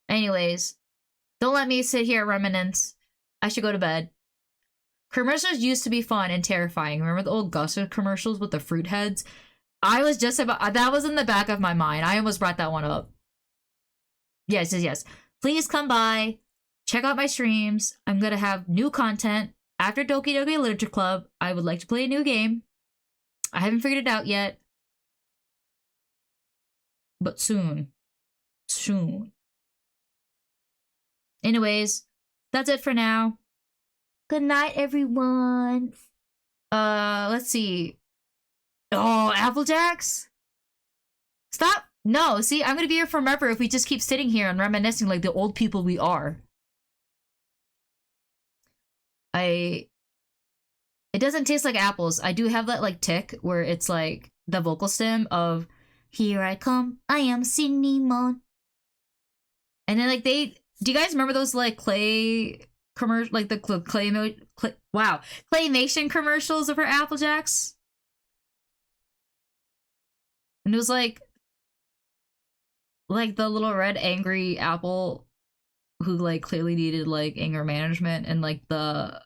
Anyways, don't let me sit here and reminisce. I should go to bed. Commercials used to be fun and terrifying. Remember the old Guster commercials with the fruit heads? I was just about... That was in the back of my mind. I almost brought that one up. Yes, yes, yes. Please come by. Check out my streams. I'm gonna have new content. After Doki Doki Literature Club, I would like to play a new game. I haven't figured it out yet. But soon. Soon. Anyways, that's it for now. Good night, everyone. Let's see. Oh, Applejacks? Stop. No, see, I'm gonna be here forever if we just keep sitting here and reminiscing like the old people we are. It doesn't taste like apples. I do have that like tick where it's like the vocal stem of "Here I come, I am Cinnamon." And then like do you guys remember those like clay commercial, like the claymation commercials of her Applejacks? And it was like the little red angry apple who like clearly needed like anger management, and like the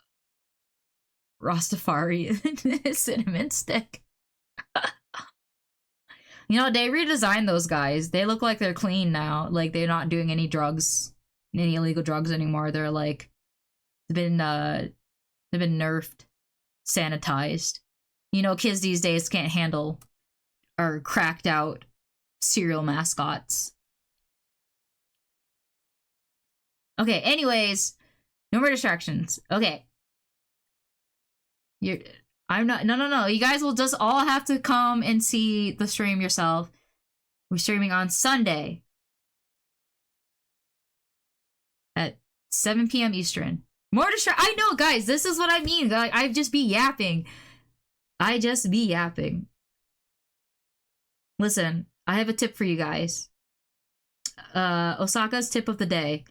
Rastafari cinnamon stick. You know, they redesigned those guys. They look like they're clean now. Like they're not doing any drugs, any illegal drugs anymore. They're like they've been nerfed, sanitized. You know, kids these days can't handle our cracked out cereal mascots. Okay, anyways, no more distractions. Okay. No. You guys will just all have to come and see the stream yourself. We're streaming on Sunday. 7 p.m. Eastern. More I know, guys, this is what I mean. Like, I just be yapping. I just be yapping. Listen, I have a tip for you guys. Osaka's tip of the day.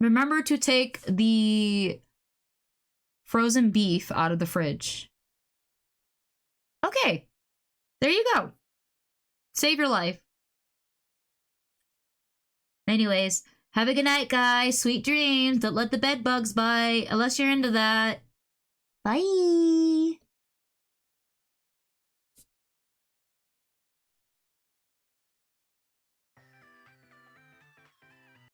Remember to take the frozen beef out of the fridge. Okay. There you go. Save your life. Anyways, have a good night, guys. Sweet dreams. Don't let the bed bugs bite, unless you're into that. Bye.